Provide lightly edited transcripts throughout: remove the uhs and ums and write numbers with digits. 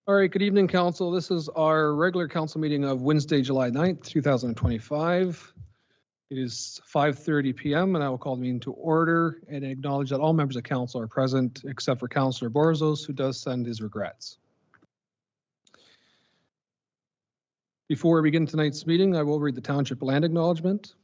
All right, good evening, Council. This is our regular council meeting of Wednesday, July 9th, 2025. It is 5:30 p.m. and I will call the meeting to order and acknowledge that all members of council are present except for Councillor Borzos, who does send his regrets. Before we begin tonight's meeting, I will read the Township Land Acknowledgement.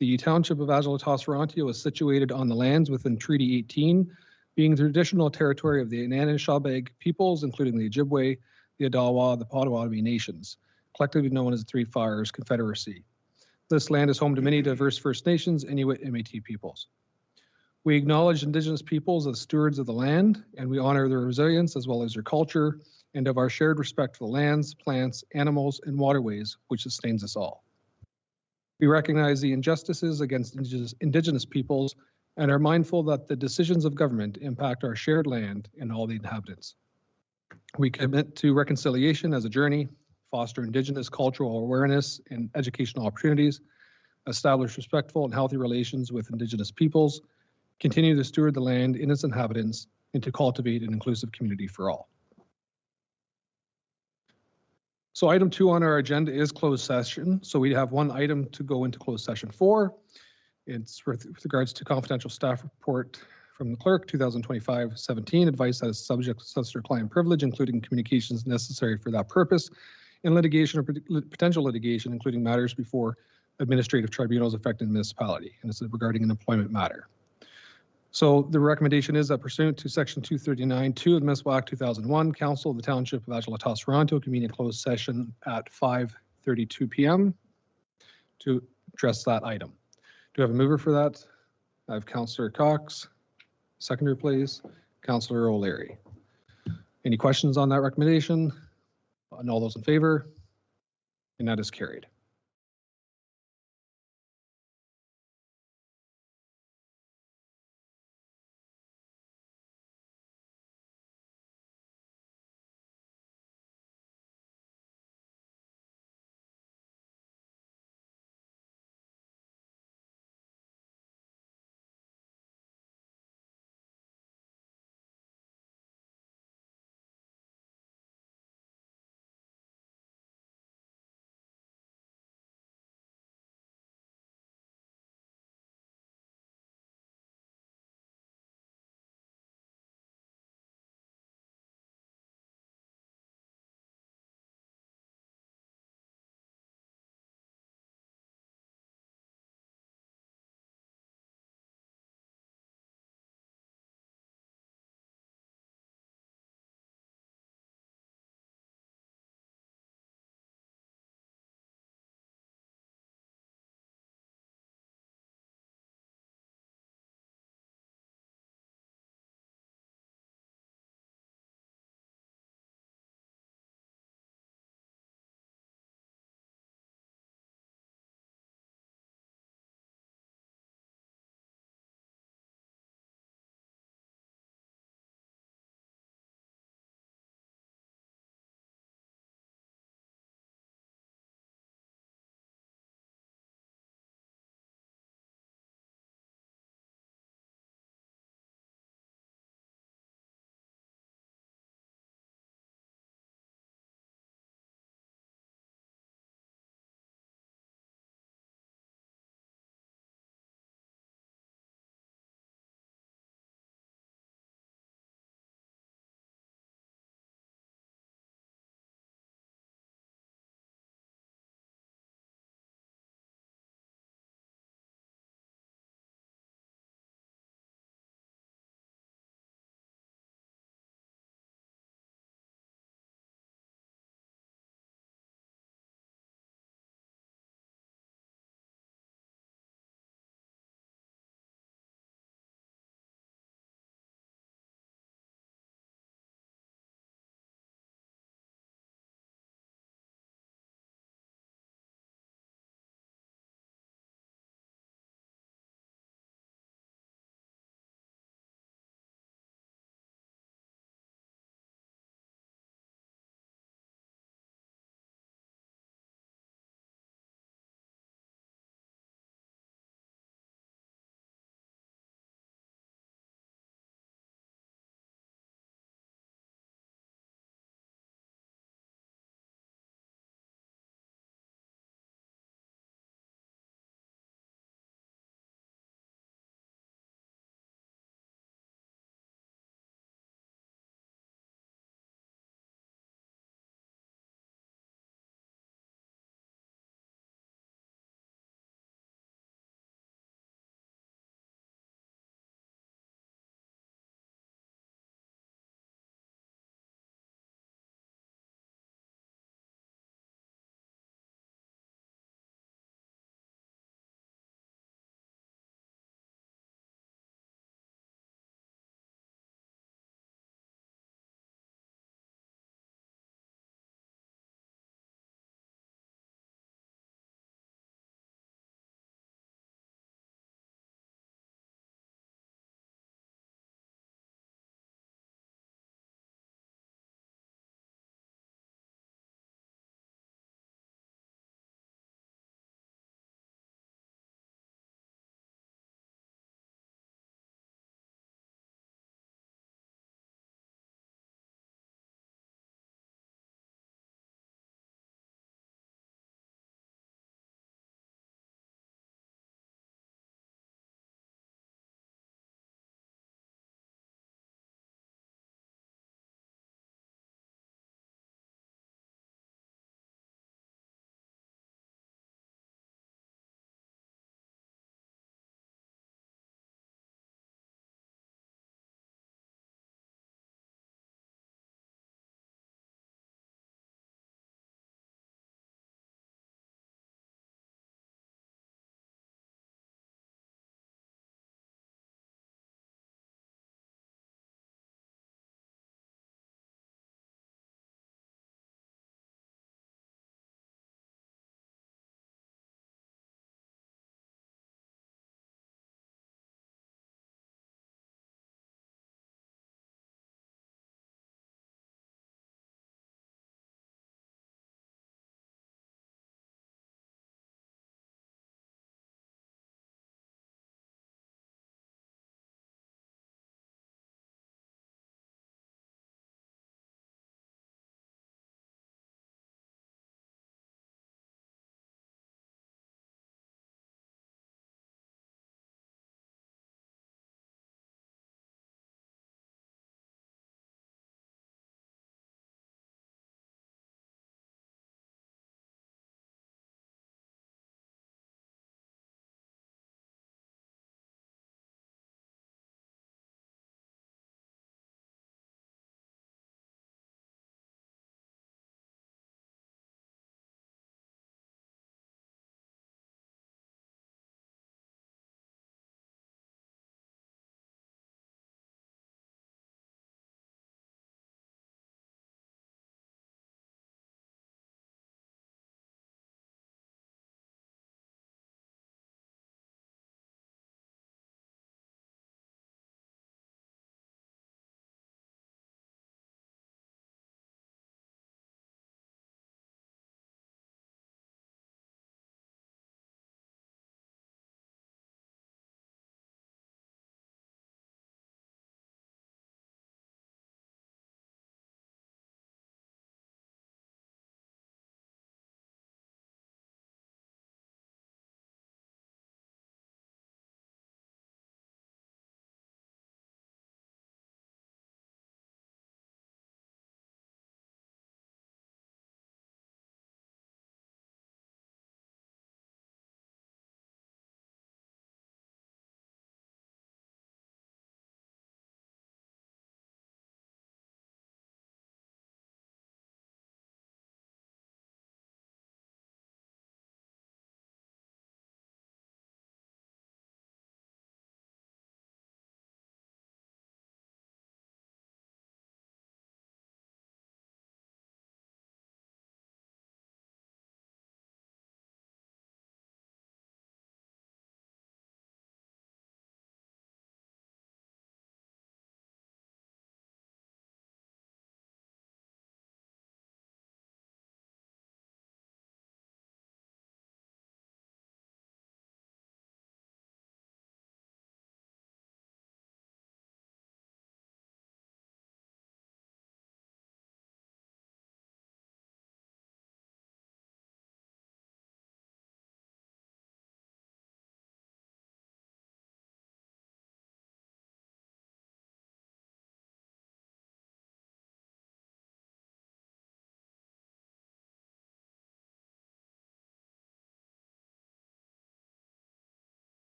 The Township of Adjala-Tosorontio is situated on the lands within Treaty 18, being the traditional territory of the Anishinaabe peoples, including the Ojibwe, the Odawa, the Potawatomi nations, collectively known as the Three Fires Confederacy. This land is home to many diverse First Nations, Inuit, and Métis peoples. We acknowledge Indigenous peoples as stewards of the land, and we honor their resilience as well as their culture and of our shared respect for the lands, plants, animals, and waterways which sustains us all. We recognize the injustices against Indigenous peoples and are mindful that the decisions of government impact our shared land and all the inhabitants. We commit to reconciliation as a journey, foster Indigenous cultural awareness and educational opportunities, establish respectful and healthy relations with Indigenous peoples, continue to steward the land and its inhabitants, and to cultivate an inclusive community for all. So item 2 on our agenda is closed session. So we have one item to go into closed session for. It's with regards to confidential staff report from the clerk, 2025-17, advice that is subject to solicitor-client privilege, including communications necessary for that purpose, and litigation or potential litigation, including matters before administrative tribunals affecting the municipality, and it's regarding an employment matter. So the recommendation is that pursuant to Section 239(2) of the Municipal Act 2001, Council of the Township of Adjala-Tosorontio convene a closed session at 5:32 p.m. to address that item. Do I have a mover for that? I have Councillor Cox. Seconder, please. Councillor O'Leary. Any questions on that recommendation? And all those in favor? And that is carried.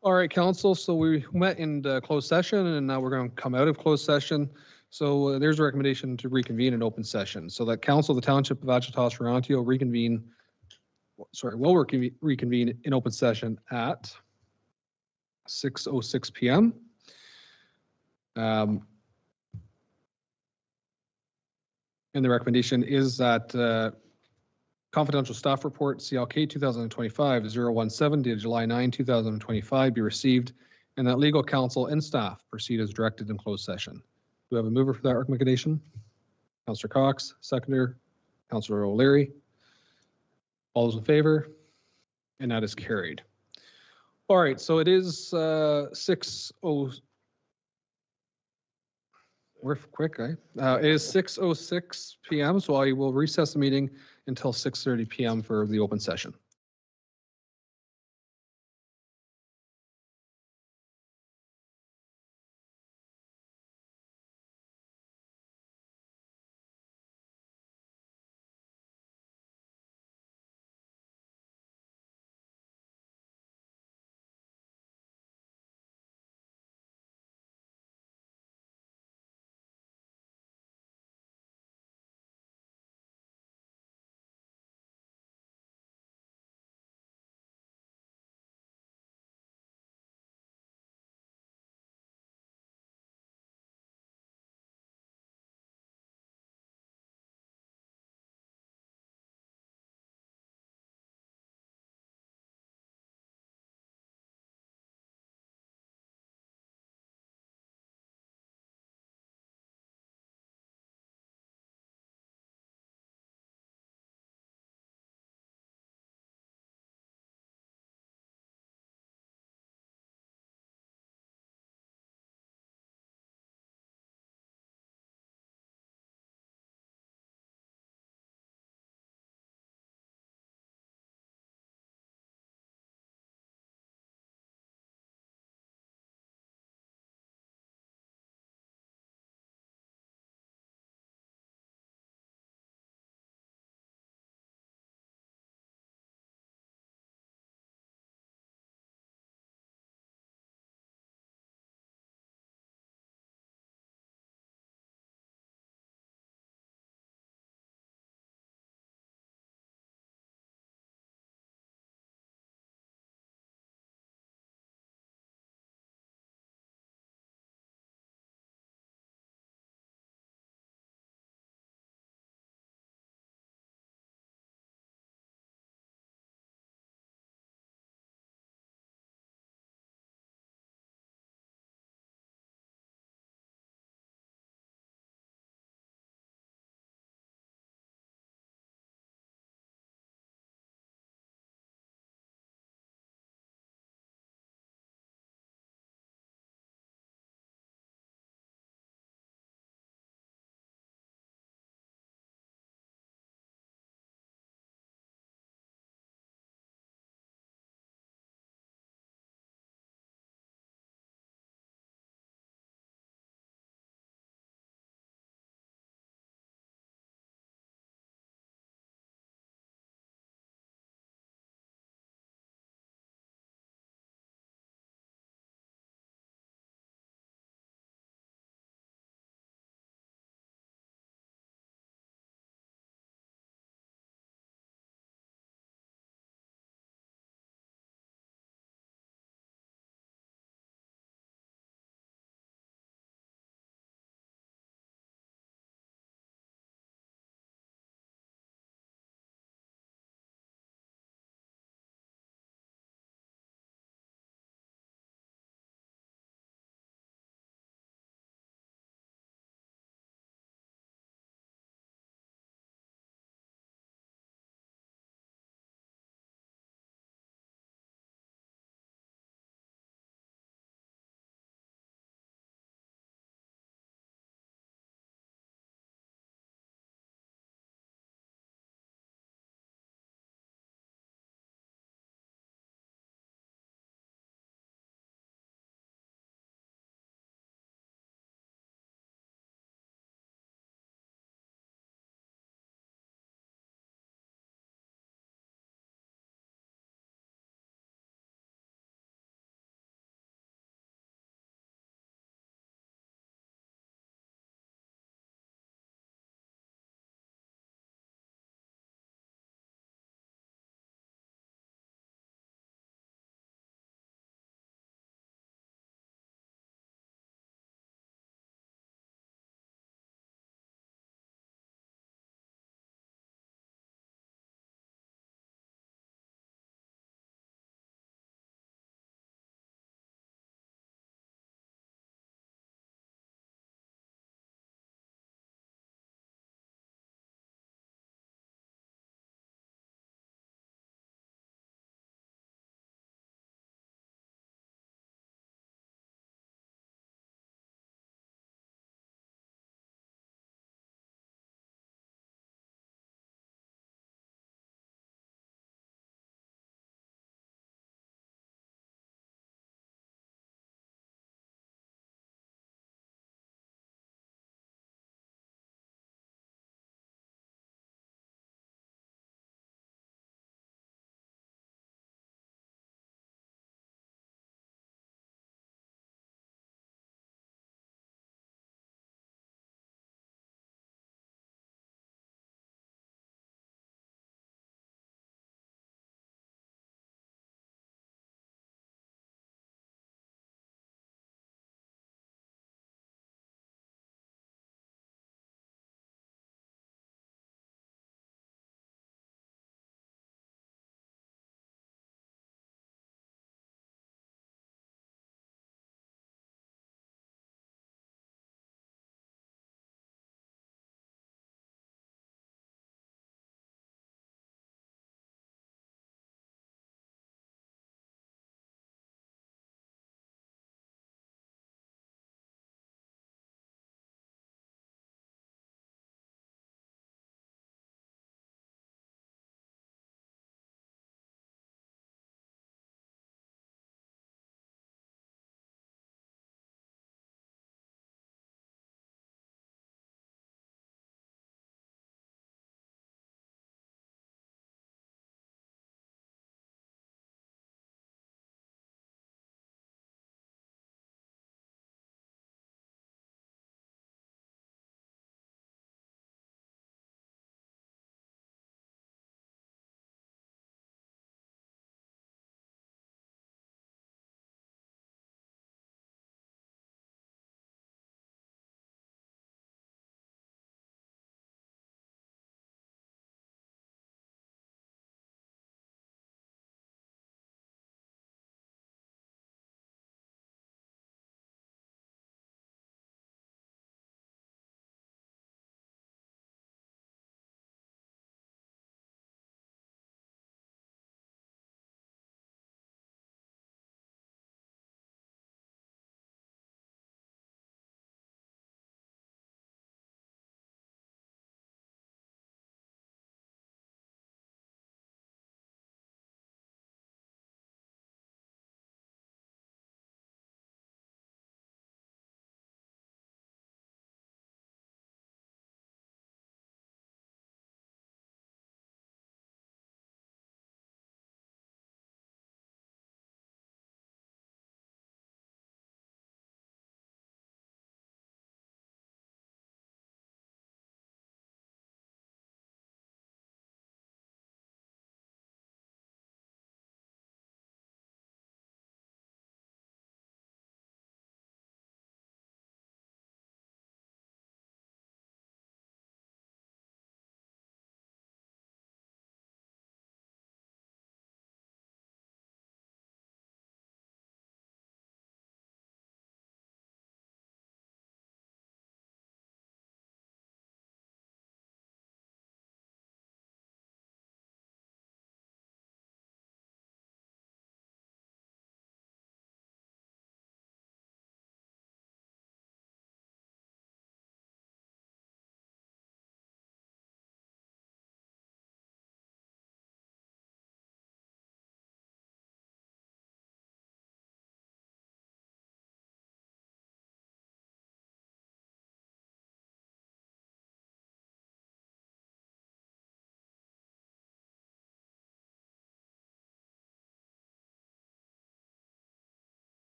All right, council, so we met in closed session and now we're going to come out of closed session. So there's a recommendation to reconvene in open session. So that council, the Township of Adjala-Tosorontio will reconvene in open session at 6:06 p.m. And the recommendation is that confidential staff report CLK 2025-017 dated July 9, 2025 be received and that legal counsel and staff proceed as directed in closed session. Do we have a mover for that recommendation? Councillor Cox, seconder, Councillor O'Leary. All those in favor? And that is carried. All right, so it is 6:00. We're quick, eh? It is 6:06 p.m., so I will recess the meeting until 6:30 p.m. for the open session.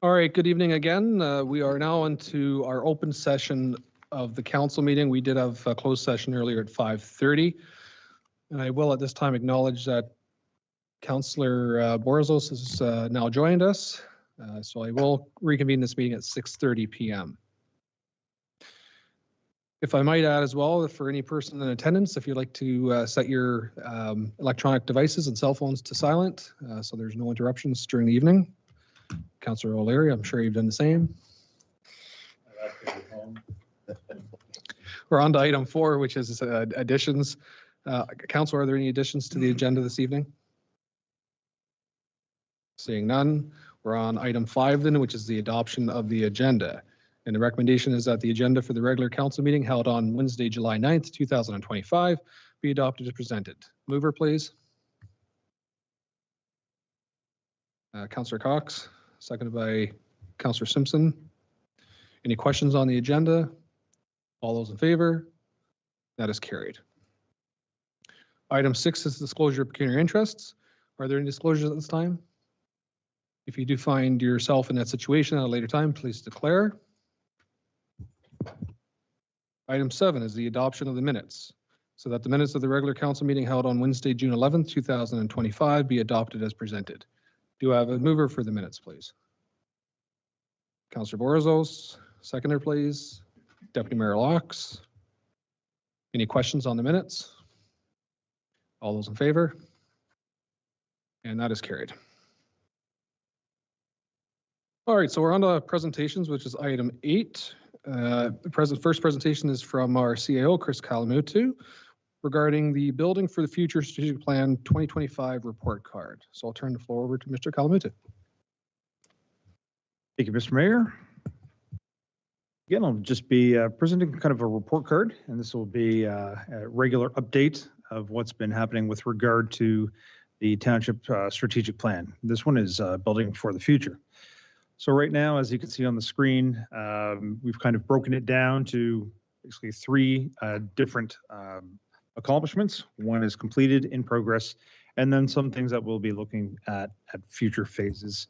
All right, good evening again. We are now into our open session of the council meeting. We did have a closed session earlier at 5:30. And I will at this time acknowledge that Councillor Borzos has now joined us. So I will reconvene this meeting at 6:30 p.m. If I might add as well, for any person in attendance, if you'd like to set your electronic devices and cell phones to silent, so there's no interruptions during the evening. Councillor O'Leary, I'm sure you've done the same. We're on to item 4, which is additions. Councillor, are there any additions to the agenda this evening? Seeing none, we're on item 5 then, which is the adoption of the agenda. And the recommendation is that the agenda for the regular council meeting held on Wednesday, July 9th, 2025 be adopted as presented. Mover, please. Councillor Cox, seconded by Councillor Simpson. Any questions on the agenda? All those in favor? That is carried. Item 6 is disclosure of pecuniary interests. Are there any disclosures at this time? If you do find yourself in that situation at a later time, please declare. Item 7 is the adoption of the minutes, so that the minutes of the regular council meeting held on Wednesday, June 11th, 2025 be adopted as presented. Do I have a mover for the minutes, please? Councillor Borzos, seconder, please. Deputy Mayor Laux. Any questions on the minutes? All those in favor? And that is carried. All right, so we're on to presentations, which is item 8. The first presentation is from our CAO, Chris Kalamutu, regarding the Building for the Future Strategic Plan 2025 report card. So I'll turn the floor over to Mr. Kalamutu. Thank you, Mr. Mayor. Again, I'll just be presenting kind of a report card, and this will be a regular update of what's been happening with regard to the township strategic plan. This one is Building for the Future. So right now, as you can see on the screen, we've kind of broken it down to basically 3 different accomplishments. One is completed, in progress, and then some things that we'll be looking at future phases.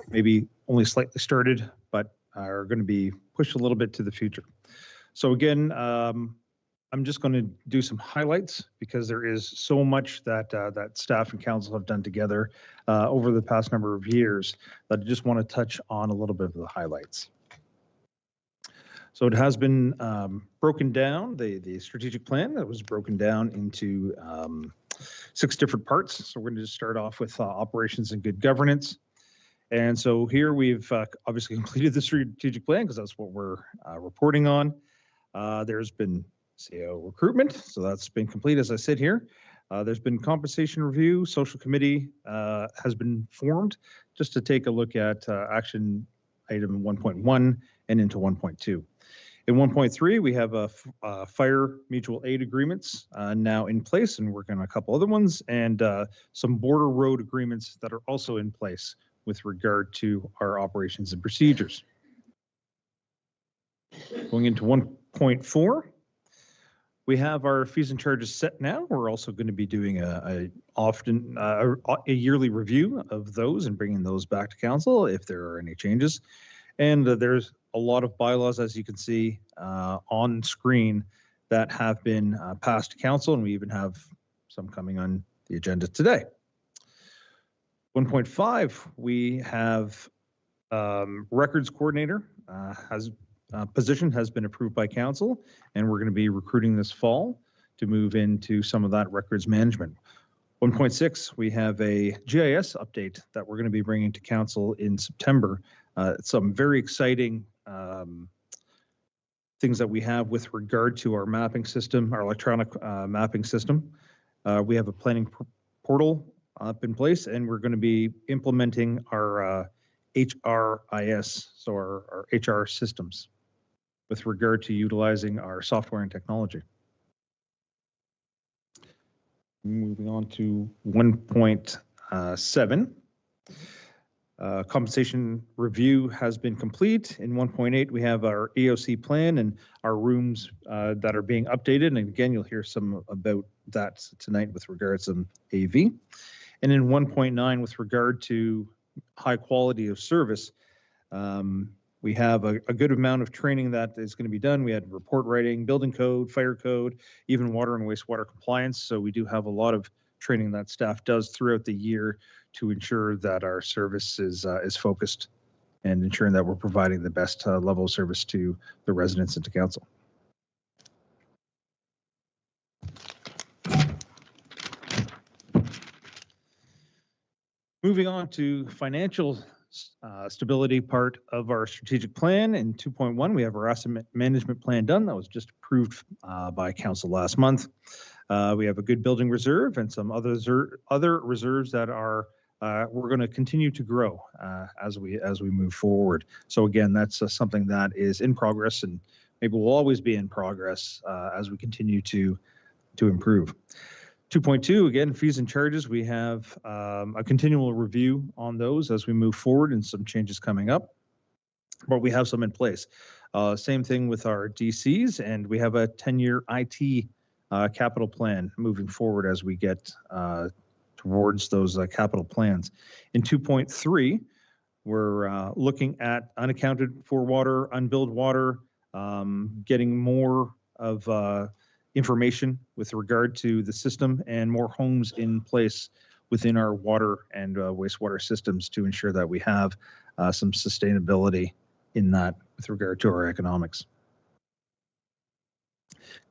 Maybe only slightly started, but are going to be pushed a little bit to the future. So again, I'm just going to do some highlights because there is so much that that staff and council have done together over the past number of years that I just want to touch on a little bit of the highlights. So it has been broken down, the strategic plan that was broken down into 6 different parts. So we're going to just start off with operations and good governance. And so here we've obviously completed the strategic plan because that's what we're reporting on. There's been CAO recruitment, so that's been complete as I sit here. There's been compensation review, social committee has been formed just to take a look at action item 1.1 and into 1.2. In 1.3, we have a fire mutual aid agreements now in place and working on a couple other ones, and some border road agreements that are also in place with regard to our operations and procedures. Going into 1.4, we have our fees and charges set now. We're also going to be doing a yearly review of those and bringing those back to council if there are any changes. And there's a lot of bylaws, as you can see on screen, that have been passed to council, and we even have some coming on the agenda today. 1.5, we have records coordinator position has been approved by council, and we're going to be recruiting this fall to move into some of that records management. 1.6, we have a GIS update that we're going to be bringing to council in September. Some very exciting things that we have with regard to our mapping system, our electronic mapping system. We have a planning portal up in place, and we're going to be implementing our HRIS, so our HR systems, with regard to utilizing our software and technology. Moving on to 1.7. Compensation review has been complete. In 1.8, we have our EOC plan and our rooms that are being updated. And again, you'll hear some about that tonight with regards to AV. And in 1.9, with regard to high quality of service. We have a good amount of training that is going to be done. We had report writing, building code, fire code, even water and wastewater compliance. So we do have a lot of training that staff does throughout the year to ensure that our service is focused and ensuring that we're providing the best level of service to the residents and to council. Moving on to financial stability part of our strategic plan. In 2.1, we have our asset management plan done. That was just approved by council last month. We have a good building reserve and some other reserves that are we're going to continue to grow as we move forward. So again, that's something that is in progress and maybe will always be in progress as we continue to improve. 2.2, again, fees and charges. We have a continual review on those as we move forward and some changes coming up, but we have some in place. Same thing with our DCs, and we have a 10-year IT capital plan moving forward as we get towards those capital plans. In 2.3, we're looking at unaccounted for water, unbilled water, getting more of information with regard to the system and more homes in place within our water and wastewater systems to ensure that we have some sustainability in that with regard to our economics.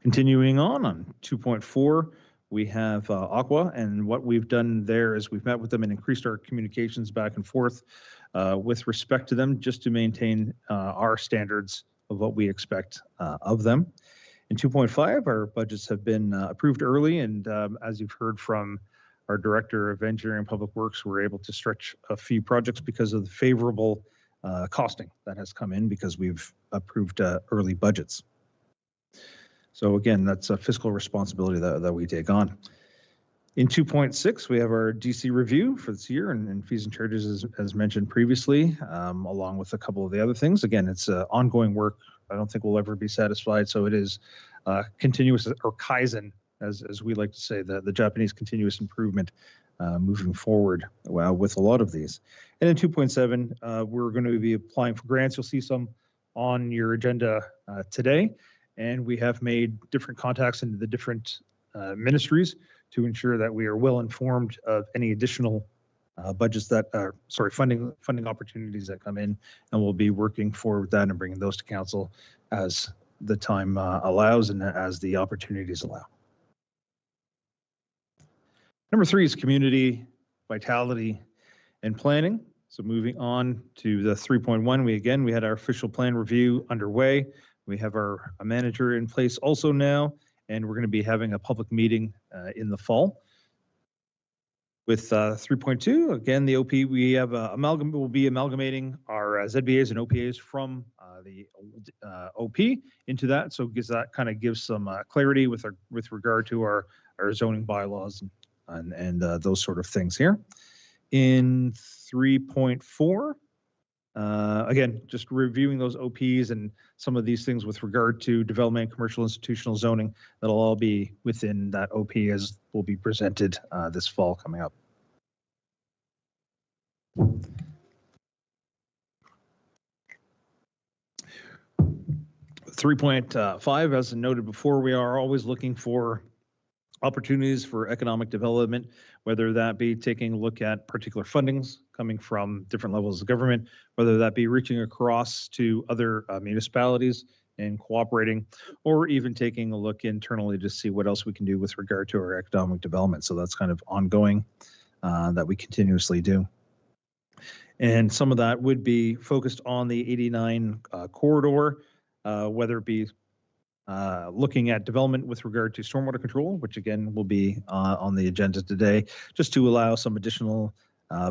Continuing on 2.4, we have Aqua, and what we've done there is we've met with them and increased our communications back and forth with respect to them just to maintain our standards of what we expect of them. In 2.5, our budgets have been approved early, and as you've heard from our Director of Engineering and Public Works, we're able to stretch a few projects because of the favorable costing that has come in because we've approved early budgets. So again, that's a fiscal responsibility that we take on. In 2.6, we have our DC review for this year and fees and charges as mentioned previously, along with a couple of the other things. Again, it's ongoing work. I don't think we'll ever be satisfied. So it is continuous, or Kaizen, as we like to say, the Japanese continuous improvement moving forward with a lot of these. And in 2.7, we're going to be applying for grants. You'll see some on your agenda today. And we have made different contacts into the different ministries to ensure that we are well informed of any additional budgets that are, funding opportunities that come in, and we'll be working forward with that and bringing those to council as the time allows and as the opportunities allow. Number 3 is community vitality and planning. So moving on to the 3.1, we had our official plan review underway. We have our manager in place also now, and we're going to be having a public meeting in the fall. With 3.2, again, the OP, we have we'll be amalgamating our ZBAs and OPAs from the OP into that. So it gives some clarity with regard to our zoning bylaws and those sort of things here. In 3.4, again, just reviewing those OPs and some of these things with regard to development, commercial, institutional zoning, that'll all be within that OP as will be presented this fall coming up. 3.5, as noted before, we are always looking for opportunities for economic development, whether that be taking a look at particular fundings coming from different levels of government, whether that be reaching across to other municipalities and cooperating, or even taking a look internally to see what else we can do with regard to our economic development. So that's kind of ongoing that we continuously do. And some of that would be focused on the 89 corridor, whether it be looking at development with regard to stormwater control, which again will be on the agenda today, just to allow some additional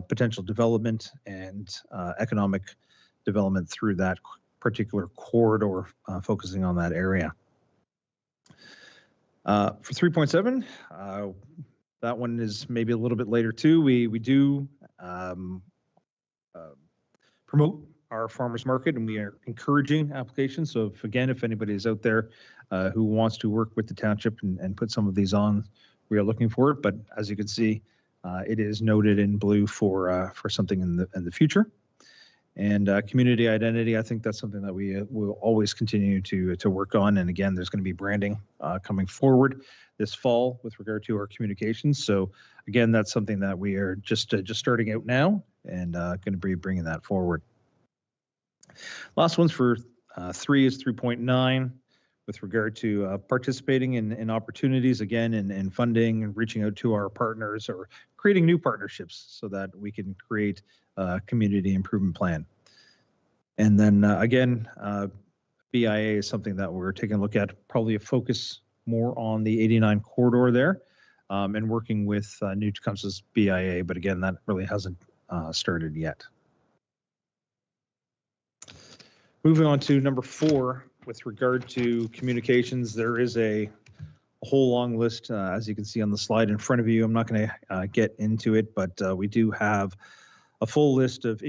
potential development and economic development through that particular corridor, focusing on that area. For 3.7, that one is maybe a little bit later too. We do promote our farmers market, and we are encouraging applications. So if anybody is out there who wants to work with the township and put some of these on, we are looking for it. But as you can see, it is noted in blue for something in the future. And community identity, I think that's something that we will always continue to work on. And again, there's going to be branding coming forward this fall with regard to our communications. So again, that's something that we are just starting out now and going to be bringing that forward. Last one's for 3 is 3.9 with regard to participating in opportunities again and funding and reaching out to our partners or creating new partnerships so that we can create community improvement plan. And then again, BIA is something that we're taking a look at, probably a focus more on the 89 corridor there and working with New Tecumseh's BIA, but again, that really hasn't started yet. Moving on to number 4, with regard to communications, there is a whole long list, as you can see on the slide in front of you. I'm not going to get into it, but we do have a full list of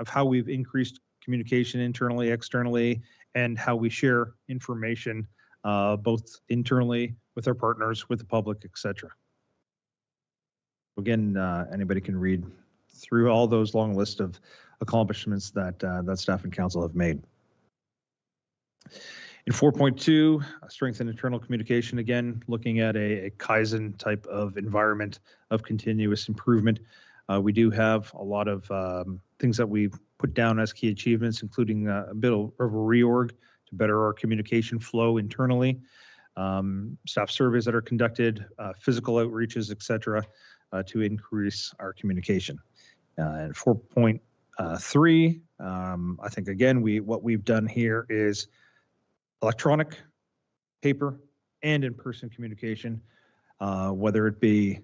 how we've increased communication internally, externally, and how we share information both internally with our partners, with the public, etc. Again, anybody can read through all those long list of accomplishments that that staff and council have made. In 4.2, strengthen internal communication, again, looking at a Kaizen type of environment of continuous improvement. We do have a lot of things that we put down as key achievements, including a bit of a reorg to better our communication flow internally, staff surveys that are conducted, physical outreaches, etc., to increase our communication. And 4.3, I think, again, what we've done here is electronic, paper, and in-person communication, whether it be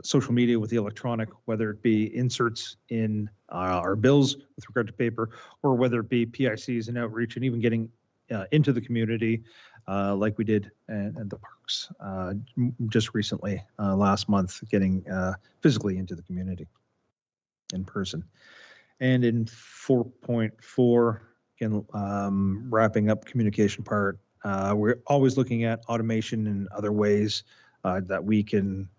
social media with the electronic, whether it be inserts in our bills with regard to paper, or whether it be PICs and outreach and even getting into the community like we did at the parks just recently, last month, getting physically into the community in person. And in 4.4, again, wrapping up communication part, we're always looking at automation and other ways that we can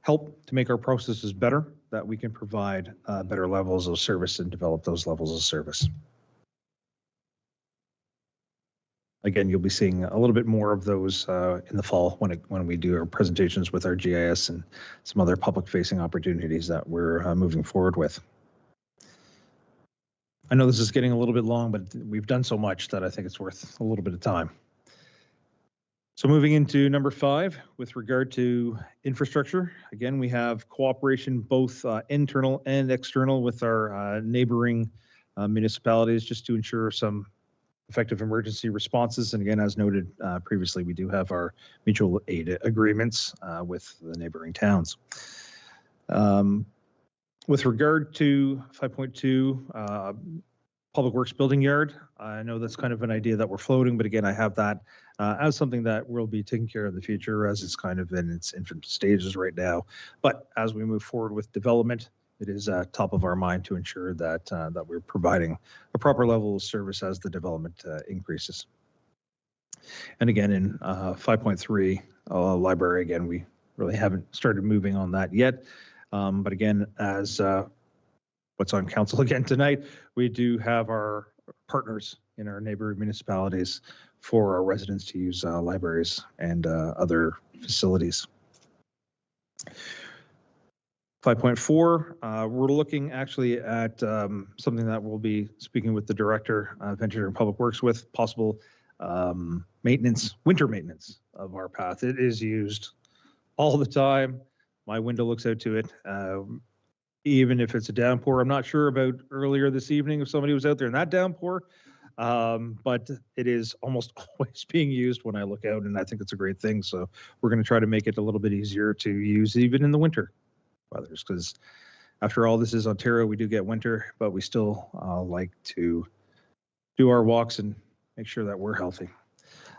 help to make our processes better, that we can provide better levels of service and develop those levels of service. Again, you'll be seeing a little bit more of those in the fall when we do our presentations with our GIS and some other public-facing opportunities that we're moving forward with. I know this is getting a little bit long, but we've done so much that I think it's worth a little bit of time. So moving into number 5, with regard to infrastructure, again, we have cooperation both internal and external with our neighboring municipalities just to ensure some effective emergency responses. And again, as noted previously, we do have our mutual aid agreements with the neighboring towns. With regard to 5.2, Public Works Building Yard, I know that's kind of an idea that we're floating, but again, I have that as something that we'll be taking care of in the future, as it's kind of in its infant stages right now. But as we move forward with development, it is top of our mind to ensure that that we're providing a proper level of service as the development increases. And again, in 5.3, library, again, we really haven't started moving on that yet. But again, as what's on council again tonight, we do have our partners in our neighboring municipalities for our residents to use libraries and other facilities. 5.4, we're looking actually at something that we'll be speaking with the director of Engineering and Public Works with, possible maintenance, winter maintenance of our path. It is used all the time. My window looks out to it. Even if it's a downpour, I'm not sure about earlier this evening if somebody was out there in that downpour, but it is almost always being used when I look out, and I think it's a great thing. So we're going to try to make it a little bit easier to use even in the winter weathers, because after all, this is Ontario. We do get winter, but we still like to do our walks and make sure that we're healthy.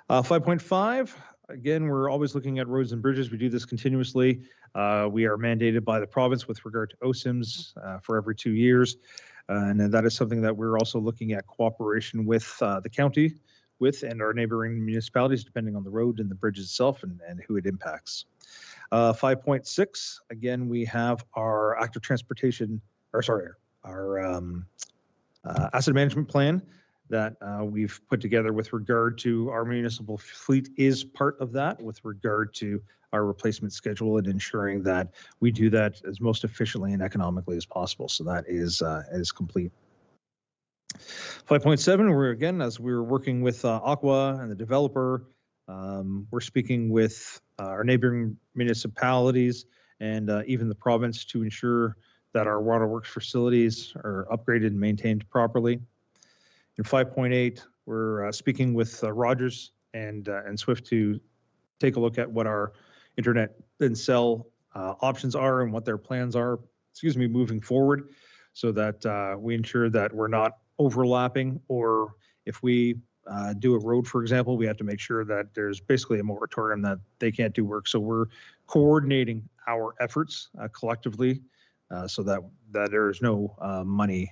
5.5, again, we're always looking at roads and bridges. We do this continuously. We are mandated by the province with regard to OSIMs for every 2 years. And that is something that we're also looking at cooperation with the county with and our neighboring municipalities, depending on the road and the bridge itself and who it impacts. 5.6, again, we have our active transportation, or sorry, our asset management plan that we've put together with regard to our municipal fleet is part of that with regard to our replacement schedule and ensuring that we do that as most efficiently and economically as possible. So that is complete. 5.7, we're again, as we're working with Aqua and the developer, we're speaking with our neighboring municipalities and even the province to ensure that our waterworks facilities are upgraded and maintained properly. In 5.8, we're speaking with Rogers and Swift to take a look at what our internet and cell options are and what their plans are, moving forward, so that we ensure that we're not overlapping, or if we do a road, for example, we have to make sure that there's basically a moratorium that they can't do work. So we're coordinating our efforts collectively so that there is no money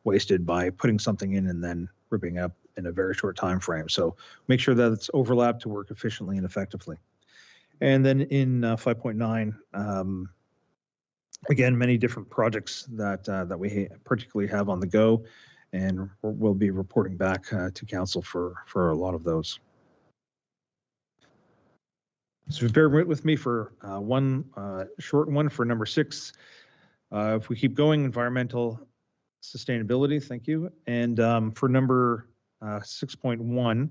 wasted by putting something in and then ripping up in a very short time frame. So make sure that it's overlapped to work efficiently and effectively. And then in 5.9, again, many different projects that we particularly have on the go, and we'll be reporting back to council for a lot of those. So bear with me for one short one for number 6. If we keep going, environmental sustainability, thank you. And for number 6.1,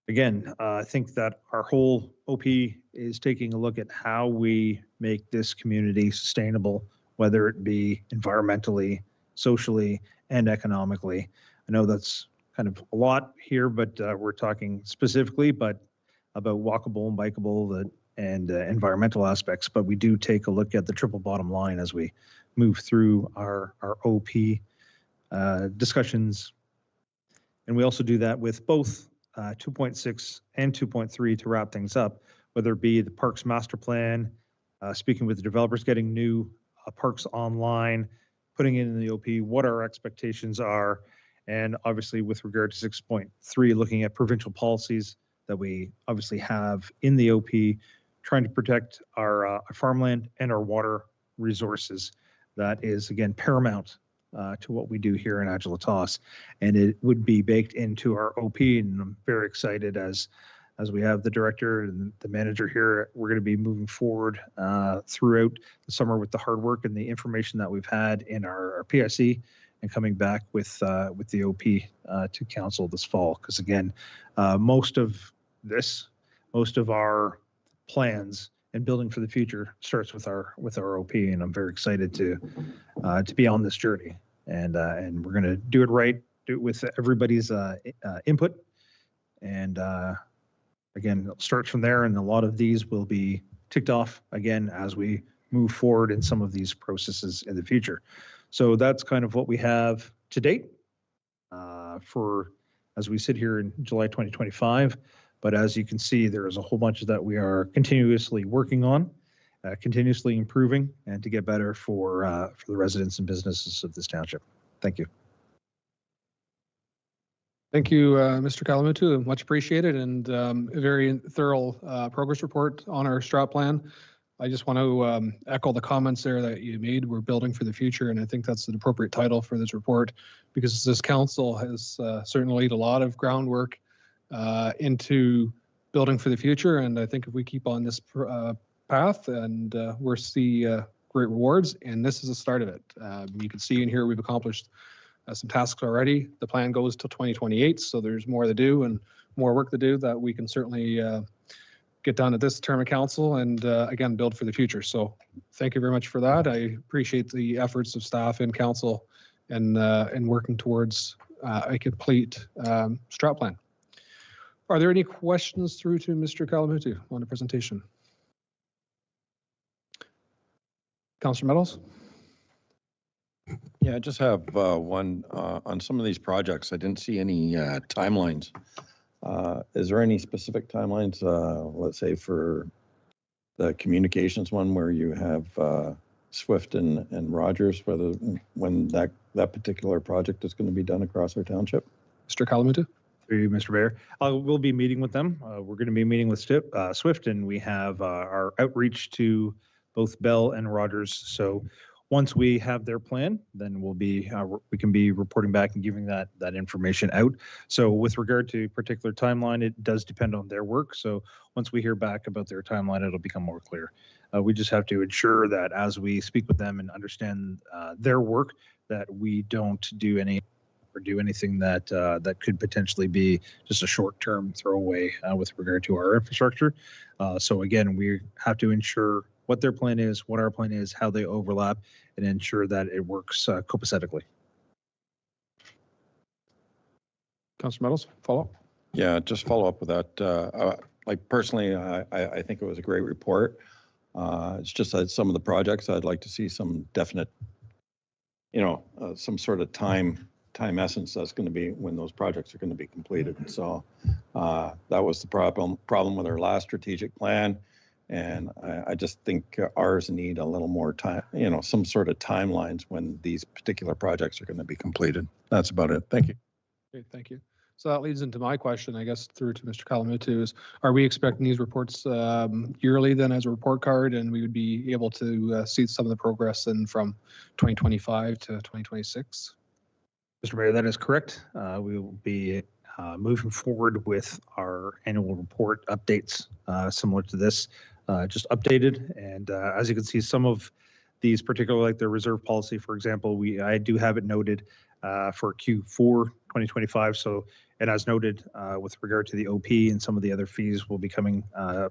again, I think that our whole OP is taking a look at how we make this community sustainable, whether it be environmentally, socially, and economically. I know that's kind of a lot here, but we're talking specifically about walkable and bikeable and environmental aspects, but we do take a look at the triple bottom line as we move through our OP discussions. And we also do that with both 2.6 and 2.3 to wrap things up, whether it be the parks master plan, speaking with the developers, getting new parks online, putting it in the OP, what our expectations are, and obviously with regard to 6.3, looking at provincial policies that we obviously have in the OP, trying to protect our farmland and our water resources. That is, again, paramount to what we do here in Adjala-Tos, and it would be baked into our OP. And I'm very excited as we have the director and the manager here. We're going to be moving forward throughout the summer with the hard work and the information that we've had in our PIC, and coming back with the OP to council this fall. Because again, most of our plans and building for the future starts with our OP, and I'm very excited to be on this journey. And we're going to do it right, do it with everybody's input, and again, it starts from there, and a lot of these will be ticked off again as we move forward in some of these processes in the future. So that's kind of what we have to date for as we sit here in July 2025. But as you can see, there is a whole bunch that we are continuously working on, continuously improving, and to get better for the residents and businesses of this township. Thank you. Thank you, Mr. Kalamutu. Much appreciated, and a very thorough progress report on our strat plan. I just want to echo the comments there that you made. We're building for the future, and I think that's an appropriate title for this report, because this council has certainly laid a lot of groundwork into building for the future, and I think if we keep on this path, and we'll see great rewards, and this is the start of it. You can see in here we've accomplished some tasks already. The plan goes till 2028, so there's more to do and more work to do that we can certainly get done at this term of council, and again, build for the future. So thank you very much for that. I appreciate the efforts of staff and council and working towards a complete strat plan. Are there any questions through to Mr. Kalamutu on the presentation? Councillor Meadows? Yeah, I just have one on some of these projects. I didn't see any timelines. Is there any specific timelines, let's say for the communications one where you have Swift and Rogers, when that particular project is going to be done across our township? Mr. Kalamutu? Through you, Mr. Mayor. We'll be meeting with them. We're going to be meeting with Swift, and we have our outreach to both Bell and Rogers. So once we have their plan, then we can be reporting back and giving that information out. So with regard to particular timeline, it does depend on their work. So once we hear back about their timeline, it'll become more clear. We just have to ensure that as we speak with them and understand their work, that we don't do anything that could potentially be just a short-term throwaway with regard to our infrastructure. So again, we have to ensure what their plan is, what our plan is, how they overlap, and ensure that it works copacetically. Councillor Meadows, follow up? Yeah, just follow up with that. Like personally, I think it was a great report. It's just that some of the projects I'd like to see some definite, some sort of time essence that's going to be when those projects are going to be completed. So that was the problem with our last strategic plan. And I just think ours need a little more time, some sort of timelines when these particular projects are going to be completed. That's about it. Thank you. Okay, thank you. So that leads into my question, I guess, through to Mr. Kalamutu, is are we expecting these reports yearly then as a report card, and we would be able to see some of the progress in from 2025 to 2026? Mr. Mayor, that is correct. We will be moving forward with our annual report updates similar to this, just updated. And as you can see, some of these, particularly like the reserve policy, for example, I do have it noted for Q4 2025. So, and as noted with regard to the OP and some of the other fees will be coming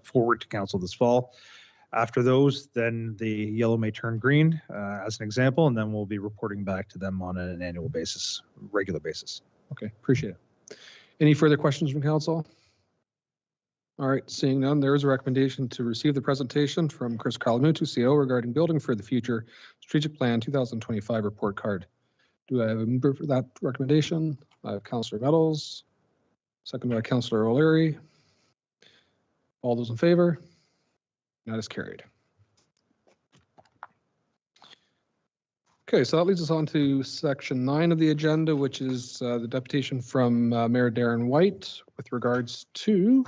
forward to council this fall. After those, then the yellow may turn green as an example, and then we'll be reporting back to them on an annual basis, regular basis. Okay, appreciate it. Any further questions from council? All right, seeing none, there is a recommendation to receive the presentation from Chris Kalamutu, CO, regarding Building for the Future Strategic Plan 2025 report card. Do I have a member for that recommendation? I have Councillor Meadows, second by Councillor O'Leary. All those in favor? That is carried. Okay, so that leads us on to section 9 of the agenda, which is the deputation from Mayor Darren White with regards to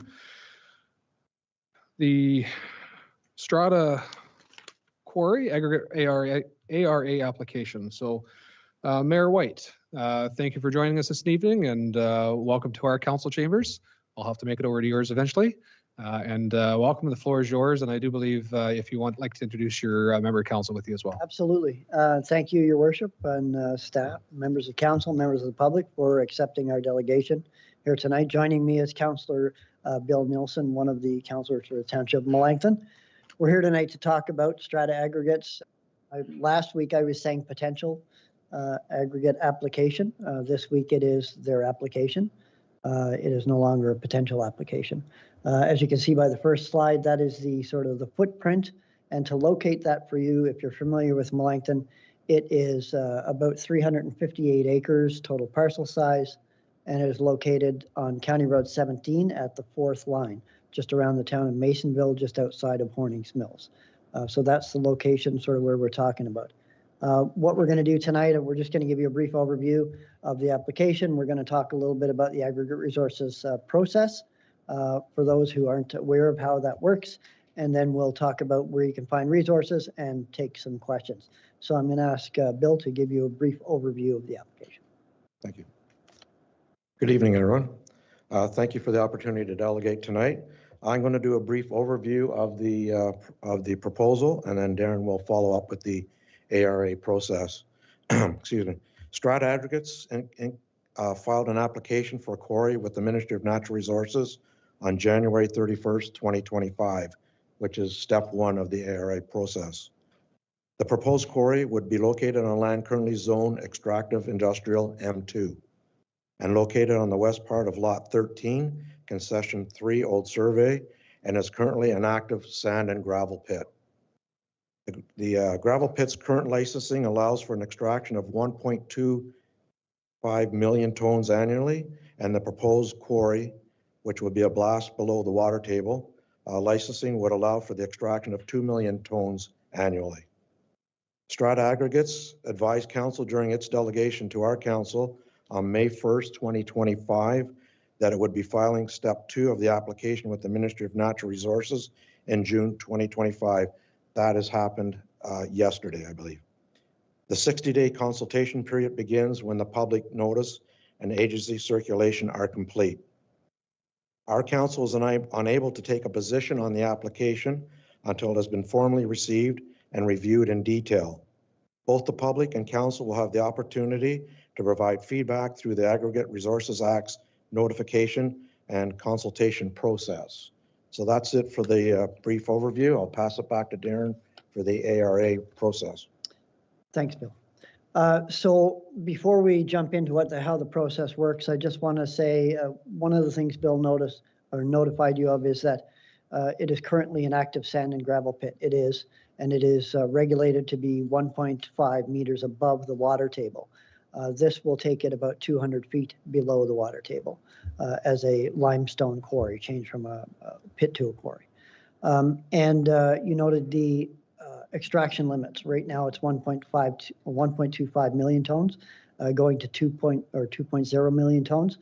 the Strata Quarry Aggregate ARA application. So Mayor White, thank you for joining us this evening, and welcome to our council chambers. I'll have to make it over to yours eventually. Welcome. The floor is yours, and I do believe if you want, like to introduce your member of council with you as well. Absolutely. Thank you, Your Worship, and staff, members of council, members of the public for accepting our delegation here tonight. Joining me is Councillor Bill Nielsen, one of the councillors for the Township of Melancthon. We're here tonight to talk about strata aggregates. Last week I was saying potential aggregate application. This week it is their application. It is no longer a potential application. As you can see by the first slide, that is the sort of the footprint. And to locate that for you, if you're familiar with Melancthon, it is about 358 acres total parcel size, and it is located on County Road 17 at the 4th line, just around the town of Masonville, just outside of Hornings Mills. So that's the location sort of where we're talking about. What we're going to do tonight, we're just going to give you a brief overview of the application. We're going to talk a little bit about the aggregate resources process for those who aren't aware of how that works. And then we'll talk about where you can find resources and take some questions. So I'm going to ask Bill to give you a brief overview of the application. Thank you. Good evening, everyone. Thank you for the opportunity to delegate tonight. I'm going to do a brief overview of the proposal, and then Darren will follow up with the ARA process. Excuse me. Strata Aggregates filed an application for a quarry with the Ministry of Natural Resources on January 31st, 2025, which is step 1 of the ARA process. The proposed quarry would be located on land currently zoned extractive industrial M2 and located on the west part of Lot 13, Concession 3 Old Survey, and is currently an active sand and gravel pit. The gravel pit's current licensing allows for an extraction of 1.25 million tons annually, and the proposed quarry, which would be a blast below the water table, licensing would allow for the extraction of 2 million tons annually. Strata Aggregates advised council during its delegation to our council on May 1st, 2025, that it would be filing step 2 of the application with the Ministry of Natural Resources in June 2025. That has happened yesterday, I believe. The 60-day consultation period begins when the public notice and agency circulation are complete. Our council is unable to take a position on the application until it has been formally received and reviewed in detail. Both the public and council will have the opportunity to provide feedback through the Aggregate Resources Act's notification and consultation process. So that's it for the brief overview. I'll pass it back to Darren for the ARA process. Thanks, Bill. So before we jump into how the process works, I just want to say one of the things Bill noticed or notified you of is that it is currently an active sand and gravel pit. It is, and it is regulated to be 1.5 meters above the water table. This will take it about 200 feet below the water table as a limestone quarry, change from a pit to a quarry. You noted the extraction limits. Right now it's 1.25 million tons, going to 2.0 million tons.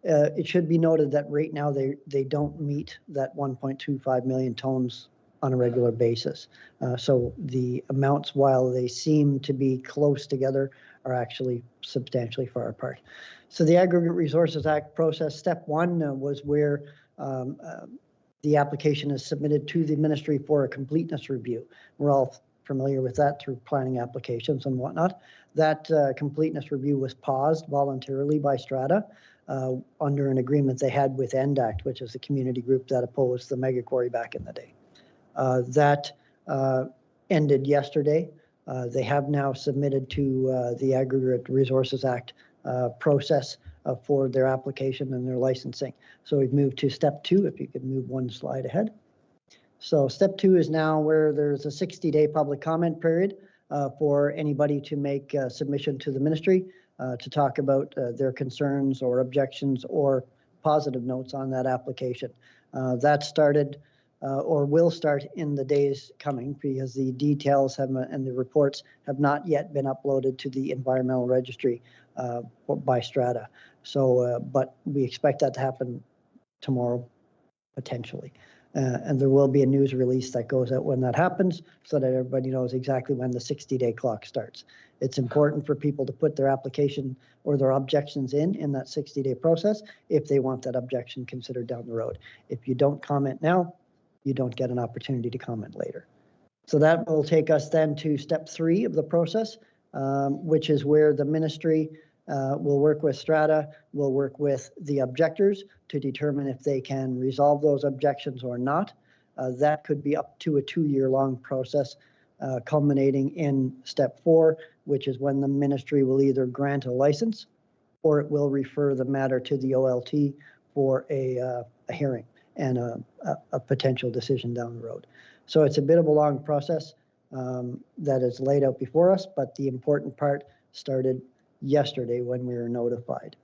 It should be noted that right now they don't meet that 1.25 million tons on a regular basis. So the amounts, while they seem to be close together, are actually substantially far apart. So the Aggregate Resources Act process, step 1 was where the application is submitted to the ministry for a completeness review. We're all familiar with that through planning applications and whatnot. That completeness review was paused voluntarily by Strata under an agreement they had with ENDACT, which is the community group that opposed the mega quarry back in the day. That ended yesterday. They have now submitted to the Aggregate Resources Act process for their application and their licensing. So we've moved to step 2, if you could move one slide ahead. So step 2 is now where there's a 60-day public comment period for anybody to make a submission to the ministry to talk about their concerns or objections or positive notes on that application. That started or will start in the days coming because the details and the reports have not yet been uploaded to the environmental registry by Strata. So, but we expect that to happen tomorrow, potentially. And there will be a news release that goes out when that happens so that everybody knows exactly when the 60-day clock starts. It's important for people to put their application or their objections in that 60-day process if they want that objection considered down the road. If you don't comment now, you don't get an opportunity to comment later. So that will take us then to step 3 of the process, which is where the ministry will work with Strata, will work with the objectors to determine if they can resolve those objections or not. That could be up to a 2-year-long process, culminating in step 4, which is when the ministry will either grant a license or it will refer the matter to the OLT for a hearing and a potential decision down the road. So it's a bit of a long process that is laid out before us, but the important part started yesterday when we were notified.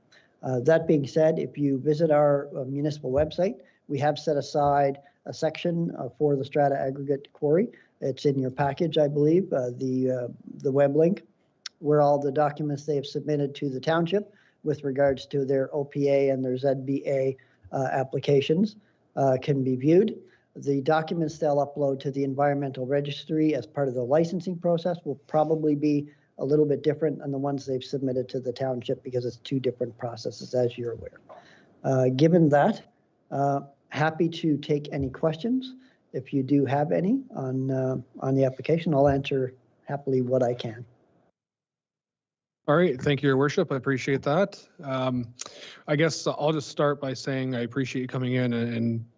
That being said, if you visit our municipal website, we have set aside a section for the Strata Aggregate Quarry. It's in your package, I believe, the web link, where all the documents they have submitted to the township with regards to their OPA and their ZBA applications can be viewed. The documents they'll upload to the environmental registry as part of the licensing process will probably be a little bit different than the ones they've submitted to the township because it's 2 different processes, as you're aware. Given that, happy to take any questions. If you do have any on the application, I'll answer happily what I can. All right, thank you, Your Worship. I appreciate that. I guess I'll just start by saying I appreciate you coming in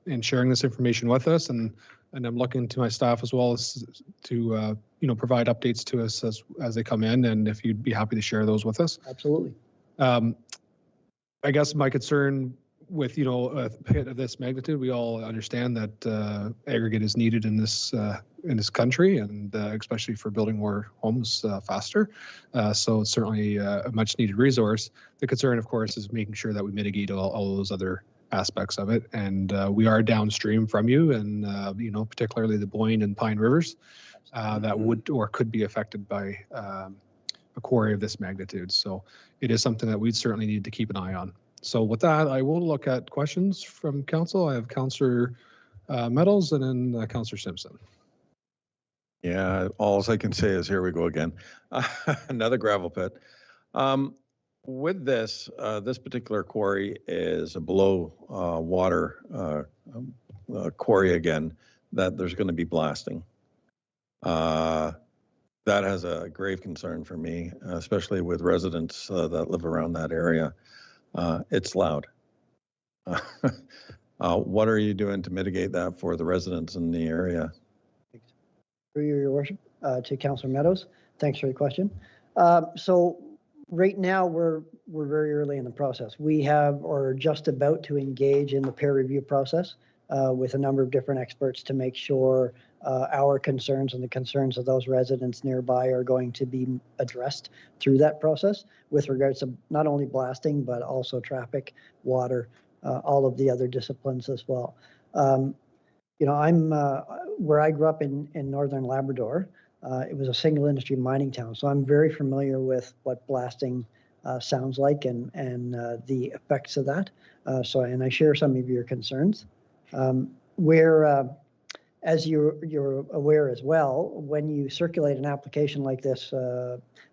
and sharing this information with us, and I'm looking to my staff as well as to provide updates to us as they come in, and if you'd be happy to share those with us. Absolutely. I guess my concern with a pit of this magnitude, we all understand that aggregate is needed in this country, and especially for building more homes faster. So it's certainly a much needed resource. The concern, of course, is making sure that we mitigate all those other aspects of it. And we are downstream from you, and particularly the Boyne and Pine Rivers that would or could be affected by a quarry of this magnitude. So it is something that we'd certainly need to keep an eye on. So with that, I will look at questions from council. I have Councillor Meadows and then Councillor Simpson. Yeah, all I can say is here we go again. Another gravel pit. With this, this particular quarry is a below water quarry again, that there's going to be blasting. That has a grave concern for me, especially with residents that live around that area. It's loud. What are you doing to mitigate that for the residents in the area? Through your worship, to Councillor Meadows. Thanks for the question. So right now we're very early in the process. We have or are just about to engage in the peer review process with a number of different experts to make sure our concerns and the concerns of those residents nearby are going to be addressed through that process with regards to not only blasting, but also traffic, water, all of the other disciplines as well. You know, I'm where I grew up in northern Labrador. It was a single industry mining town, so I'm very familiar with what blasting sounds like and the effects of that. And I share some of your concerns. As you're aware as well, when you circulate an application like this,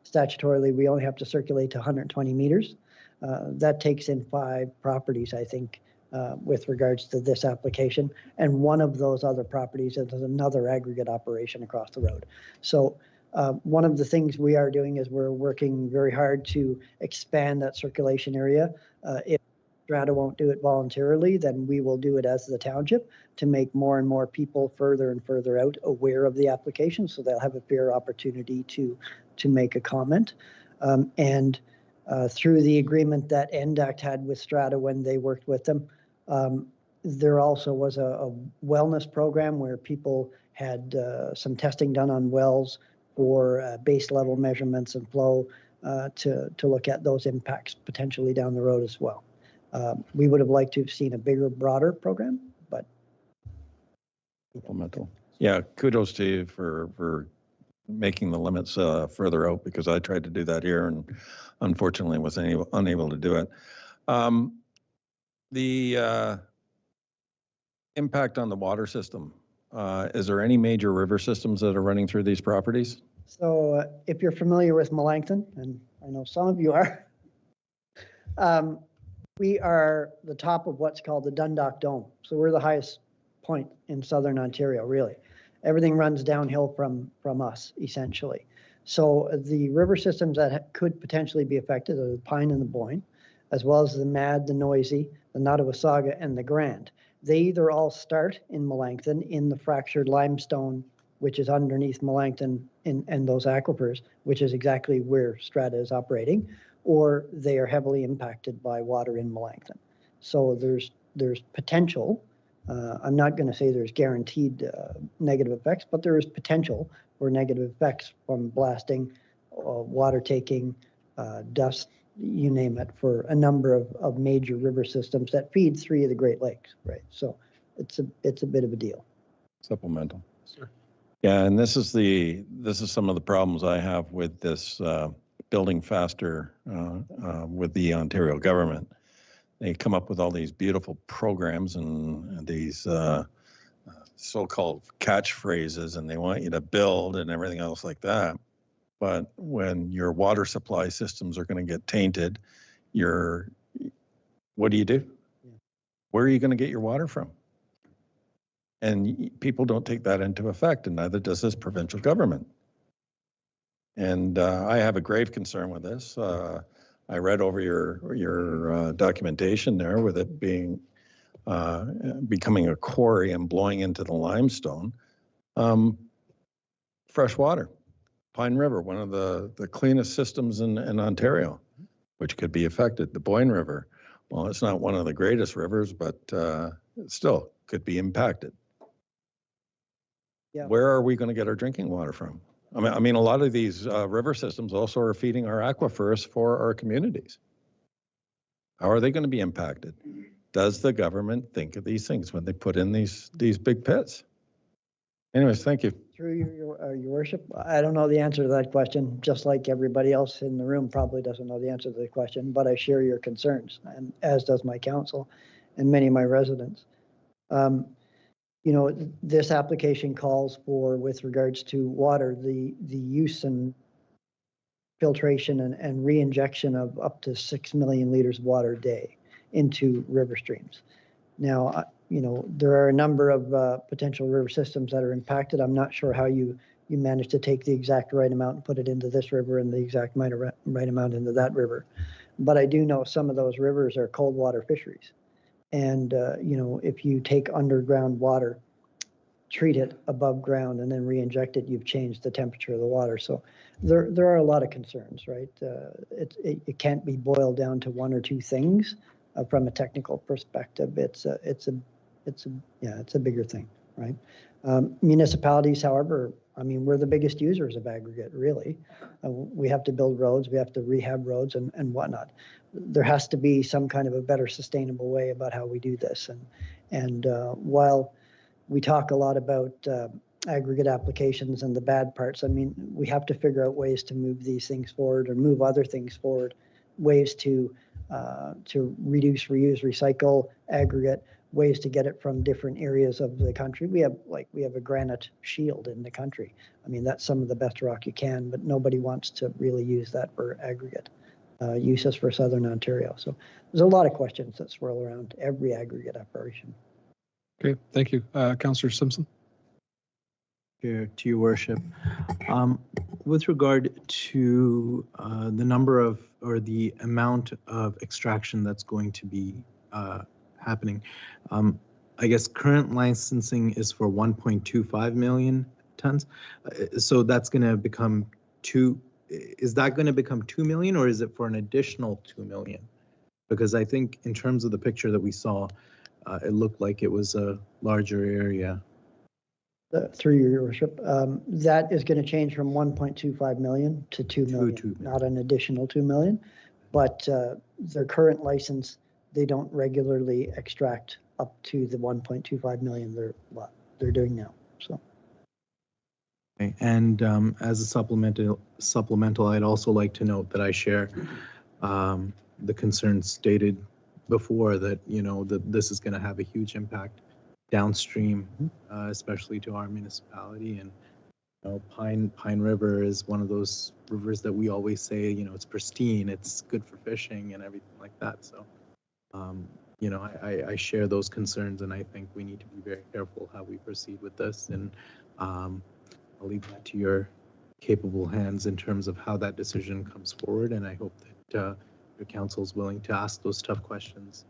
statutorily, we only have to circulate to 120 meters. That takes in 5 properties, I think, with regards to this application. And one of those other properties is another aggregate operation across the road. So one of the things we are doing is we're working very hard to expand that circulation area. If Strata won't do it voluntarily, then we will do it as the township to make more and more people further and further out aware of the application, so they'll have a fair opportunity to make a comment. Through the agreement that NDAC had with Strata when they worked with them, there also was a wellness program where people had some testing done on wells for base level measurements and flow to look at those impacts potentially down the road as well. We would have liked to have seen a bigger, broader program, but. Supplemental. Yeah, kudos to you for making the limits further out, because I tried to do that here and unfortunately was unable to do it. The impact on the water system. Is there any major river systems that are running through these properties? So if you're familiar with Melancthon, and I know some of you are, we are the top of what's called the Dundalk Dome. So we're the highest point in southern Ontario, really. Everything runs downhill from us, essentially. So the river systems that could potentially be affected are the Pine and the Boyne, as well as the Mad, the Noisy, the Nottawasaga, and the Grand. They either all start in Melancthon in the fractured limestone, which is underneath Melancthon and those aquifers, which is exactly where Strata is operating, or they are heavily impacted by water in Melancthon. So there's potential. I'm not going to say there's guaranteed negative effects, but there is potential for negative effects from blasting, water taking, dust, you name it, for a number of major river systems that feed 3 of the Great Lakes, right? So it's a bit of a deal. Supplemental. Sure. Yeah, and this is some of the problems I have with this building faster with the Ontario government. They come up with all these beautiful programs and these so-called catchphrases, and they want you to build and everything else like that. But when your water supply systems are going to get tainted, what do you do? Yeah. Where are you going to get your water from? And people don't take that into effect, and neither does this provincial government. And I have a grave concern with this. I read over your documentation there with it being becoming a quarry and blowing into the limestone. Fresh water, Pine River, one of the cleanest systems in Ontario, which could be affected. The Boyne River, well, it's not one of the greatest rivers, but it still could be impacted. Yeah. Where are we going to get our drinking water from? I mean, a lot of these river systems also are feeding our aquifers for our communities. How are they going to be impacted? Does the government think of these things when they put in these big pits? Anyways, thank you. Through your worship, I don't know the answer to that question, just like everybody else in the room probably doesn't know the answer to the question, but I share your concerns, and as does my council and many of my residents. You know, this application calls for, with regards to water, the use and filtration and re-injection of up to 6 million liters of water a day into river streams. Now, you know, there are a number of potential river systems that are impacted. I'm not sure how you manage to take the exact right amount and put it into this river and the exact right amount into that river. But I do know some of those rivers are cold water fisheries. And, you know, if you take underground water, treat it above ground and then re-inject it, you've changed the temperature of the water. So there are a lot of concerns, right? It can't be boiled down to one or two things from a technical perspective. It's a bigger thing, right? Municipalities, however, I mean, we're the biggest users of aggregate, really. We have to build roads, we have to rehab roads and whatnot. There has to be some kind of a better sustainable way about how we do this. And while we talk a lot about aggregate applications and the bad parts, I mean, we have to figure out ways to move these things forward or move other things forward, ways to reduce, reuse, recycle aggregate, ways to get it from different areas of the country. We have a granite shield in the country. I mean, that's some of the best rock you can, but nobody wants to really use that for aggregate uses for Southern Ontario. So there's a lot of questions that swirl around every aggregate operation. Okay, thank you. Councillor Simpson. To your worship. With regard to the number of, or the amount of extraction that's going to be happening, I guess current licensing is for 1.25 million tons. So that's going to become is that going to become 2 million, or is it for an additional 2 million? Because I think in terms of the picture that we saw, it looked like it was a larger area. Through your worship, that is going to change from 1.25 million to 2 million, not an additional 2 million, but their current license, they don't regularly extract up to the 1.25 million they're doing now. So. Okay. And as a supplemental, I'd also like to note that I share the concerns stated before that, you know, that this is going to have a huge impact downstream, especially to our municipality. And you know, Pine River is one of those rivers that we always say, you know, it's pristine, it's good for fishing and everything like that. So, you know, I share those concerns, and I think we need to be very careful how we proceed with this. And I'll leave that to your capable hands in terms of how that decision comes forward. And I hope that your council is willing to ask those tough questions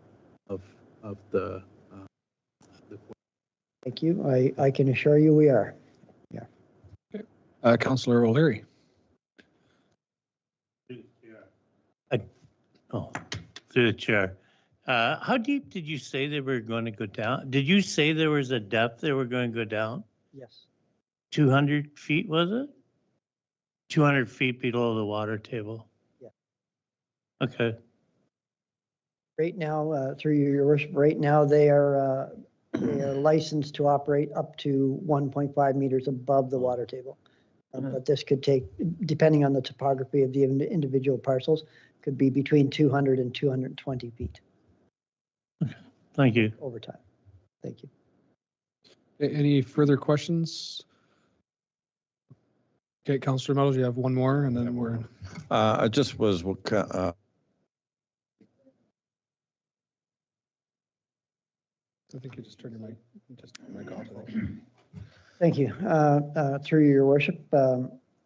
of the Thank you. I can assure you we are. Yeah. Okay. Councillor O'Leary. Through the chair. How deep did you say they were going to go down? Did you say there was a depth they were going to go down? Yes. 200 feet, was it? 200 feet below the water table? Yeah. Okay. Right now, through your worship, right now they are licensed to operate up to 1.5 meters above the water table. But this could take, depending on the topography of the individual parcels, could be between 200 and 220 feet. Okay. Thank you. Over time. Thank you. Any further questions? Okay, Councillor Meadows, you have one more, and then we're. I just was. I think you just turned your mic off. I think. Thank you. Through your worship,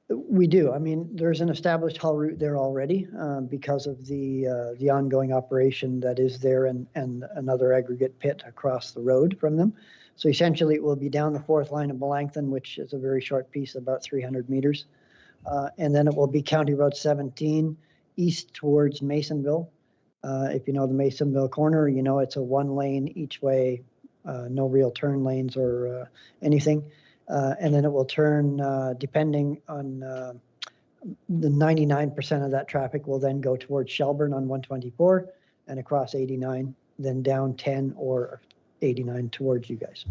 we do. I mean, there's an established haul route there already because of the ongoing operation that is there and another aggregate pit across the road from them. So essentially, it will be down the fourth line of Melanchthon, which is a very short piece, about 300 meters. And then it will be County Road 17 east towards Masonville. If you know the Masonville corner, you know it's a one lane each way, no real turn lanes or anything. And then it will turn, depending on the 99% of that traffic will then go towards Shelburne on 124 and across 89, then down 10 or 89 towards you guys.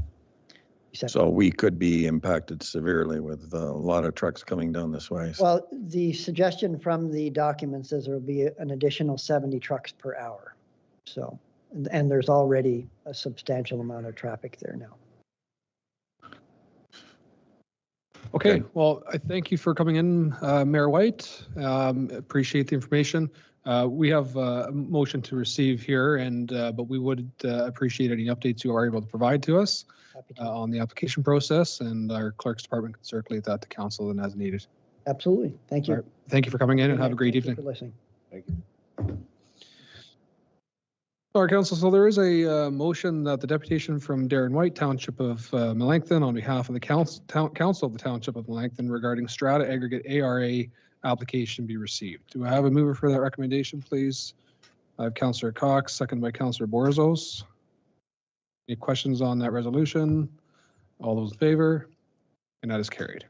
So we could be impacted severely with a lot of trucks coming down this way. So Well, the suggestion from the document says there will be an additional 70 trucks per hour. So, and there's already a substantial amount of traffic there now. Okay, Okay. well, I thank you for coming in, Mayor White. Appreciate the information. We have a motion to receive here, and but we would appreciate any updates you are able to provide to us Happy to. on the application process, and our clerk's department can circulate that to council and as needed. Absolutely. Thank you. All right. Thank you for coming in and have a great Thank you evening. for listening. All right, council, so there is a motion that the deputation from Darren White, Township of Melancthon, on behalf of the council of the Township of Melancthon regarding strata aggregate ARA application be received. Do I have a mover for that recommendation, please? I have Councillor Cox, second by Councillor Borzos. Any questions on that resolution? All those in favor? And that is carried.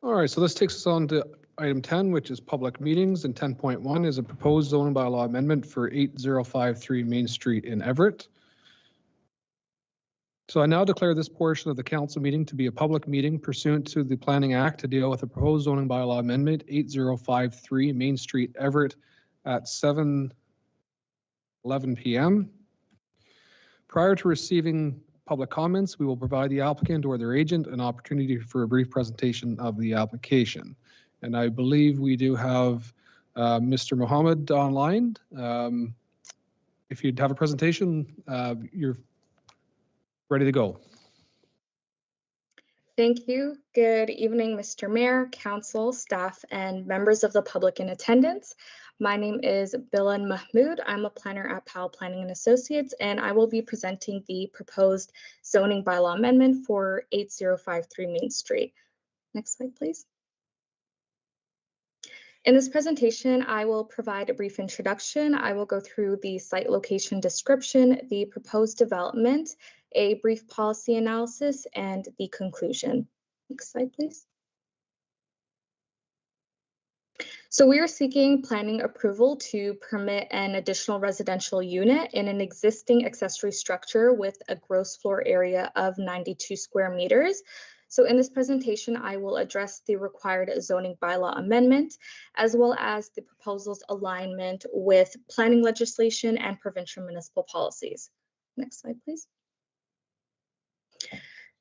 All right, so this takes us on to item 10, which is public meetings, and 10.1 is a proposed zoning bylaw amendment for 8053 Main Street in Everett. So I now declare this portion of the council meeting to be a public meeting pursuant to the Planning Act to deal with a proposed zoning bylaw amendment 8053 Main Street, Everett at 7:11 p.m. Prior to receiving public comments, we will provide the applicant or their agent an opportunity for a brief presentation of the application. And I believe we do have Mr. Mohammed online. If you'd have a presentation, you're ready to go. Thank you. Good evening, Mr. Mayor, council, staff, and members of the public in attendance. My name is Bilan Mahmood. I'm a planner at Powell Planning and Associates, and I will be presenting the proposed zoning bylaw amendment for 8053 Main Street. Next slide, please. In this presentation, I will provide a brief introduction. I will go through the site location description, the proposed development, a brief policy analysis, and the conclusion. Next slide, please. So we are seeking planning approval to permit an additional residential unit in an existing accessory structure with a gross floor area of 92 square meters. So in this presentation, I will address the required zoning bylaw amendment, as well as the proposal's alignment with planning legislation and provincial municipal policies. Next slide, please.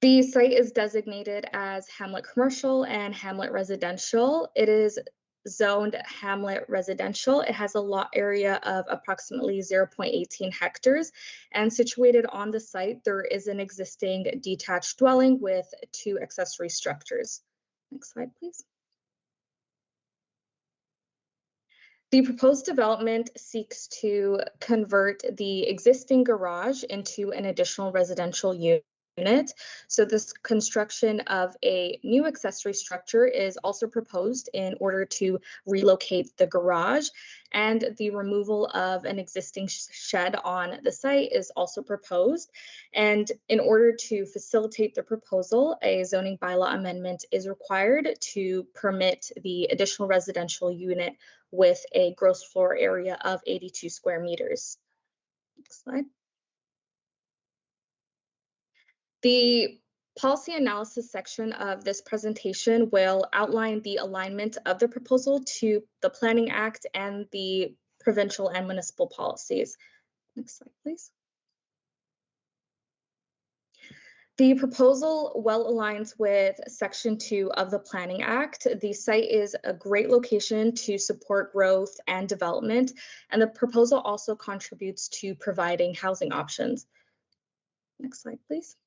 The site is designated as Hamlet Commercial and Hamlet Residential. It is zoned Hamlet Residential. It has a lot area of approximately 0.18 hectares, and situated on the site, there is an existing detached dwelling with 2 accessory structures. Next slide, please. The proposed development seeks to convert the existing garage into an additional residential unit. So this construction of a new accessory structure is also proposed in order to relocate the garage, and the removal of an existing shed on the site is also proposed. And in order to facilitate the proposal, a zoning bylaw amendment is required to permit the additional residential unit with a gross floor area of 82 square meters. Next slide. The policy analysis section of this presentation will outline the alignment of the proposal to the Planning Act and the provincial and municipal policies. Next slide, please. The proposal well aligns with Section 2 of the Planning Act. The site is a great location to support growth and development, and the proposal also contributes to providing housing options. Next slide, please.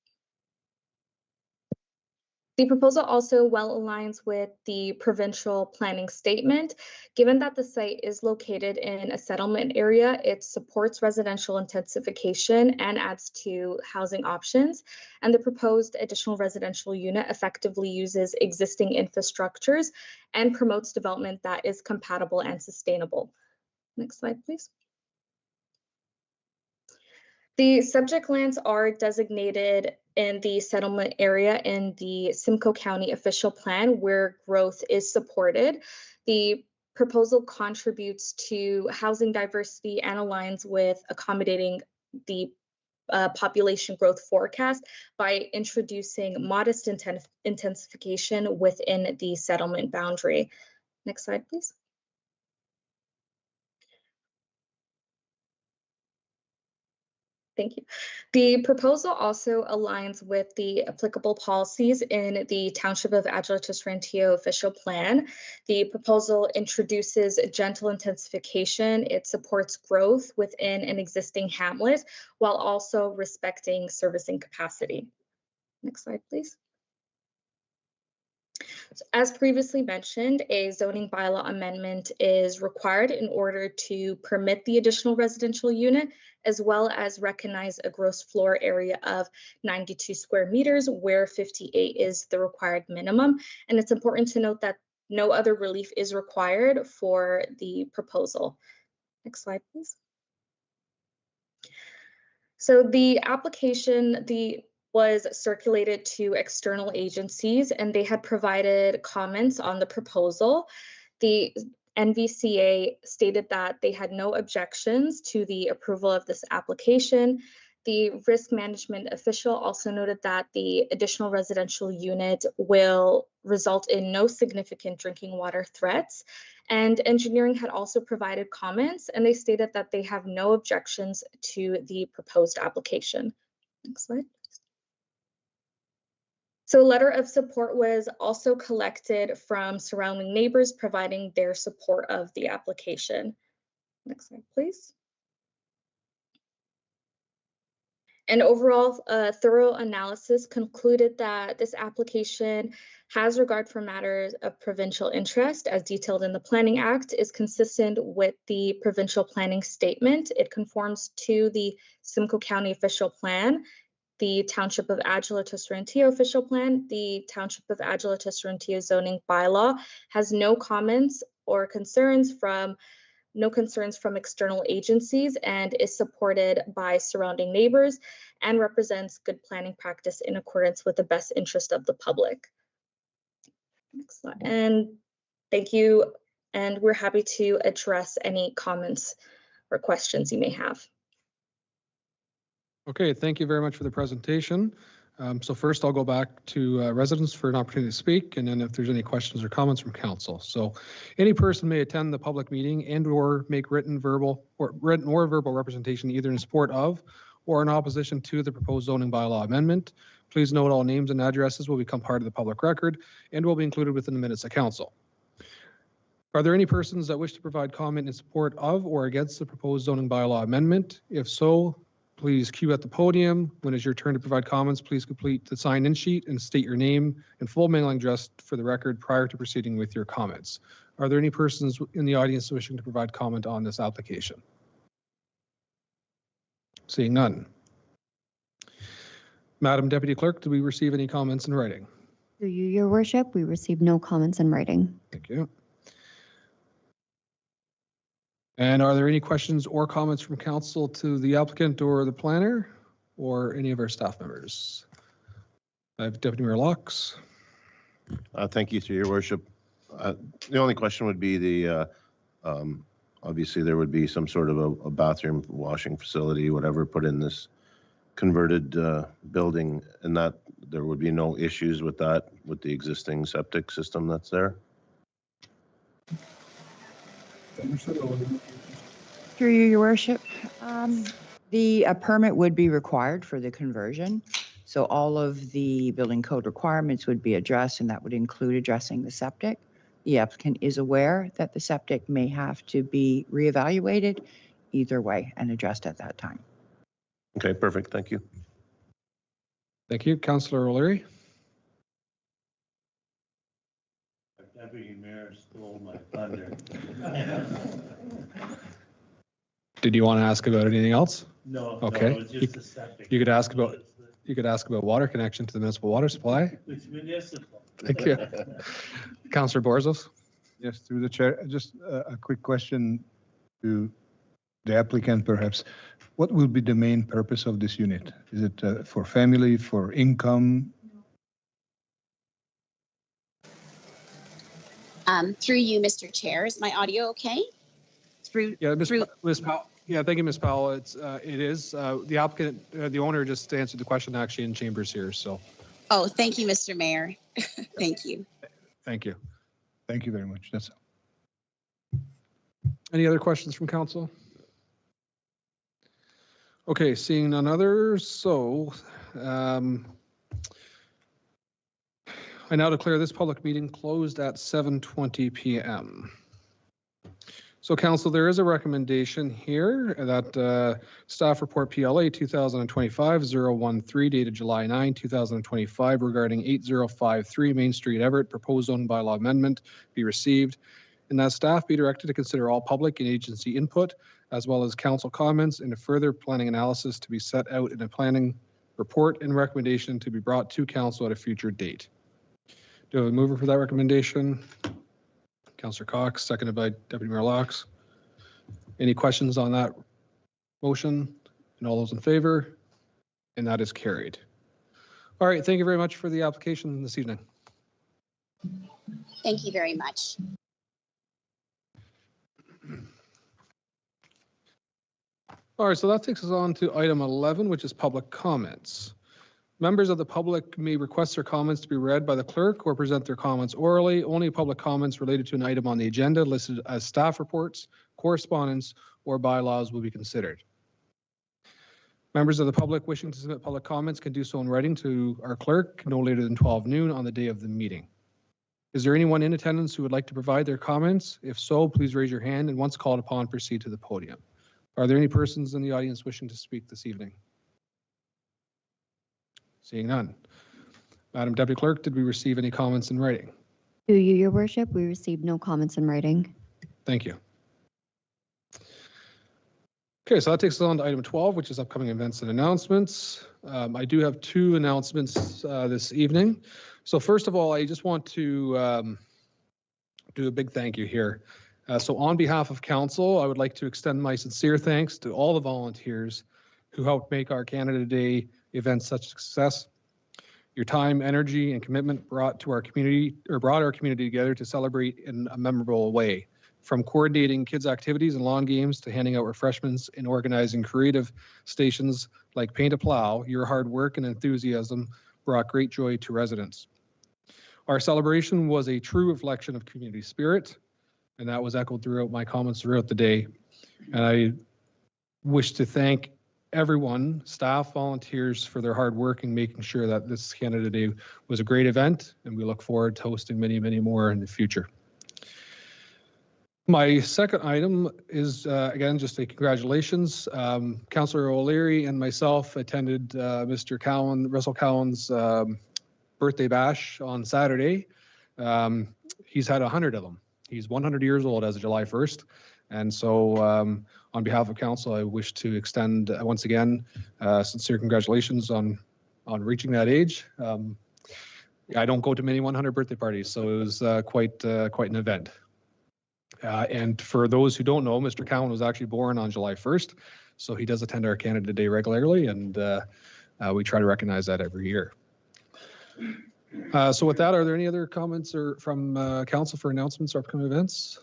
The proposal also well aligns with the provincial planning statement. Given that the site is located in a settlement area, it supports residential intensification and adds to housing options. And the proposed additional residential unit effectively uses existing infrastructures and promotes development that is compatible and sustainable. Next slide, please. The subject lands are designated in the settlement area in the Simcoe County official plan where growth is supported. The proposal contributes to housing diversity and aligns with accommodating the population growth forecast by introducing modest intensification within the settlement boundary. Next slide, please. Thank you. The proposal also aligns with the applicable policies in the Township of Adjala-Tosorontio official plan. The proposal introduces gentle intensification. It supports growth within an existing hamlet while also respecting servicing capacity. Next slide, please. As previously mentioned, a zoning bylaw amendment is required in order to permit the additional residential unit, as well as recognize a gross floor area of 92 square meters, where 58 is the required minimum. And it's important to note that no other relief is required for the proposal. Next slide, please. So the application, was circulated to external agencies, and they had provided comments on the proposal. The NVCA stated that they had no objections to the approval of this application. The risk management official also noted that the additional residential unit will result in no significant drinking water threats. And engineering had also provided comments, and they stated that they have no objections to the proposed application. Next slide. So a letter of support was also collected from surrounding neighbors, providing their support of the application. Next slide, please. An overall thorough analysis concluded that this application has regard for matters of provincial interest, as detailed in the Planning Act, is consistent with the provincial planning statement. It conforms to the Simcoe County official plan, the Township of Adjala-Tosorontio official plan, the Township of Adjala-Tosorontio zoning bylaw, has no comments or concerns from external agencies, and is supported by surrounding neighbors and represents good planning practice in accordance with the best interest of the public. Next slide. And thank you. And we're happy to address any comments or questions you may have. Okay, thank you very much for the presentation. So first I'll go back to residents for an opportunity to speak, and then if there's any questions or comments from council. So any person may attend the public meeting and or make written or verbal representation either in support of or in opposition to the proposed zoning bylaw amendment. Please note all names and addresses will become part of the public record and will be included within the minutes of council. Are there any persons that wish to provide comment in support of or against the proposed zoning bylaw amendment? If so, please queue at the podium. When it's your turn to provide comments, please complete the sign-in sheet and state your name and full mailing address for the record prior to proceeding with your comments. Are there any persons in the audience wishing to provide comment on this application? Seeing none. Madam Deputy Clerk, do we receive any comments in writing? Through you, Your Worship, we received no comments in writing. Thank you. And are there any questions or comments from council to the applicant or the planner or any of our staff members? I have Deputy Mayor Locks. Thank you, through Your Worship. The only question would be the, obviously there would be some sort of a bathroom, washing facility, whatever, put in this converted building, and that there would be no issues with that, with the existing septic system that's there? Through you, Your Worship. The permit would be required for the conversion. So all of the building code requirements would be addressed, and that would include addressing the septic. The applicant is aware that the septic may have to be reevaluated either way and addressed at that time. Okay, perfect. Thank you. Thank you. Councillor O'Leary. Deputy Mayor stole my thunder. Did you want to ask about anything else? No, okay. No, it was just a septic. You could ask about water connection to the municipal water supply. It's municipal. Thank you. Councillor Borzos. Yes, through the chair, just a quick question to the applicant perhaps. What will be the main purpose of this unit? Is it for family, for income? Through you, Mr. Chair, is my audio okay? Through, Yeah, through, Ms. Powell. Yeah, thank you, Ms. Powell. It is, the applicant, the owner just answered the question actually in chambers here, so oh, thank you, Mr. Mayor. Thank you. thank you. Thank you very much. That's all. Any other questions from council? Okay, seeing none others, so I now declare this public meeting closed at 7:20 p.m. So council, there is a recommendation here that staff report PLA 2025-013 dated July 9, 2025 regarding 8053 Main Street, Everett, proposed zone bylaw amendment be received, and that staff be directed to consider all public and agency input as well as council comments and a further planning analysis to be set out in a planning report and recommendation to be brought to council at a future date. Do I have a mover for that recommendation? Councillor Cox, seconded by Deputy Mayor Laux. Any questions on that motion? And all those in favor? And that is carried. All right, thank you very much for the application this evening. Thank you very much. All right, so that takes us on to item 11, which is public comments. Members of the public may request their comments to be read by the clerk or present their comments orally. Only public comments related to an item on the agenda listed as staff reports, correspondence, or bylaws will be considered. Members of the public wishing to submit public comments can do so in writing to our clerk no later than 12 noon on the day of the meeting. Is there anyone in attendance who would like to provide their comments? If so, please raise your hand and once called upon, proceed to the podium. Are there any persons in the audience wishing to speak this evening? Seeing none. Madam Deputy Clerk, did we receive any comments in writing? To you, Your Worship, we received no comments in writing. Thank you. Okay, so that takes us on to item 12, which is upcoming events and announcements. I do have two announcements this evening. So first of all, I just want to do a big thank you here. So on behalf of council, I would like to extend my sincere thanks to all the volunteers who helped make our Canada Day event such a success. Your time, energy, and commitment brought our community together to celebrate in a memorable way. From coordinating kids' activities and lawn games to handing out refreshments and organizing creative stations like Paint a Plow, your hard work and enthusiasm brought great joy to residents. Our celebration was a true reflection of community spirit, and that was echoed throughout my comments throughout the day. And I wish to thank everyone, staff, volunteers, for their hard work in making sure that this Canada Day was a great event, and we look forward to hosting many, many more in the future. My second item is, again, just a congratulations. Councillor O'Leary and myself attended Russell Cowan's birthday bash on Saturday. He's had 100 of them. He's 100 years old as of July 1st. And so on behalf of council, I wish to extend once again sincere congratulations on reaching that age. I don't go to many 100 birthday parties, so it was quite an event. And for those who don't know, Mr. Cowan was actually born on July 1st, so he does attend our Canada Day regularly, and we try to recognize that every year. So with that, are there any other comments or from council for announcements or upcoming events?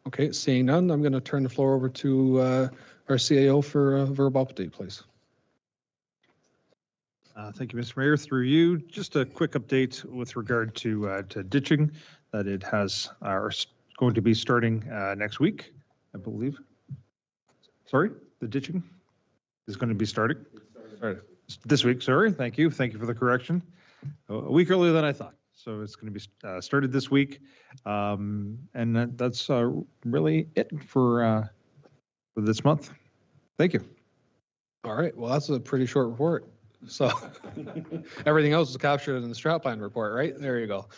Okay, seeing none, I'm going to turn the floor over to our CAO for a verbal update, please. Thank you, Mr. Mayor. Through you, just a quick update with regard to ditching, that it has going to be starting next week, I believe. Sorry, the ditching is going to be starting. This week, sorry. Thank you. Thank you for the correction. A week earlier than I thought. So it's going to be started this week. And that's really it for this month. Thank you. All right. Well, that's a pretty short report. So everything else is captured in the strat plan report, right? There you go.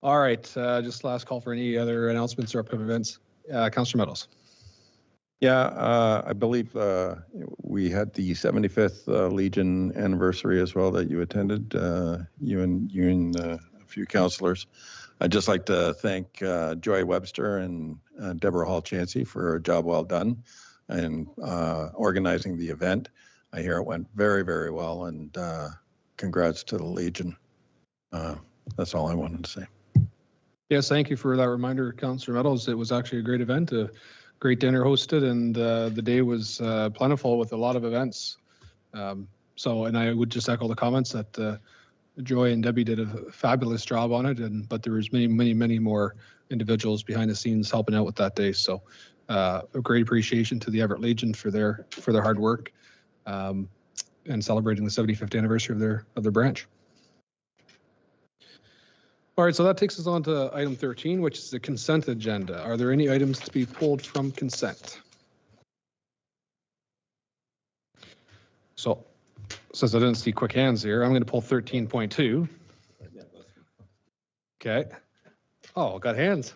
All right. Just last call for any other announcements or upcoming events. Councillor Meadows. Yeah, I believe we had the 75th Legion anniversary as well that you attended, you and a few councillors. I'd just like to thank Joy Webster and Deborah Hall-Chancey for a job well done in organizing the event. I hear it went very, very well, and congrats to the Legion. That's all I wanted to say. Yes, thank you for that reminder, Councillor Meadows. It was actually a great event, a great dinner hosted, and the day was plentiful with a lot of events. And I would just echo the comments that Joy and Debbie did a fabulous job on it, but there was many more individuals behind the scenes helping out with that day. So a great appreciation to the Everett Legion for their hard work and celebrating the 75th anniversary of their branch. All right, so that takes us on to item 13, which is the consent agenda. Are there any items to be pulled from consent? So since I didn't see quick hands here, I'm going to pull 13.2. Okay. Oh, got hands.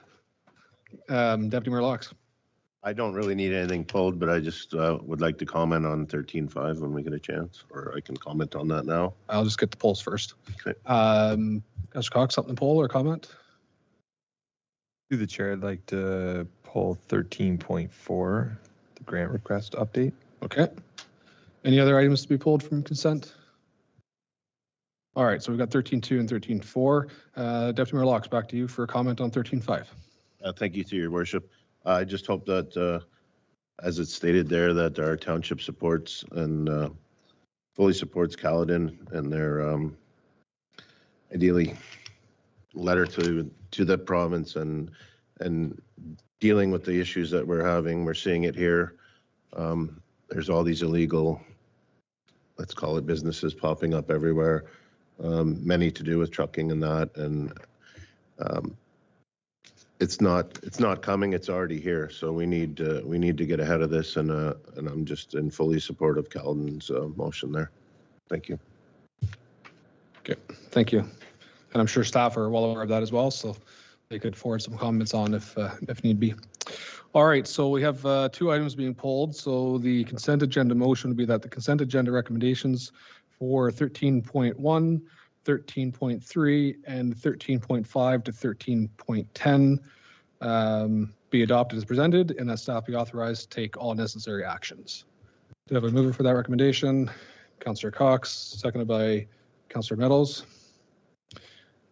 Deputy Mayor Laux. I don't really need anything pulled, but I just would like to comment on 13.5 when we get a chance, or I can comment on that now. I'll just get the polls first. Okay. Councillor Cox, something to poll or comment? Through the chair, I'd like to pull 13.4, the grant request update. Okay. Any other items to be pulled from consent? All right, so we've got 13.2 and 13.4. Deputy Mayor Laux, back to you for a comment on 13.5. Thank you to your worship. I just hope that, as it's stated there, that our township supports and fully supports Caledon and their ideally letter to the province and dealing with the issues that we're having. We're seeing it here. There's all these illegal, let's call it, businesses popping up everywhere, many to do with trucking and that, and it's not coming, it's already here. So we need to get ahead of this, and I'm just in fully support of Caledon's motion there. Thank you. Okay, thank you. And I'm sure staff are well aware of that as well, so they could forward some comments on if need be. All right, so we have 2 items being pulled. So the consent agenda motion would be that the consent agenda recommendations for 13.1, 13.3, and 13.5 to 13.10 be adopted as presented, and that staff be authorized to take all necessary actions. Do I have a mover for that recommendation? Councillor Cox, seconded by Councillor Meadows.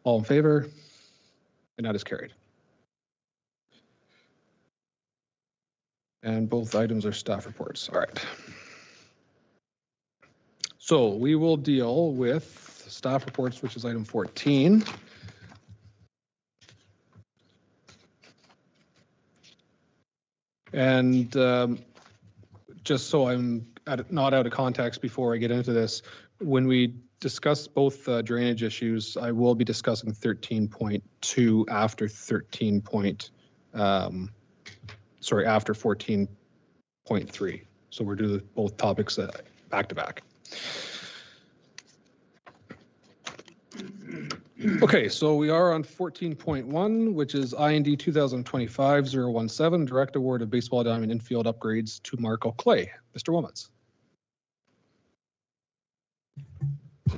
All in favor? And that is carried. And both items are staff reports. All right. So we will deal with staff reports, which is item 14. And just so I'm not out of context before I get into this, when we discuss both drainage issues, I will be discussing 13.2 after after 14.3. So we're doing both topics back to back. Okay, so we are on 14.1, which is IND 2025-017, direct award of baseball diamond infield upgrades to Marco Clay. Mr. Wilmets.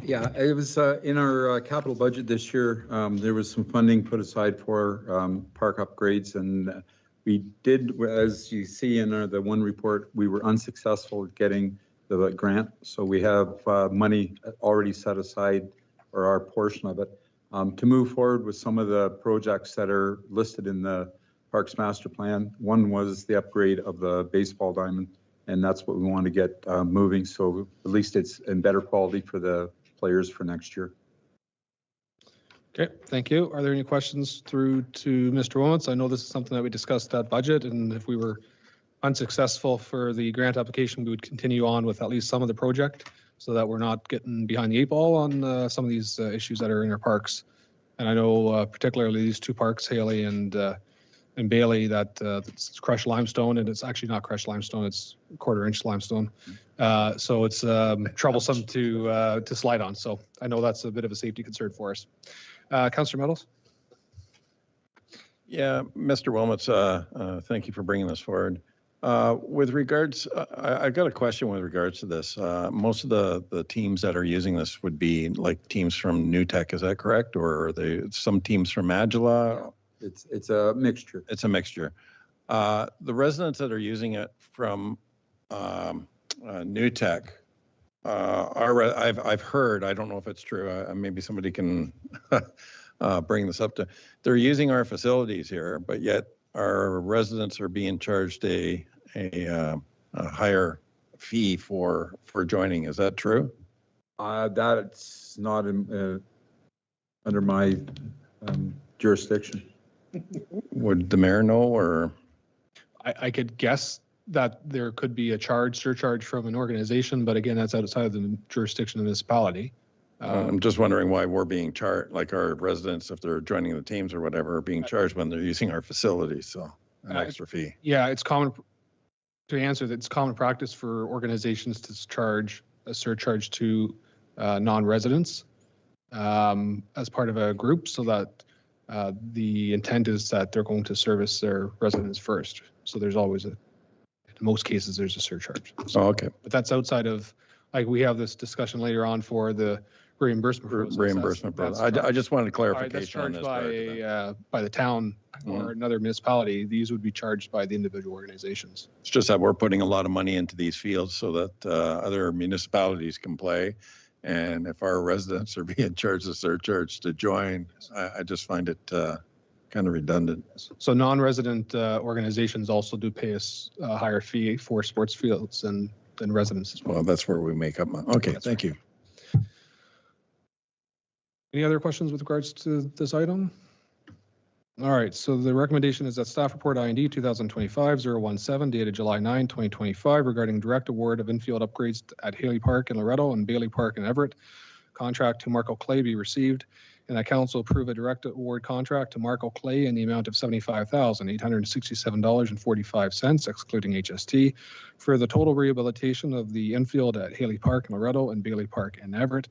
Yeah, it was in our capital budget this year. There was some funding put aside for park upgrades, and we did, as you see in the one report, we were unsuccessful getting the grant. So we have money already set aside for our portion of it to move forward with some of the projects that are listed in the Parks Master Plan. One was the upgrade of the baseball diamond, and that's what we want to get moving. So at least it's in better quality for the players for next year. Okay, thank you. Are there any questions through to Mr. Wilmets? I know this is something that we discussed at budget, and if we were unsuccessful for the grant application, we would continue on with at least some of the project so that we're not getting behind the 8 ball on some of these issues that are in our parks. And I know particularly these 2 parks, Haley and Bailey, that it's crushed limestone, and it's actually not crushed limestone, it's 1/4 inch limestone. So it's troublesome to slide on. So I know that's a bit of a safety concern for us. Councillor Meadows? Yeah, Mr. Wilmets, thank you for bringing this forward. With regards, I've got a question with regards to this. Most of the teams that are using this would be like teams from New Tech, is that correct? Or are they some teams from Adjala? Yeah, it's a mixture. It's a mixture. The residents that are using it from New Tech, I've heard, I don't know if it's true, maybe somebody can bring this up to, they're using our facilities here, but yet our residents are being charged a higher fee for joining. Is that true? That's not under my jurisdiction. Would the mayor know, or? I could guess that there could be a surcharge from an organization, but again, that's outside of the jurisdiction of the municipality. I'm just wondering why we're being charged, like our residents, if they're joining the teams or whatever, are being charged when they're using our facilities, so an extra fee. Yeah, it's common, to answer that, it's common practice for organizations to charge a surcharge to non-residents as part of a group, so that the intent is that they're going to service their residents first. So there's always in most cases, there's a surcharge. Oh, okay. But that's outside of, like, we have this discussion later on for the reimbursement process. Reimbursement process. I just wanted clarification on that's this charged by the town or another municipality. These would be charged by the individual organizations. It's just that we're putting a lot of money into these fields so that other municipalities can play. And if our residents are being charged a surcharge to join, I just find it kind of redundant. So non-resident organizations also do pay us a higher fee for sports fields than residents as well. Well, that's where we make up money. Okay, thank you. Any other questions with regards to this item? All right, so the recommendation is that staff report IND 2025-017 dated July 9, 2025 regarding direct award of infield upgrades at Haley Park in Loretto and Bailey Park in Everett. Contract to Marco Clay be received, and that council approve a direct award contract to Marco Clay in the amount of $75,867.45, excluding HST, for the total rehabilitation of the infield at Haley Park in Loretto and Bailey Park in Everett,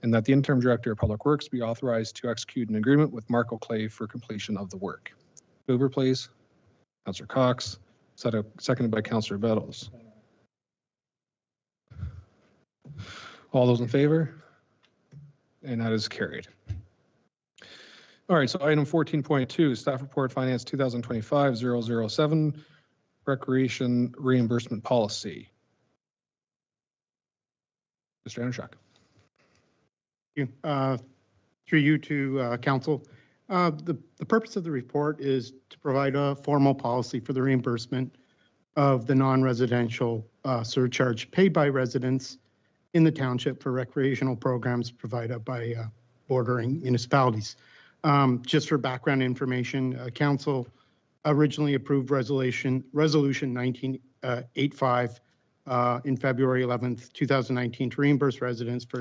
and that the interim director of public works be authorized to execute an agreement with Marco Clay for completion of the work. Mover, please. Councillor Cox, seconded by Councillor Bettles. All those in favor? And that is carried. All right, so item 14.2, staff report finance 2025-007, recreation reimbursement policy. Mr. Anushak. Through you to council. The purpose of the report is to provide a formal policy for the reimbursement of the non-residential surcharge paid by residents in the township for recreational programs provided by bordering municipalities. Just for background information, council originally approved resolution 1985 in February 11th, 2019 to reimburse residents for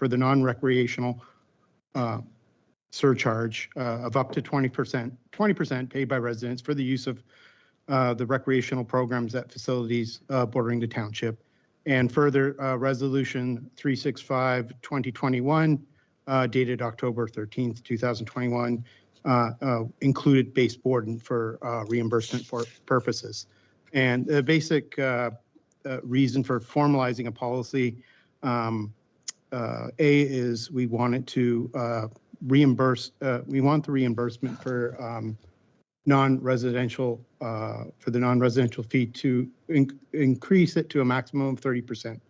the non-recreational surcharge of up to 20% paid by residents for the use of the recreational programs at facilities bordering the township. And further, Resolution 365-2021, dated October 13th, 2021, included base board for reimbursement purposes. And the basic reason for formalizing a policy, A, is we wanted to reimburse, we want the reimbursement for non-residential, for the non-residential fee to increase it to a maximum of 30%.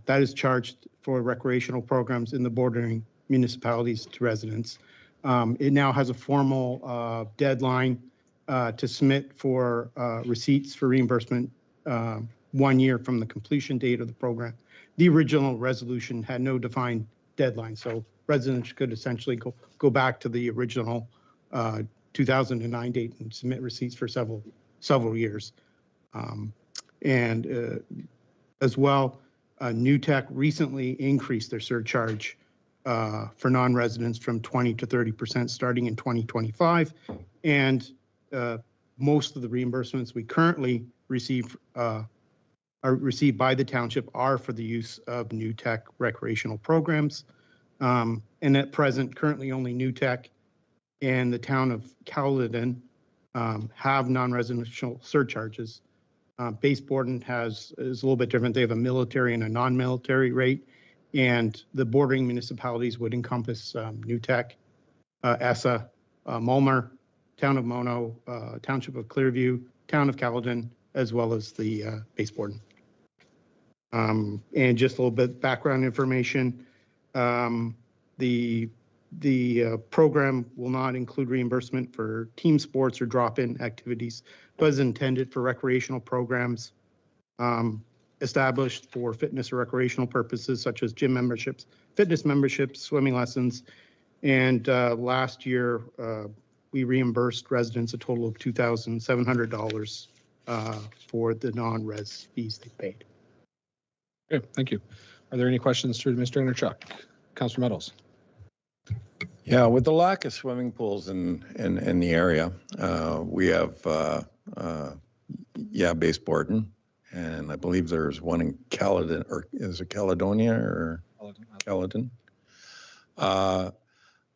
That is charged for recreational programs in the bordering municipalities to residents. It now has a formal deadline to submit for receipts for reimbursement 1 year from the completion date of the program. The original resolution had no defined deadline, so residents could essentially go back to the original 2009 date and submit receipts for several years. As well, New Tech recently increased their surcharge for non-residents from 20 to 30% starting in 2025. And most of the reimbursements we currently receive are received by the township are for the use of New Tech recreational programs. And at present, currently only New Tech and the town of Caledon have non-residential surcharges. Base Borden is a little bit different. They have a military and a non-military rate, and the bordering municipalities would encompass New Tech, ESSA, Mulmer, Town of Mono, Township of Clearview, Town of Caledon, as well as the Base Borden. And just a little bit background information. The The program will not include reimbursement for team sports or drop-in activities, but is intended for recreational programs established for fitness or recreational purposes such as gym memberships, fitness memberships, swimming lessons. And last year, we reimbursed residents a total of $2,700 for the non-res fees they paid. Okay, thank you. Are there any questions to Administrator Chuck? Councilor Meadows. Yeah, with the lack of swimming pools in the area, we have, Base Borden, and I believe there's one in Caledon, or is it Caledonia or Caledon? A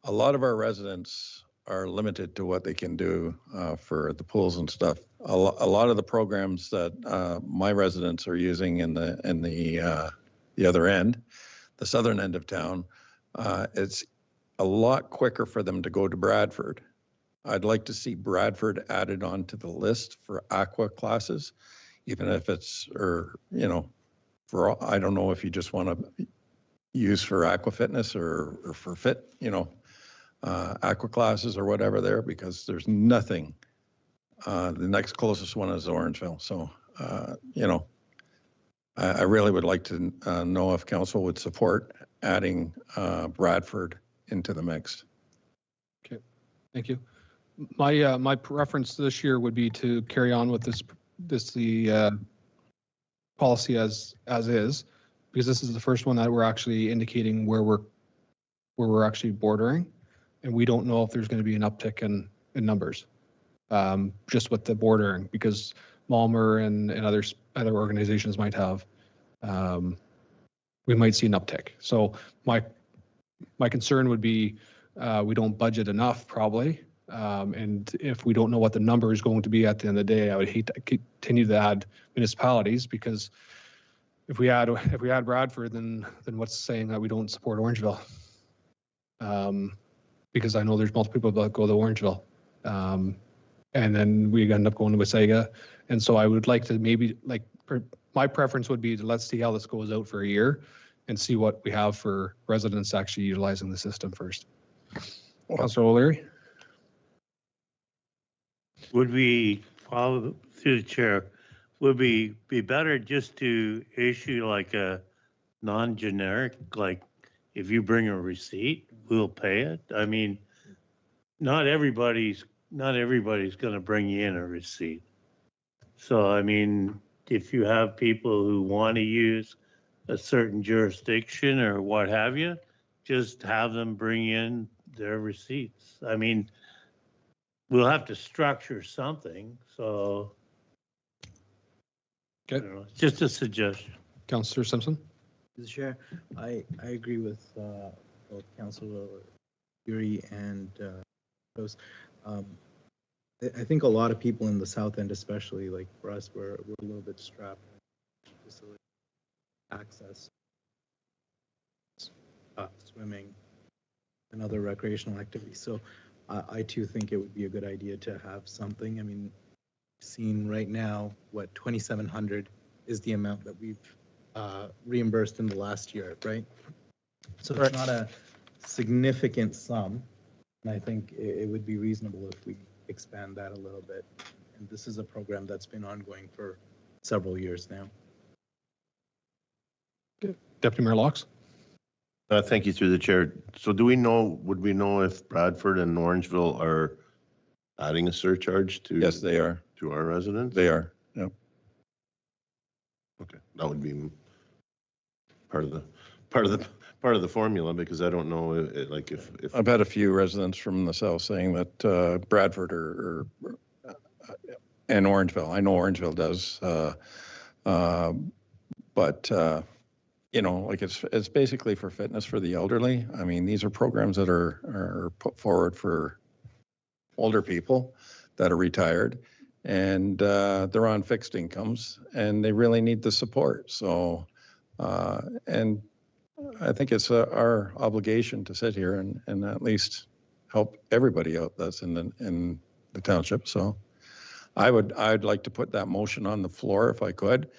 lot of our residents are limited to what they can do for the pools and stuff. A lot of the programs that my residents are using in the other end, the southern end of town, it's a lot quicker for them to go to Bradford. I'd like to see Bradford added onto the list for aqua classes, even if it's, or, you know, for, I don't know if you just want to use for aqua fitness or for fit, you know, aqua classes or whatever there, because there's nothing. The next closest one is Orangeville. So, you know, I really would like to know if council would support adding Bradford into the mix. Okay, thank you. My preference this year would be to carry on with the policy as is, because this is the first one that we're actually indicating where we're actually bordering, and we don't know if there's going to be an uptick in numbers, just with the bordering, because Malmer and other organizations might have, we might see an uptick. So my concern would be we don't budget enough probably, and if we don't know what the number is going to be at the end of the day, I would hate to continue to add municipalities, because if we add Bradford, then what's saying that we don't support Orangeville? Because I know there's multiple people that go to Orangeville, and then we end up going to Wasaga, and so I would like to maybe, like, my preference would be to let's see how this goes out for a year and see what we have for residents actually utilizing the system first. Councilor O'Leary? Would we, follow through the chair, would we be better just to issue like a non-generic, like if you bring a receipt, we'll pay it? I mean, not everybody's going to bring you in a receipt. So, I mean, if you have people who want to use a certain jurisdiction or what have you, just have them bring in their receipts. I mean, we'll have to structure something, so. Okay. I don't know, it's just a suggestion. Councilor Simpson? Mr. Chair, I agree with both Councilor Yuri and those. I think a lot of people in the south end, especially like for us, we're a little bit strapped for facility access, swimming, and other recreational activities. So I too think it would be a good idea to have something. I mean, seen right now, what, 2,700 is the amount that we've reimbursed in the last year, right? So it's not a significant sum, and I think it would be reasonable if we expand that a little bit. And this is a program that's been ongoing for several years now. Good. Deputy Mayor Laux? Thank you through the chair. So would we know if Bradford and Orangeville are adding a surcharge to? Yes, they are. To our residents? They are, yep. Okay, that would be part of the formula, because I don't know like if I've had a few residents from the south saying that Bradford and Orangeville. I know Orangeville does, but you know, like it's basically for fitness for the elderly. I mean, these are programs that are put forward for older people that are retired, and they're on fixed incomes, and they really need the support. So, and I think it's our obligation to sit here and at least help everybody out that's in the township. So I'd like to put that motion on the floor if I could,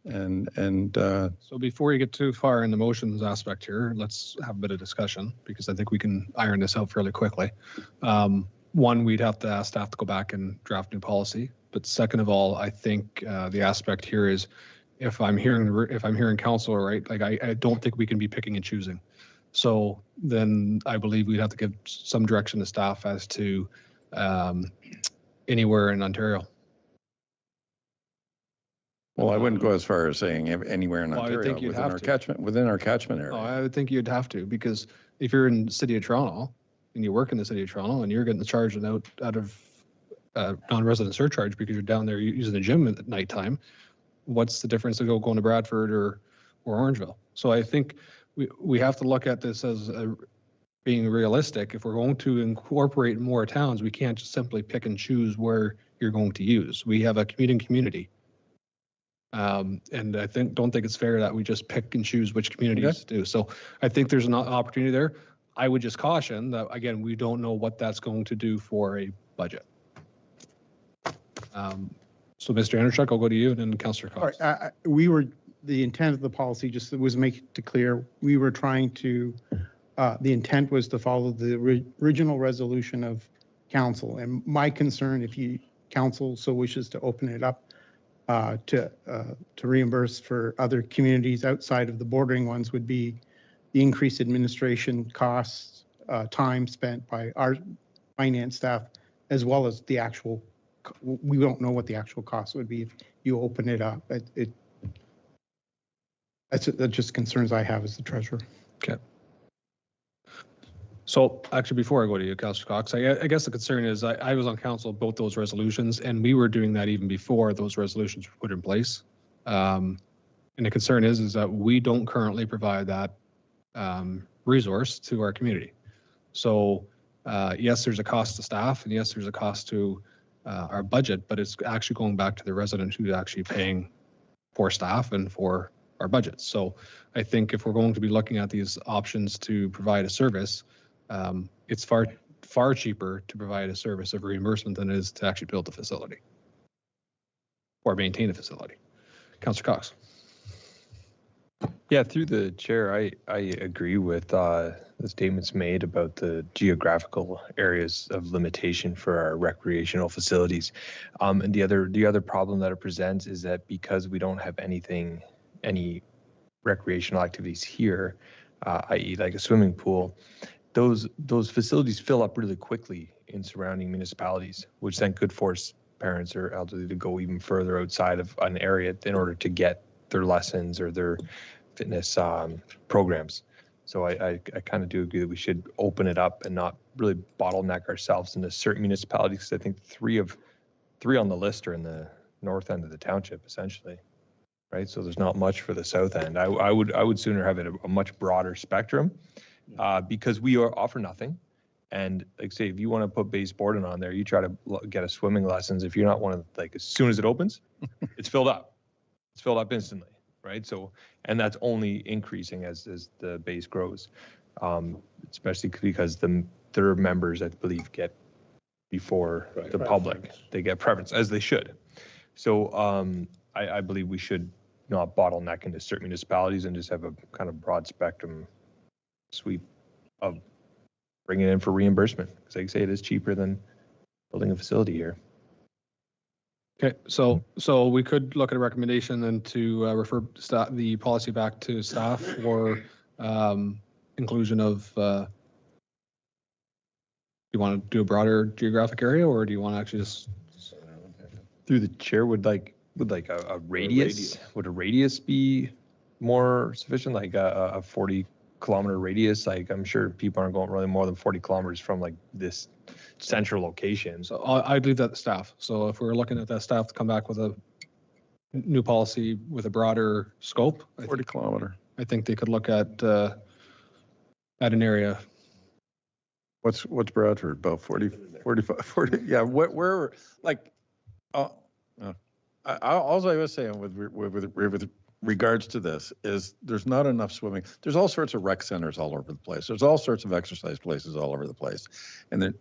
So before you get too far in the motions aspect here, let's have a bit of discussion because I think we can iron this out fairly quickly. One, we'd have to ask staff to go back and draft new policy. But second of all, I think the aspect here is if I'm hearing council right, like I don't think we can be picking and choosing. So then I believe we'd have to give some direction to staff as to anywhere in Ontario. Well, I wouldn't go as far as saying anywhere in Well, I Ontario think you'd have to. within our catchment area. Oh, I would think you'd have to, because if you're in the city of Toronto and you work in the city of Toronto and you're getting the charge out of non-resident surcharge because you're down there using the gym at nighttime, what's the difference to going to Bradford or Orangeville? So I think we have to look at this as being realistic. If we're going to incorporate more towns, we can't just simply pick and choose where you're going to use. We have a commuting community. And I don't think it's fair that we just pick and choose which communities to do. So I think there's an opportunity there. I would just caution that, again, we don't know what that's going to do for a budget. So Mr. Anderchuk, I'll go to you and then Councillor Cox. All right, the intent of the policy just was make it clear, we were trying to, the intent was to follow the original resolution of council. And my concern, if council so wishes to open it up to reimburse for other communities outside of the bordering ones, would be the increased administration costs, time spent by our finance staff, as well as the actual, we don't know what the actual cost would be if you open it up. That's just concerns I have as the treasurer. Okay. So actually, before I go to you, Councillor Cox, I guess the concern is I was on council both those resolutions, and we were doing that even before those resolutions were put in place. And the concern is that we don't currently provide that resource to our community. So yes, there's a cost to staff, and yes, there's a cost to our budget, but it's actually going back to the resident who's actually paying for staff and for our budgets. So I think if we're going to be looking at these options to provide a service, it's far cheaper to provide a service of reimbursement than it is to actually build the facility or maintain a facility. Councillor Cox. Yeah, through the chair, I agree with the statements made about the geographical areas of limitation for our recreational facilities. And the other problem that it presents is that because we don't have any recreational activities here, i.e. like a swimming pool, those facilities fill up really quickly in surrounding municipalities, which then could force parents or elderly to go even further outside of an area in order to get their lessons or their fitness programs. So I kind of do agree that we should open it up and not really bottleneck ourselves into certain municipalities, because I think three on the list are in the north end of the township, essentially, right? So there's not much for the south end. I would sooner have it a much broader spectrum, because we offer nothing. And like say, if you want to put baseboarding on there, you try to get a swimming lessons. If you're not one of, like, as soon as it opens, it's filled up. It's filled up instantly, right? So, and that's only increasing as the base grows, especially because their members, I believe, get before the public. They get preference, as they should. So I believe we should not bottleneck into certain municipalities and just have a kind of broad spectrum sweep of bring it in for reimbursement, because like I say, it is cheaper than building a facility here. Okay, so we could look at a recommendation then to refer the policy back to staff for inclusion of. Do you want to do a broader geographic area, or do you want to actually just? Through the chair, would a radius? Would a radius be more sufficient, like a 40-kilometer radius? Like, I'm sure people aren't going really more than 40 kilometers from like this central location. So I'd leave that to staff. So if we're looking at that, staff to come back with a new policy with a broader scope. 40 kilometer. I think they could look at an area. What's Bradford? About 40, 45, 40. Yeah, where like, all I was saying with regards to this is there's not enough swimming. There's all sorts of rec centers all over the place. There's all sorts of exercise places all over the place. And then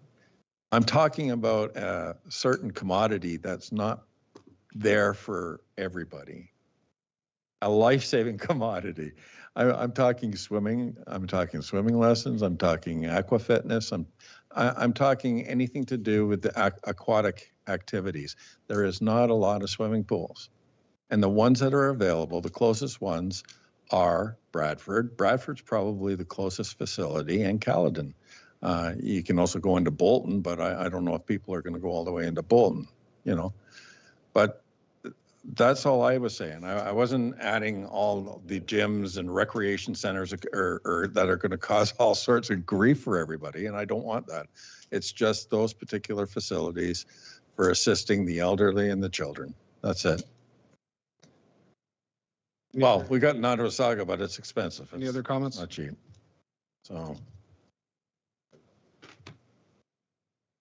I'm talking about a certain commodity that's not there for everybody. a life-saving commodity. I'm talking swimming. I'm talking swimming lessons. I'm talking aqua fitness. I'm talking anything to do with the aquatic activities. There is not a lot of swimming pools. And the ones that are available, the closest ones are Bradford. Bradford's probably the closest facility, and Caledon. You can also go into Bolton, but I don't know if people are going to go all the way into Bolton, you know. But that's all I was saying. I wasn't adding all the gyms and recreation centers or that are going to cause all sorts of grief for everybody, and I don't want that. It's just those particular facilities for assisting the elderly and the children. That's it. Well, we got Nottawasaga, but it's expensive. Any other comments? Not cheap. So.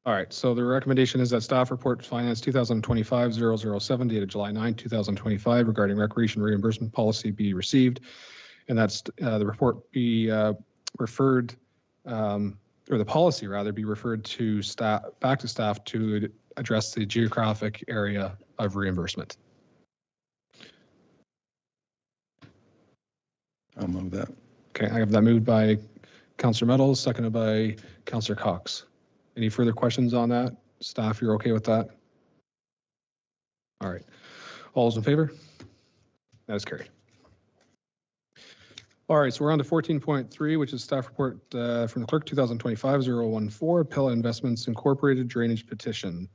All right, so the recommendation is that staff report finance 2025-007 dated July 9, 2025 regarding recreation reimbursement policy be received. And that's the report be referred, or the policy rather, be referred to staff, back to staff to address the geographic area of reimbursement. I'll move that. Okay, I have that moved by Councillor Meadows, seconded by Councillor Cox. Any further questions on that? Staff, you're okay with that? All right. All those in favor? That is carried. All right, so we're on to 14.3, which is staff report from the clerk 2025-014, Pella Investments Incorporated Drainage Petition.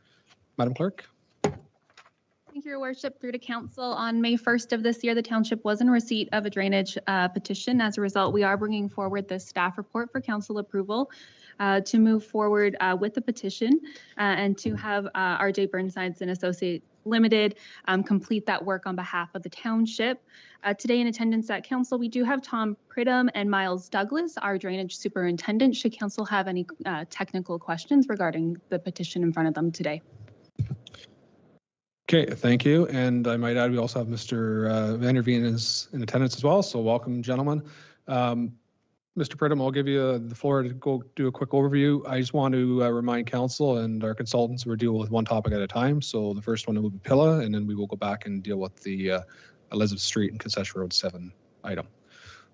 Madam Clerk? Thank you, Your Worship. Through to Council, on May 1st of this year, the Township was in receipt of a drainage petition. As a result, we are bringing forward this staff report for Council approval to move forward with the petition and to have RJ Burnsides and Associates Limited complete that work on behalf of the Township. Today in attendance at Council, we do have Tom Pridham and Miles Douglas, our drainage superintendent. Should Council have any technical questions regarding the petition in front of them today? Okay, thank you. And I might add, we also have Mr. Vanderveen is in attendance as well. So welcome, gentlemen. Mr. Pridham, I'll give you the floor to go do a quick overview. I just want to remind council and our consultants we're dealing with one topic at a time. So the first one will be Pilla, and then we will go back and deal with the Elizabeth Street and Concession Road 7 item.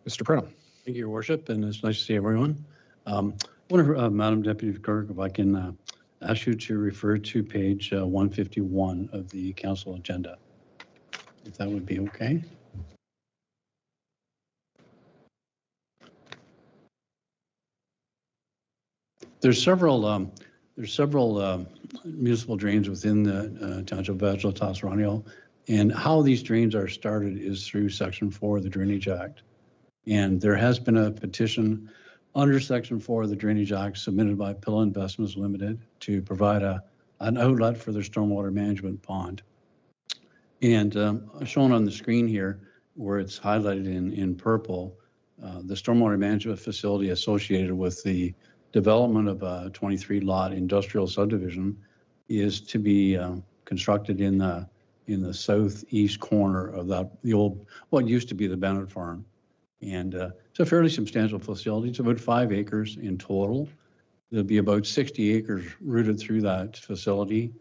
Mr. Pridham. Thank you, Your Worship, and it's nice to see everyone. I wonder, Madam Deputy Clerk, if I can ask you to refer to page 151 of the council agenda, if that would be okay. There's several municipal drains within the Township of Adjala-Tosorontio, and how these drains are started is through Section 4 of the Drainage Act. And there has been a petition under Section 4 of the Drainage Act submitted by Pilla Investments Limited to provide an outlet for their stormwater management pond. And shown on the screen here, where it's highlighted in purple, the stormwater management facility associated with the development of a 23-lot industrial subdivision is to be constructed in the southeast corner of the old, what used to be the Bennett Farm. And it's a fairly substantial facility. It's about 5 acres in total. There'll be about 60 acres routed through that facility,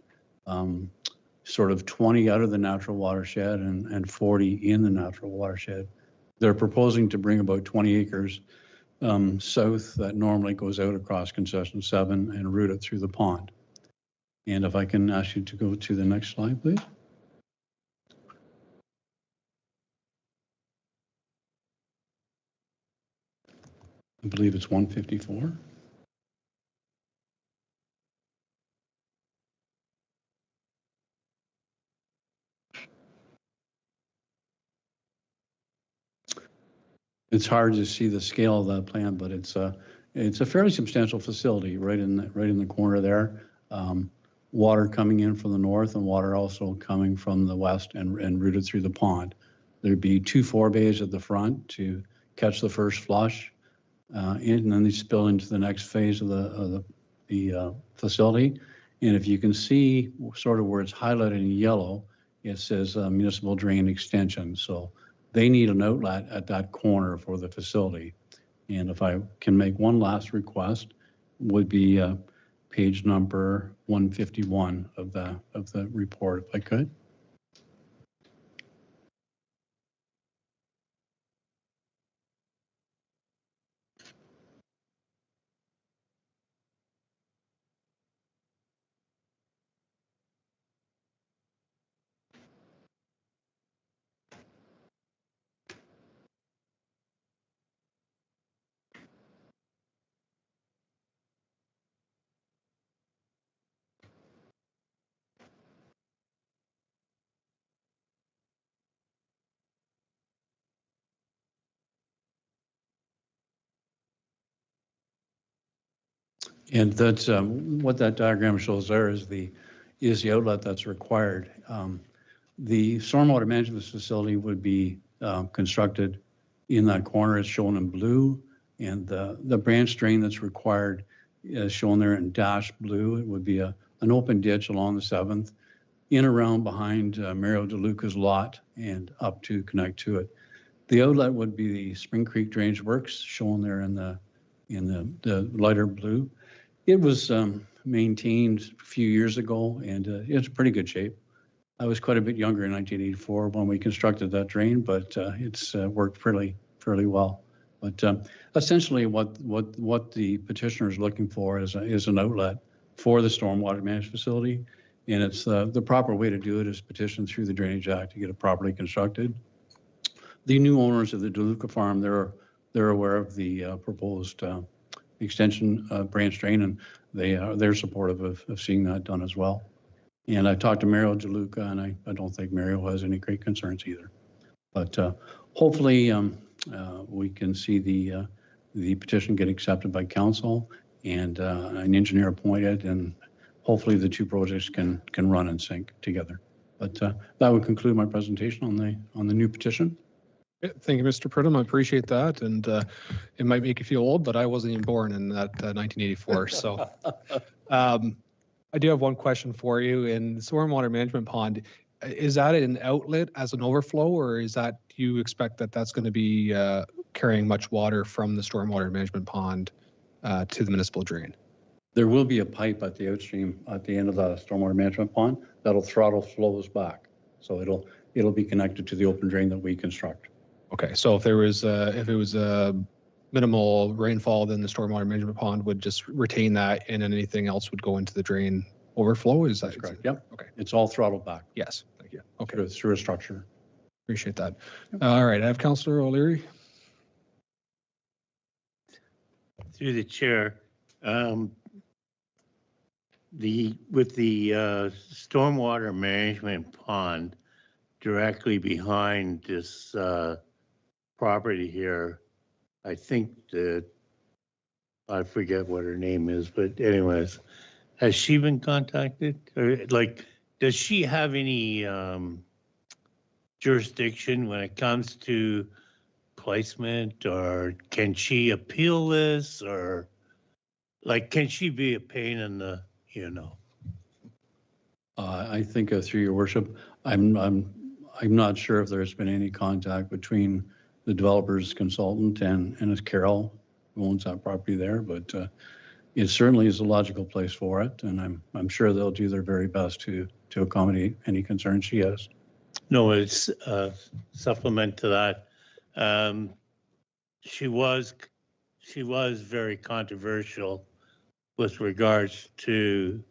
sort of 20 out of the natural watershed and 40 in the natural watershed. They're proposing to bring about 20 acres south that normally goes out across Concession 7 and route it through the pond. And if I can ask you to go to the next slide, please. I believe it's 154. It's hard to see the scale of that plant, but it's a fairly substantial facility right in the corner there. Water coming in from the north and water also coming from the west and routed through the pond. There'd be 2 forebays at the front to catch the first flush, and then they spill into the next phase of the facility. And if you can see sort of where it's highlighted in yellow, it says municipal drain extension. So they need an outlet at that corner for the facility. And if I can make one last request, would be page number 151 of the report, if I could. And that's what that diagram shows there is the outlet that's required. The stormwater management facility would be constructed in that corner as shown in blue, and the branch drain that's required is shown there in dashed blue. It would be an open ditch along the 7th, in around behind Mario DeLuca's lot and up to connect to it. The outlet would be the Spring Creek Drainage Works shown there in the lighter blue. It was maintained a few years ago, and it's pretty good shape. I was quite a bit younger in 1984 when we constructed that drain, but it's worked fairly well. But essentially, what the petitioner is looking for is an outlet for the stormwater management facility, and it's the proper way to do it is petition through the Drainage Act to get it properly constructed. The new owners of the DeLuca farm, they're aware of the proposed extension branch drain, and they're supportive of seeing that done as well. And I talked to Mario DeLuca, and I don't think Mario has any great concerns either. But hopefully we can see the petition get accepted by council and an engineer appointed, and hopefully the two projects can run in sync together. But that would conclude my presentation on the new petition. Thank you, Mr. Pridham. I appreciate that. And it might make you feel old, but I wasn't even born in that 1984. So I do have one question for you. In the stormwater management pond, is that an outlet as an overflow, or is that, do you expect that that's going to be carrying much water from the stormwater management pond to the municipal drain? There will be a pipe at the outstream at the end of the stormwater management pond that'll throttle flows back. So it'll be connected to the open drain that we construct. Okay, so if it was a minimal rainfall, then the stormwater management pond would just retain that, and then anything else would go into the drain overflow. Is that correct? Yep. Okay. It's all throttled back. Yes. Thank you. Okay. Through a structure. Appreciate that. All right. I have Councillor O'Leary. Through the chair, with the stormwater management pond directly behind this property here, I think that, I forget what her name is, but anyways, has she been contacted? Or like, does she have any jurisdiction when it comes to placement, or can she appeal this, or like, can she be a pain in the, I think through your worship, I'm not sure if there's been any contact between the developer's consultant and it's Carol who owns that property there, but it certainly is a logical place for it, and I'm sure they'll do their very best to accommodate any concerns she has. No, it's supplement to that. She was very controversial with regards to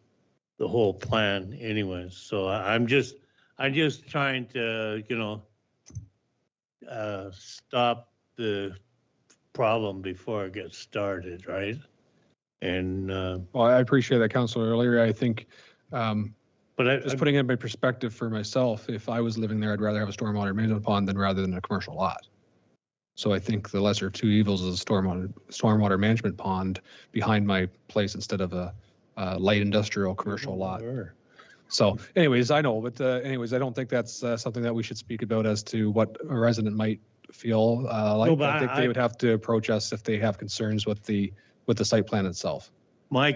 the whole plan anyways. So I'm just trying to, stop the problem before it gets started, right? And well, I appreciate that, Councillor. Earlier, I think, but just putting it in my perspective for myself, if I was living there, I'd rather have a stormwater management pond rather than a commercial lot. So I think the lesser of two evils is a stormwater management pond behind my place instead of a light industrial commercial lot. So anyways, I know, but anyways, I don't think that's something that we should speak about as to what a resident might feel like. I think they would have to approach us if they have concerns with the site plan itself. My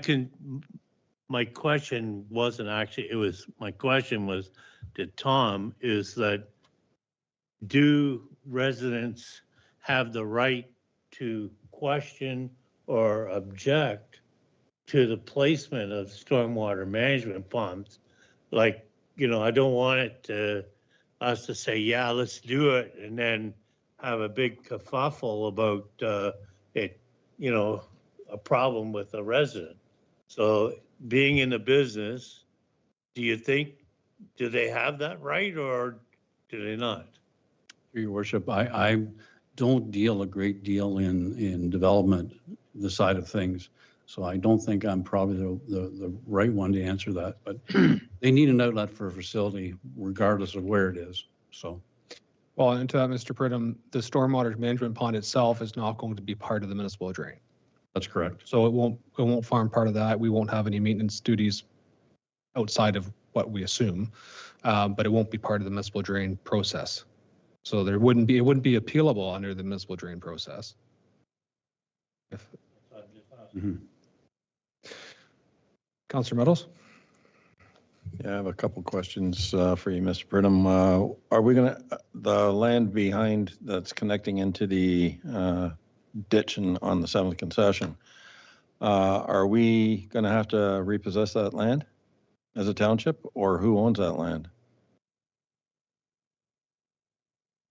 question wasn't actually, my question was to Tom, is that do residents have the right to question or object to the placement of stormwater management ponds? Like, I don't want us to say, yeah, let's do it, and then have a big kerfuffle about it, a problem with a resident. So being in the business, do they have that right, or do they not? Your worship, I don't deal a great deal in development, the side of things. So I don't think I'm probably the right one to answer that, but they need an outlet for a facility regardless of where it is, so. Well, and to that, Mr. Pridham, the stormwater management pond itself is not going to be part of the municipal drain. That's correct. So it won't form part of that. We won't have any maintenance duties outside of what we assume, but it won't be part of the municipal drain process. So it wouldn't be appealable under the municipal drain process. Councillor Meadows? Yeah, I have a couple questions for you, Mr. Brittam. Are we going to, the land behind that's connecting into the ditch on the 7th concession, are we going to have to repossess that land as a township, or who owns that land?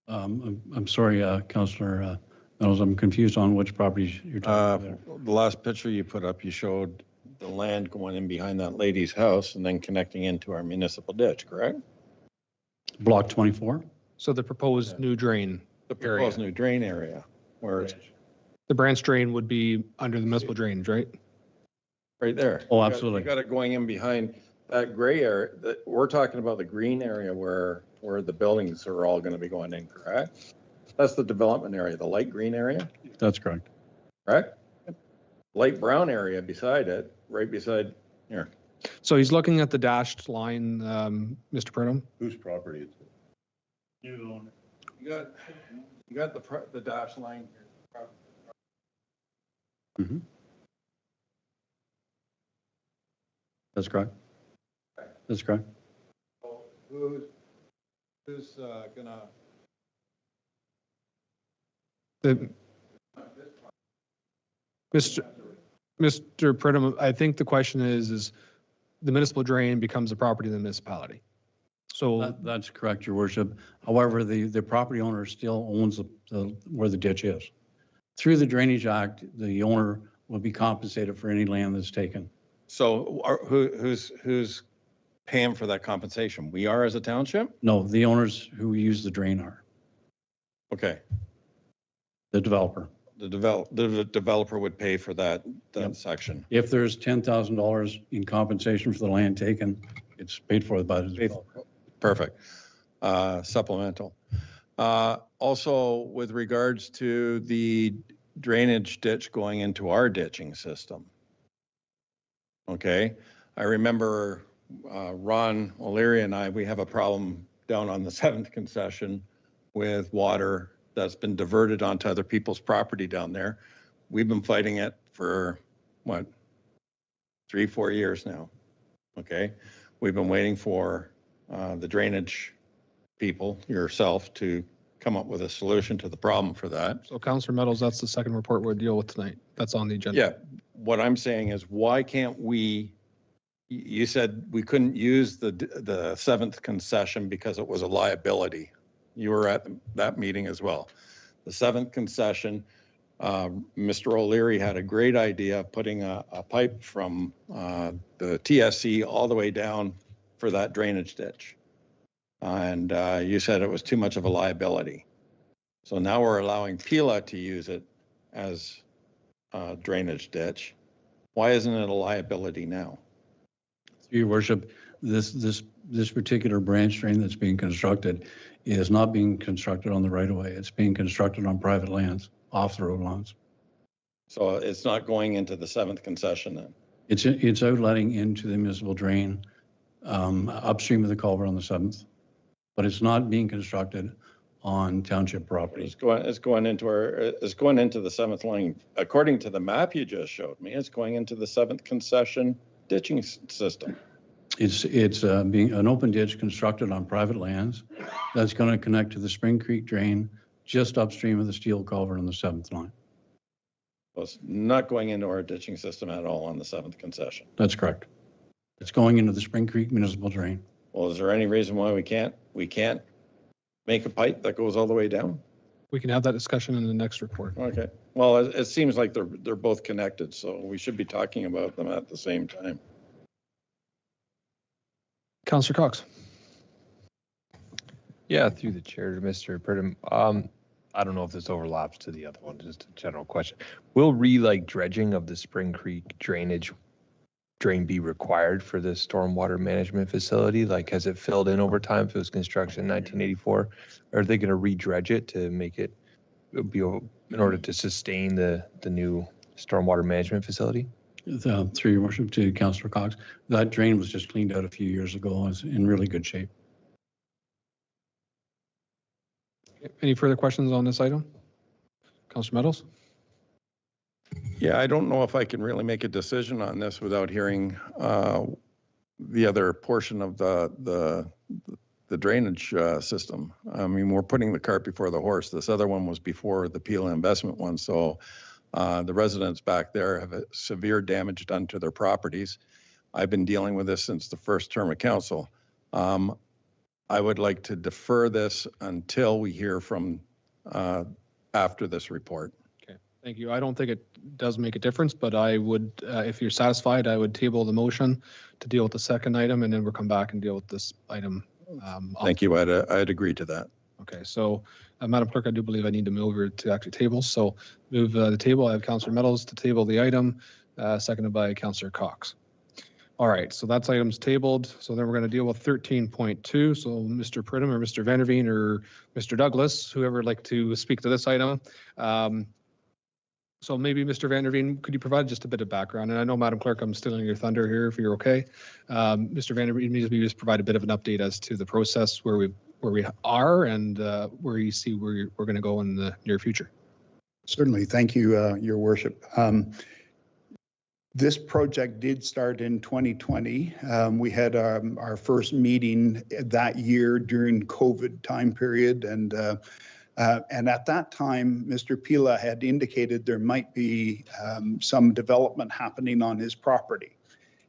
I'm sorry, Councillor Meadows, I'm confused on which properties you're talking about. The last picture you put up, you showed the land going in behind that lady's house and then connecting into our municipal ditch, correct? Block 24? So the proposed new drain The proposed new drain area, where it's the branch drain would be under the municipal drainage, right? right there. Oh, You got- absolutely. You got it going in behind that gray area. We're talking about the green area where the buildings are all going to be going in, correct? That's the development area, the light green area, That's correct. correct? Light brown area beside it, right beside here. So he's looking at the dashed line, Mr. Pridham. Whose property is it? You got the dash line here. Mhm. That's correct. That's correct. Who's gonna? Mr. Pridham, I think the question is the municipal drain becomes the property of the municipality. So That's correct, Your Worship. However, the property owner still owns where the ditch is. Through the Drainage Act, the owner will be compensated for any land that's taken. So who's paying for that compensation? We are as a township? No, the owners who use the drain are, Okay. the developer. The developer would pay for that section. If there's $10,000 in compensation for the land taken, it's paid for by the developer. Perfect. Supplemental. Also, with regards to the drainage ditch going into our ditching system. Okay, I remember Ron O'Leary and we have a problem down on the 7th concession with water that's been diverted onto other people's property down there. We've been fighting it for, 3-4 years now. Okay, we've been waiting for the drainage people, yourself, to come up with a solution to the problem for that. So Councillor Meadows, that's the second report we'll deal with tonight. That's on the agenda. Yeah, what I'm saying is, why can't we, you said we couldn't use the 7th concession because it was a liability. You were at that meeting as well. The 7th concession, Mr. O'Leary had a great idea of putting a pipe from the TSC all the way down for that drainage ditch. And you said it was too much of a liability. So now we're allowing Pila to use it as a drainage ditch. Why isn't it a liability now? Your Worship, this particular branch drain that's being constructed is not being constructed on the right of way. It's being constructed on private lands, off the road lawns. So it's not going into the 7th concession then? It's outletting into the municipal drain upstream of the culvert on the 7th, but it's not being constructed on township property. It's going into the 7th line. According to the map you just showed me, it's going into the 7th concession ditching system. It's being an open ditch constructed on private lands that's going to connect to the Spring Creek drain just upstream of the steel culvert on the 7th line. Well, it's not going into our ditching system at all on the 7th concession. That's correct. It's going into the Spring Creek municipal drain. Well, is there any reason why we can't make a pipe that goes all the way down? We can have that discussion in the next report. Okay. Well, it seems like they're both connected, so we should be talking about them at the same time. Councillor Cox. Yeah, through the chair to Mr. Pridham. I don't know if this overlaps to the other one, just a general question. Will dredging of the Spring Creek drainage drain be required for the stormwater management facility? Like, has it filled in over time if it was construction in 1984? Or are they going to re-dredge it to make it be in order to sustain the new stormwater management facility? Through your worship to Councillor Cox, that drain was just cleaned out a few years ago. It's in really good shape. Any further questions on this item? Councillor Meadows? Yeah, I don't know if I can really make a decision on this without hearing the other portion of the drainage system. I mean, we're putting the cart before the horse. This other one was before the Pila investment one. So the residents back there have a severe damage done to their properties. I've been dealing with this since the first term of council. I would like to defer this until we hear from after this report. Okay, thank you. I don't think it does make a difference, but I would, if you're satisfied, I would table the motion to deal with the second item, and then we'll come back and deal with this item. Thank you. I'd agree to that. Okay, so Madam Clerk, I do believe I need to move over to actually table. So move the table. I have Councillor Meadows to table the item, seconded by Councillor Cox. All right, so that's items tabled. So then we're going to deal with 13.2. So Mr. Pridham or Mr. Vanderveen or Mr. Douglas, whoever would like to speak to this item. So maybe Mr. Vanderveen, could you provide just a bit of background? And I know, Madam Clerk, I'm stealing your thunder here if you're okay. Mr. Vanderveen, maybe just provide a bit of an update as to the process where we are and where you see where we're going to go in the near future. Certainly. Thank you, Your Worship. This project did start in 2020. We had our first meeting that year during COVID time period. And at that time, Mr. Pila had indicated there might be some development happening on his property.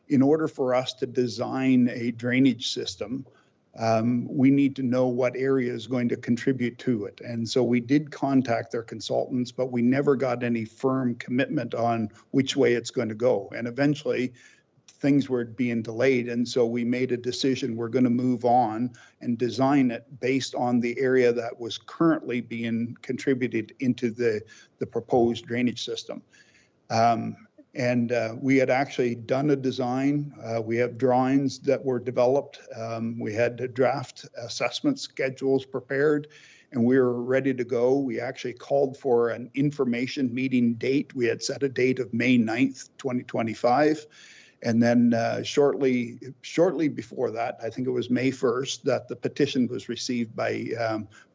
In order for us to design a drainage system, we need to know what area is going to contribute to it. And so we did contact their consultants, but we never got any firm commitment on which way it's going to go. And eventually things were being delayed. And so we made a decision, we're going to move on and design it based on the area that was currently being contributed into the proposed drainage system. And we had actually done a design. We have drawings that were developed. We had the draft assessment schedules prepared, and we were ready to go. We actually called for an information meeting date. We had set a date of May 9th, 2025. And then shortly before that, I think it was May 1st, that the petition was received by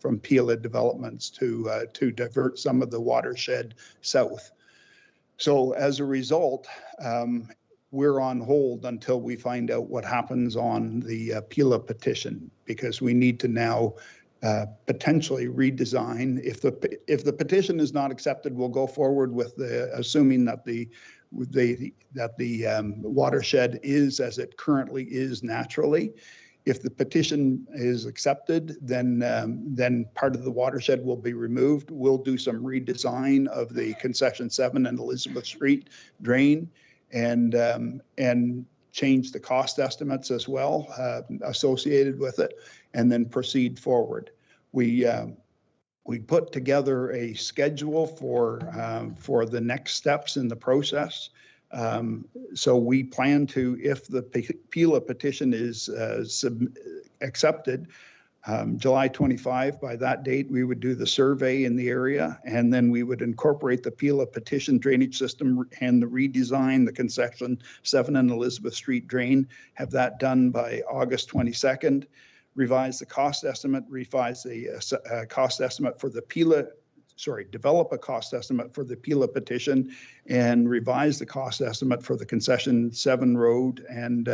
from Pila Developments to divert some of the watershed south. So as a result, we're on hold until we find out what happens on the Pila petition, because we need to now potentially redesign. If the petition is not accepted, we'll go forward with assuming that the watershed is as it currently is naturally. If the petition is accepted, then part of the watershed will be removed. We'll do some redesign of the concession 7 and Elizabeth Street drain and change the cost estimates as well associated with it, and then proceed forward. We put together a schedule for the next steps in the process. So we plan to, if the Pila petition is accepted, July 25, by that date, we would do the survey in the area, and then we would incorporate the Pila petition drainage system and the redesign, the concession 7 and Elizabeth Street drain, have that done by August 22nd, revise the cost estimate, revise the cost estimate for the Pila, develop a cost estimate for the Pila petition and revise the cost estimate for the concession 7 road and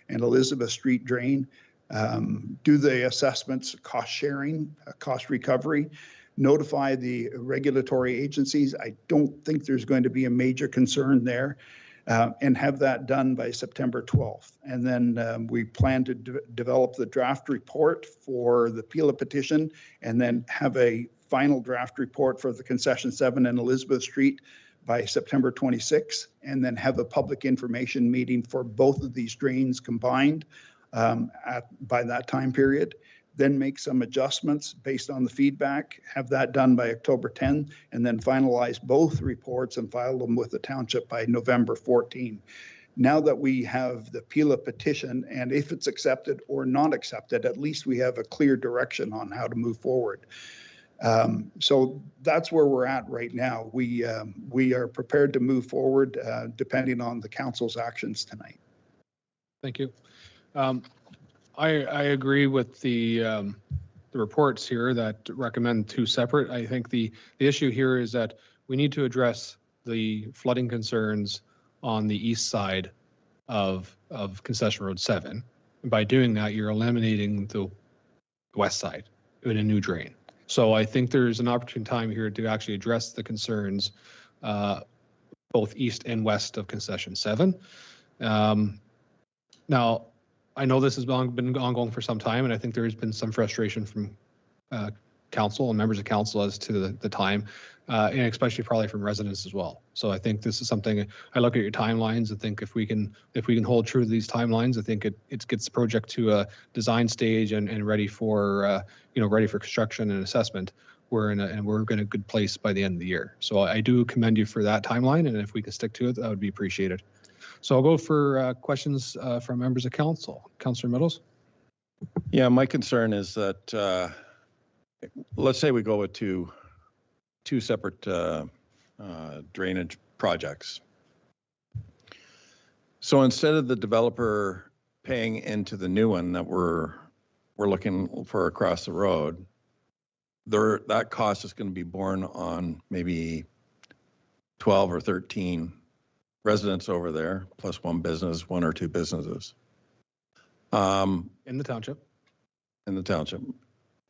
Elizabeth Street drain. Do the assessments, cost sharing, cost recovery, notify the regulatory agencies. I don't think there's going to be a major concern there, and have that done by September 12th. And then we plan to develop the draft report for the Pila petition and then have a final draft report for the concession 7 and Elizabeth Street by September 26th, and then have a public information meeting for both of these drains combined by that time period, then make some adjustments based on the feedback, have that done by October 10, and then finalize both reports and file them with the township by November 14. Now that we have the Pila petition, and if it's accepted or not accepted, at least we have a clear direction on how to move forward. So that's where we're at right now. We are prepared to move forward depending on the council's actions tonight. Thank you. I agree with the reports here that recommend two separate. I think the issue here is that we need to address the flooding concerns on the east side of Concession Road 7. And by doing that, you're eliminating the west side in a new drain. So I think there's an opportune time here to actually address the concerns both east and west of Concession 7. Now, I know this has been ongoing for some time, and I think there has been some frustration from council and members of council as to the time, and especially probably from residents as well. So I think this is something, I look at your timelines and think if we can hold true to these timelines, I think it gets the project to a design stage and ready for ready for construction and assessment. We're in a good place by the end of the year. So I do commend you for that timeline, and if we can stick to it, that would be appreciated. So I'll go for questions from members of council. Councillor Meadows. Yeah, my concern is that let's say we go with two separate drainage projects. So instead of the developer paying into the new one that we're looking for across the road, that cost is going to be borne on maybe 12 or 13 residents over there, plus one or two businesses. In the township. In the township,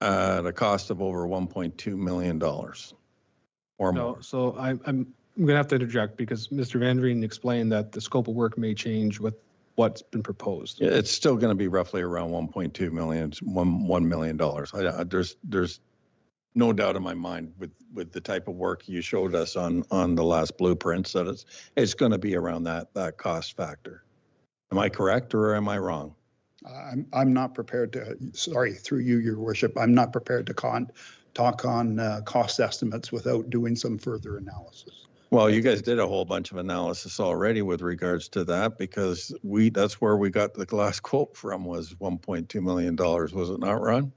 at a cost of over $1.2 million or more. So I'm going to have to interject because Mr. Van Veen explained that the scope of work may change with what's been proposed. It's still going to be roughly around $1.2 million, $1 million. There's no doubt in my mind with the type of work you showed us on the last blueprints that it's going to be around that cost factor. Am I correct or am I wrong? I'm not prepared to, sorry, through you, Your Worship, I'm not prepared to talk on cost estimates without doing some further analysis. Well, you guys did a whole bunch of analysis already with regards to that because that's where we got the last quote from was $1.2 million. Was it not, Ron?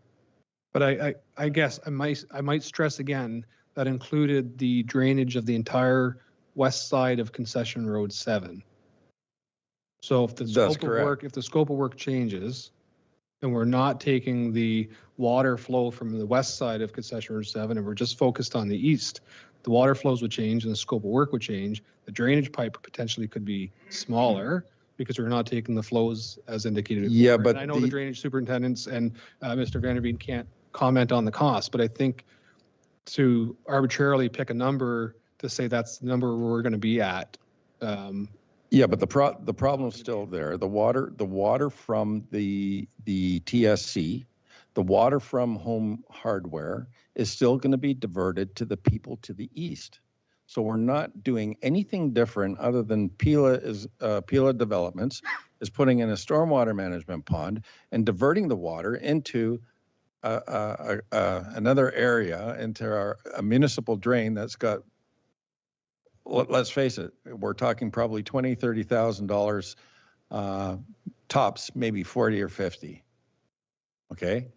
But I guess I might stress again that included the drainage of the entire west side of Concession Road 7. So if the scope of work changes, and we're not taking the water flow from the west side of Concession Road 7, and we're just focused on the east, the water flows would change and the scope of work would change. The drainage pipe potentially could be smaller because we're not taking the flows as indicated. Yeah, but and I know the drainage superintendents and Mr. Van Der Veen can't comment on the cost, but I think to arbitrarily pick a number to say that's the number we're going to be at. Yeah, but the problem's still there. The water from the TSC, the water from Home Hardware is still going to be diverted to the people to the east. So we're not doing anything different other than Pila Developments is putting in a stormwater management pond and diverting the water into another area, into a municipal drain that's got, let's face it, we're talking probably $20,000, $30,000 tops, maybe 40 or 50. Okay,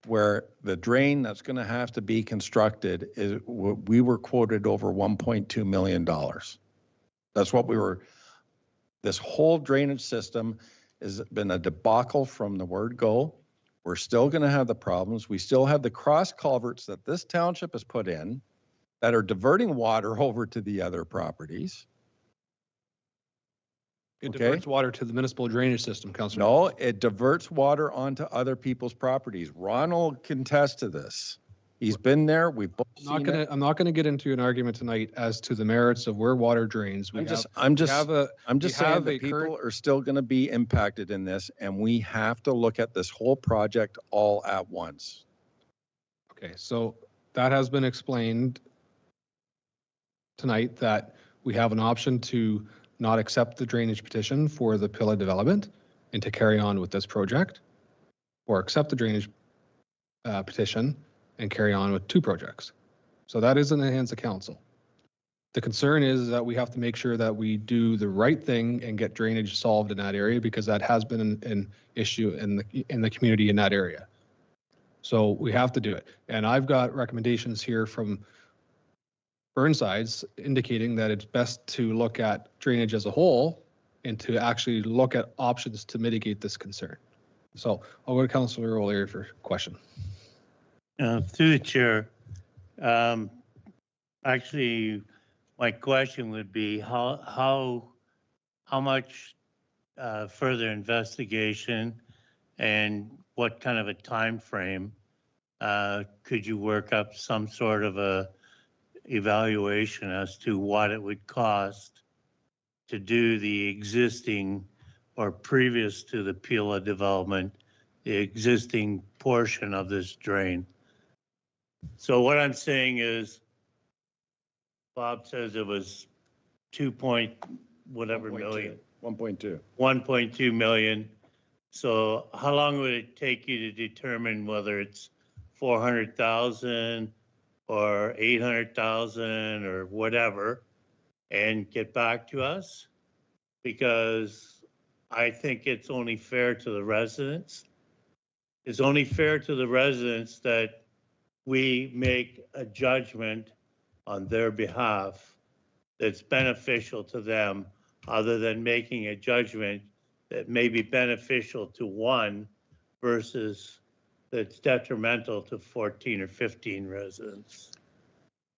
where the drain that's going to have to be constructed is, we were quoted over $1.2 million. That's what we were. This whole drainage system has been a debacle from the word go. We're still going to have the problems. We still have the cross culverts that this township has put in that are diverting water over to the other properties. It diverts water to the municipal drainage system, Councillor. No, it diverts water onto other people's properties. Ronald can attest to this. He's been there. We've both seen it. I'm not going to get into an argument tonight as to the merits of where water drains. I'm just saying that people are still going to be impacted in this, and we have to look at this whole project all at once. Okay, so that has been explained tonight that we have an option to not accept the drainage petition for the Pila development and to carry on with this project, or accept the drainage petition and carry on with two projects. So that is in the hands of council. The concern is that we have to make sure that we do the right thing and get drainage solved in that area, because that has been an issue in the community in that area. So we have to do it. And I've got recommendations here from Burnside's indicating that it's best to look at drainage as a whole and to actually look at options to mitigate this concern. So I'll go to Councillor O'Leary for a question. Through the chair, actually, my question would be how much further investigation and what kind of a time frame could you work up some sort of a evaluation as to what it would cost to do the existing or previous to the Pila development, the existing portion of this drain? So what I'm saying is, Bob says it was 2 point whatever million. 1.2. 1.2 million. So how long would it take you to determine whether it's 400,000 or 800,000 or whatever and get back to us? Because I think it's only fair to the residents. It's only fair to the residents that we make a judgment on their behalf that's beneficial to them, other than making a judgment that may be beneficial to one versus that's detrimental to 14 or 15 residents.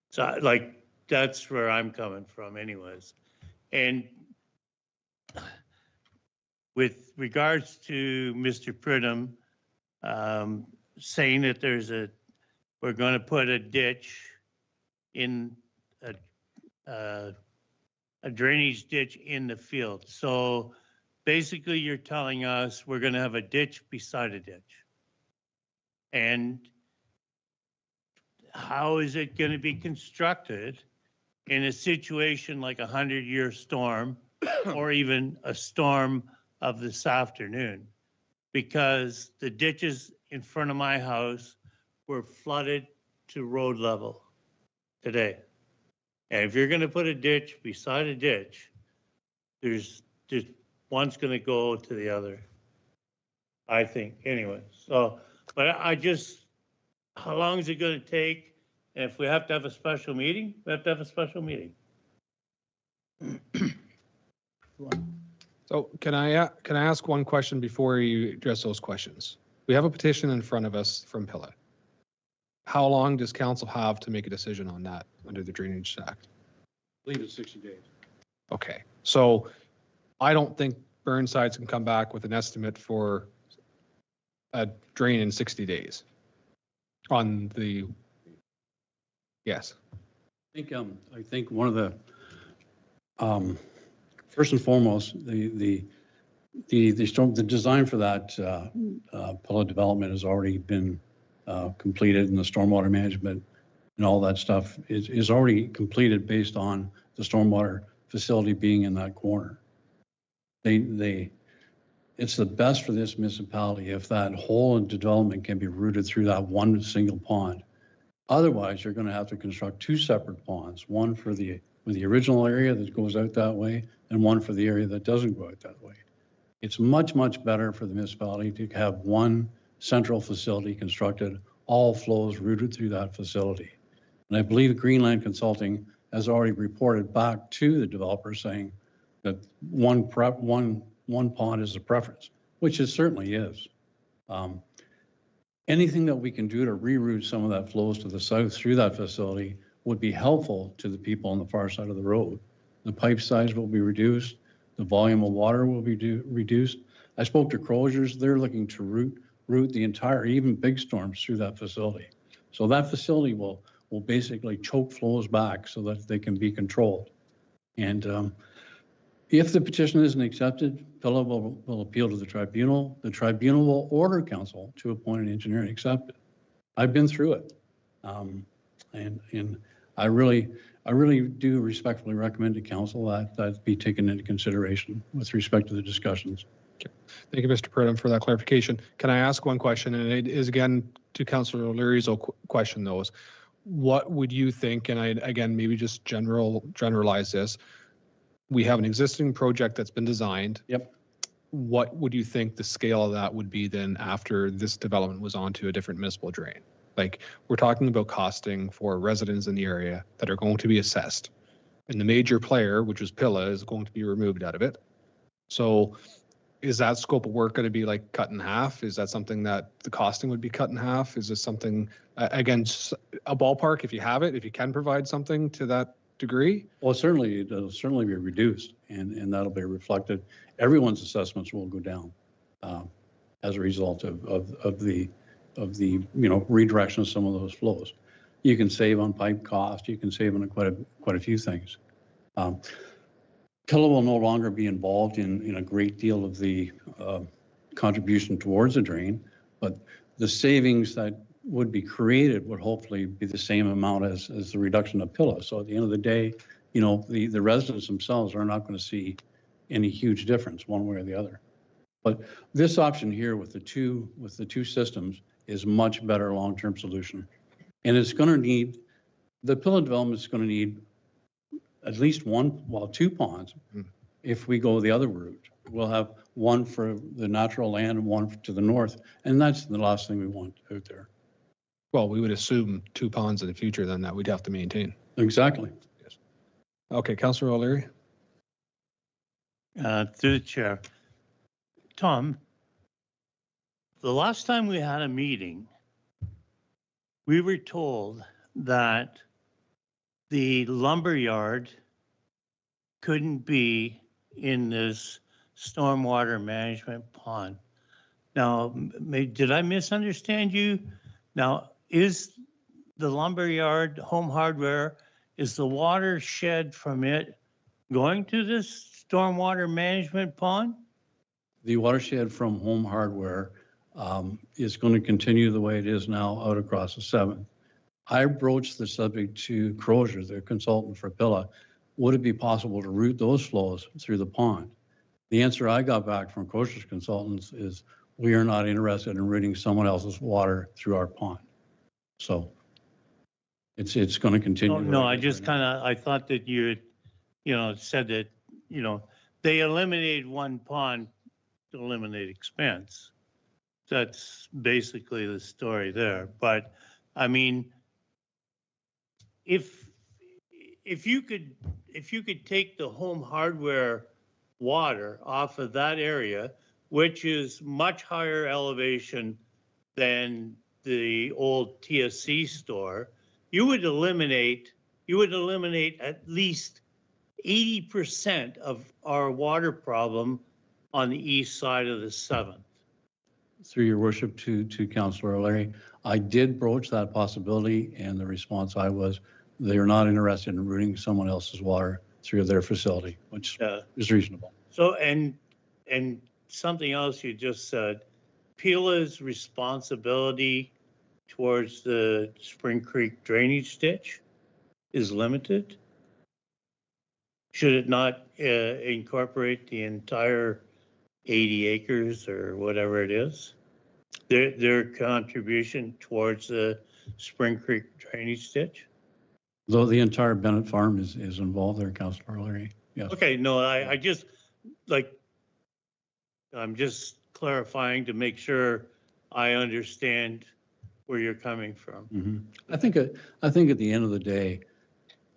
So like, that's where I'm coming from anyways. And with regards to Mr. Pridham saying that we're going to put a ditch in a drainage ditch in the field. So basically you're telling us we're going to have a ditch beside a ditch. And how is it going to be constructed in a situation like a 100-year storm or even a storm of this afternoon? Because the ditches in front of my house were flooded to road level today. And if you're going to put a ditch beside a ditch, there's just one's going to go to the other, I think, anyway. So, but I just, how long is it going to take? And if we have to have a special meeting, we have to have a special meeting. So can I ask one question before you address those questions? We have a petition in front of us from Pilla. How long does council have to make a decision on that under the Drainage Act? I believe it's 60 days. Okay, so I don't think Burnsides can come back with an estimate for a drain in 60 days on the, yes. I think one of the, first and foremost, the design for that Pilla development has already been completed, and the stormwater management and all that stuff is already completed based on the stormwater facility being in that corner. It's the best for this municipality if that whole development can be routed through that one single pond. Otherwise, you're going to have to construct two separate ponds, one for the original area that goes out that way and one for the area that doesn't go out that way. It's much, much better for the municipality to have one central facility constructed, all flows routed through that facility. And I believe Greenland Consulting has already reported back to the developer saying that one pond is a preference, which it certainly is. Anything that we can do to reroute some of that flows to the south through that facility would be helpful to the people on the far side of the road. The pipe size will be reduced. The volume of water will be reduced. I spoke to Croziers. They're looking to route the entire, even big storms through that facility. So that facility will basically choke flows back so that they can be controlled. And if the petition isn't accepted, Pilla will appeal to the tribunal. The tribunal will order council to appoint an engineer and accept it. I've been through it. And I really do respectfully recommend to council that be taken into consideration with respect to the discussions. Okay. Thank you, Mr. Pridham, for that clarification. Can I ask one question? And it is again to Councillor O'Leary's question though, is what would you think, and I again maybe just generalize this, we have an existing project that's been designed. Yep. what would you think the scale of that would be then after this development was onto a different municipal drain? Like, we're talking about costing for residents in the area that are going to be assessed. And the major player, which is Pilla, is going to be removed out of it. So is that scope of work going to be like cut in half? Is that something that the costing would be cut in half? Is this something, again, a ballpark, if you have it, if you can provide something to that degree? Well, certainly, it'll certainly be reduced, and that'll be reflected. Everyone's assessments will go down as a result of the redirection of some of those flows. You can save on pipe cost. You can save on quite a few things. Pilla will no longer be involved in a great deal of the contribution towards a drain, but the savings that would be created would hopefully be the same amount as the reduction of Pilla. So at the end of the day, the residents themselves are not going to see any huge difference one way or the other. But this option here with the two systems is much better long-term solution. And it's going to need, the Pilla development is going to need at least two ponds. If we go the other route, we'll have one for the natural land and one to the north. And that's the last thing we want out there. Well, we would assume 2 ponds in the future then that we'd have to maintain. Exactly. Yes. Okay, Councillor O'Leary. Through the chair. Tom, the last time we had a meeting, we were told that the lumber yard couldn't be in this stormwater management pond. Now, did I misunderstand you? Now, is the lumber yard, Home Hardware, is the water shed from it going to this stormwater management pond? The watershed from Home Hardware is going to continue the way it is now out across the 7th. I broached the subject to Crozier, the consultant for Pilla. Would it be possible to route those flows through the pond? The answer I got back from Crozier's consultants is we are not interested in routing someone else's water through our pond. So it's going to continue. No, I just I thought that you had, said that, they eliminated one pond to eliminate expense. That's basically the story there. But I mean, if you could take the Home Hardware water off of that area, which is much higher elevation than the old TSC store, you would eliminate at least 80% of our water problem on the east side of the 7th. Through your worship to Councillor O'Leary, I did broach that possibility, and the response was they are not interested in routing someone else's water through their facility, which is reasonable. So, and something else you just said, Pila's responsibility towards the Spring Creek drainage ditch is limited. Should it not incorporate the entire 80 acres or whatever it is? Their contribution towards the Spring Creek drainage ditch? Though the entire Bennett Farm is involved there, Councillor O'Leary. Yes. Okay, no, I just, I'm just clarifying to make sure I understand where you're coming from. Mm-hmm. I think at the end of the day,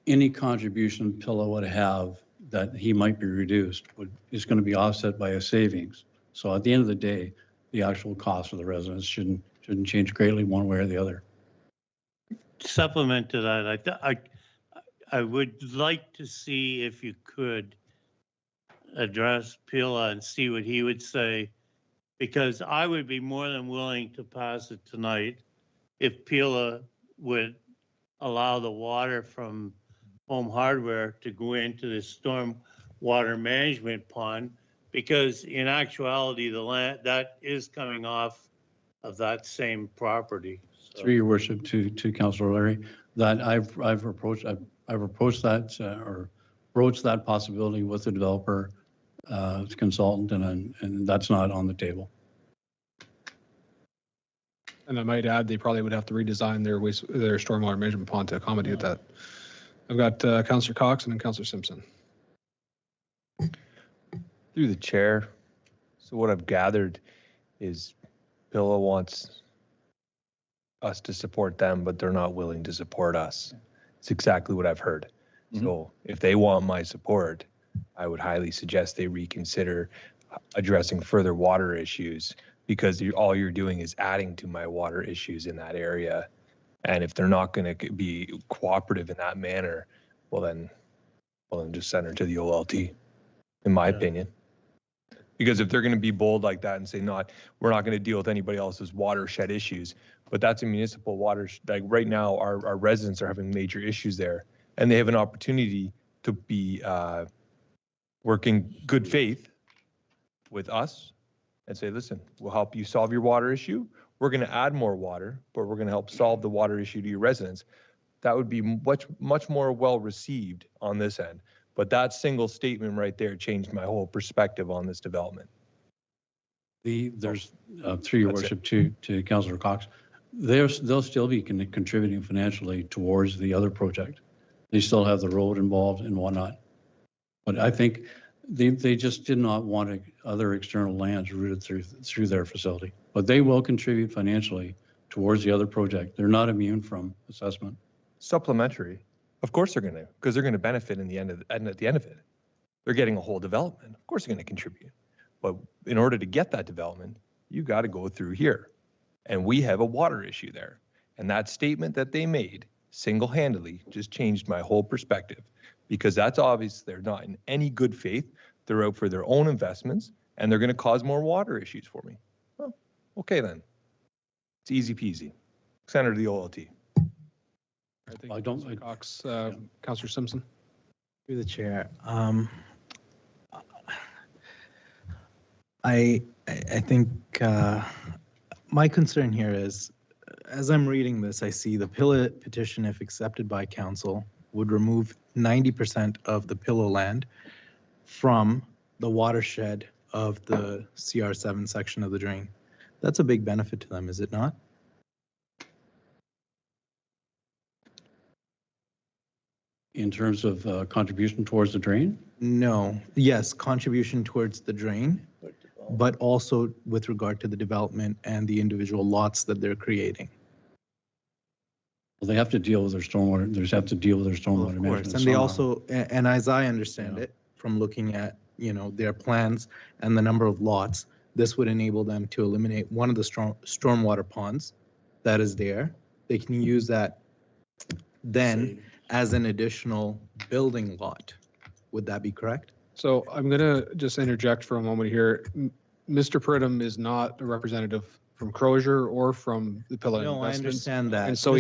any contribution Pilla would have that he might be reduced is going to be offset by a savings. So at the end of the day, the actual cost for the residents shouldn't change greatly one way or the other. Supplement to that, I would like to see if you could address Pilla and see what he would say, because I would be more than willing to pass it tonight if Pilla would allow the water from Home Hardware to go into the storm water management pond, because in actuality, the land that is coming off of that same property. So. Through your worship to Councillor O'Leary, that I've approached that or broached that possibility with the developer consultant, and that's not on the table. And I might add, they probably would have to redesign their stormwater management pond to accommodate that. I've got Councillor Cox and then Councillor Simpson. Through the chair. So what I've gathered is Pilla wants us to support them, but they're not willing to support us. It's exactly what I've heard. So if they want my support, I would highly suggest they reconsider addressing further water issues, because all you're doing is adding to my water issues in that area. And if they're not going to be cooperative in that manner, well then just send her to the OLT, in my opinion. Because if they're going to be bold like that and say, we're not going to deal with anybody else's watershed issues, but that's a municipal water, like right now, our residents are having major issues there, and they have an opportunity to be working good faith with us and say, listen, we'll help you solve your water issue. We're going to add more water, but we're going to help solve the water issue to your residents. That would be much more well received on this end. But that single statement right there changed my whole perspective on this development. There's, through your worship, to Councillor Cox, they'll still be contributing financially towards the other project. They still have the road involved and whatnot. But I think they just did not want other external lands routed through their facility. But they will contribute financially towards the other project. They're not immune from assessment. Supplementary. Of course they're going to, because they're going to benefit at the end of it. They're getting a whole development. Of course they're going to contribute. But in order to get that development, you got to go through here. And we have a water issue there. And that statement that they made single-handedly just changed my whole perspective, because that's obvious they're not in any good faith. They're out for their own investments, and they're going to cause more water issues for me. Well, okay then. It's easy peasy. Send her to the OLT. I don't. Cox, Councillor Simpson. Through the chair. I think my concern here is, as I'm reading this, I see the Pilla petition, if accepted by council, would remove 90% of the Pilla land from the watershed of the CR7 section of the drain. That's a big benefit to them, is it not? In terms of contribution towards the drain? No. Yes, contribution towards the drain, but also with regard to the development and the individual lots that they're creating. Well, they have to deal with their stormwater. They have to deal with their stormwater management. And they also, and as I understand it, from looking at their plans and the number of lots, this would enable them to eliminate one of the stormwater ponds that is there. They can use that then as an additional building lot. Would that be correct? So I'm going to just interject for a moment here. Mr. Pridham is not a representative from Crozier or from the Pilla No, Investments. I understand that. And so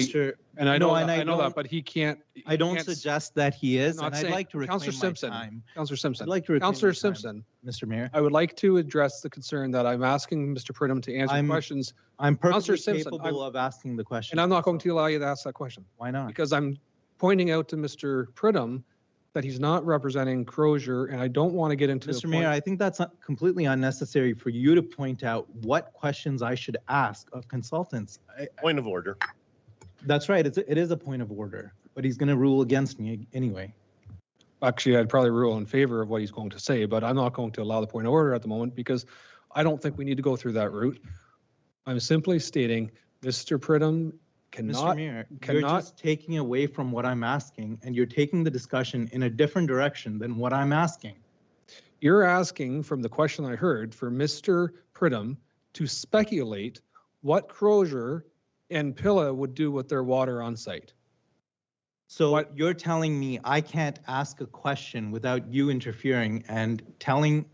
I know that, but he can't. I don't suggest that he is, and I'd like to reclaim Councillor Simpson. time. Councillor Simpson. I'd like to reclaim Councillor my time, Simpson. Mr. Mayor. I would like to address the concern that I'm asking Mr. Pridham to answer questions. I'm perfectly Simpson, capable of asking the question. And I'm not going to allow you to ask that question. Why not? Because I'm pointing out to Mr. Pridham that he's not representing Crozier, and I don't want to get into Mr. Mayor, I think that's completely unnecessary for you to point out what questions I should ask of consultants. Point of order. That's right. It is a point of order, but he's going to rule against me anyway. Actually, I'd probably rule in favor of what he's going to say, but I'm not going to allow the point of order at the moment because I don't think we need to go through that route. I'm simply stating Mr. Pridham Mr. Mayor, you're just taking away from what I'm asking, and you're taking the discussion in a different direction than what I'm asking. You're asking, from the question I heard, for Mr. Pridham to speculate what Crozier and Pilla would do with their water on site. So you're telling me I can't ask a question without you interfering and telling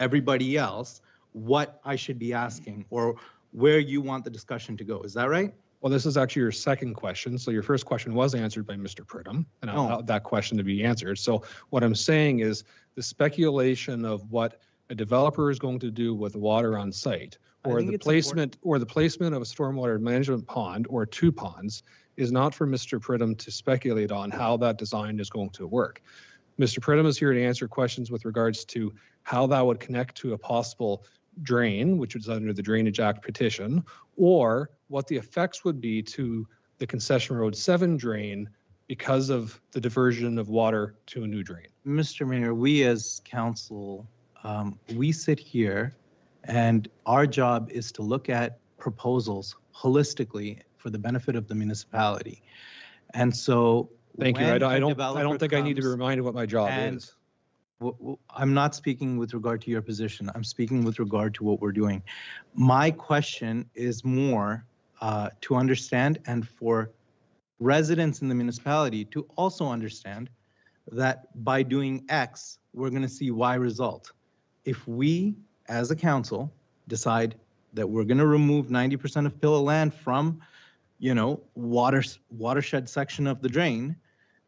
everybody else what I should be asking or where you want the discussion to go. Is that right? Well, this is actually your second question. So your first question was answered by Mr. Pridham, and I allowed that question to be answered. So what I'm saying is the speculation of what a developer is going to do with water on site, or the placement of a stormwater management pond or two ponds is not for Mr. Pridham to speculate on how that design is going to work. Mr. Pridham is here to answer questions with regards to how that would connect to a possible drain, which is under the Drainage Act petition, or what the effects would be to the Concession Road 7 drain because of the diversion of water to a new drain. Mr. Mayor, we as council, we sit here And our job is to look at proposals holistically for the benefit of the municipality. And so Thank you. I when a don't developer think I need to be comes reminded what my job and is. I'm not speaking with regard to your position. I'm speaking with regard to what we're doing. My question is more to understand and for residents in the municipality to also understand that by doing X, we're going to see Y result. If we, as a council, decide that we're going to remove 90% of Pillow land from, watershed section of the drain,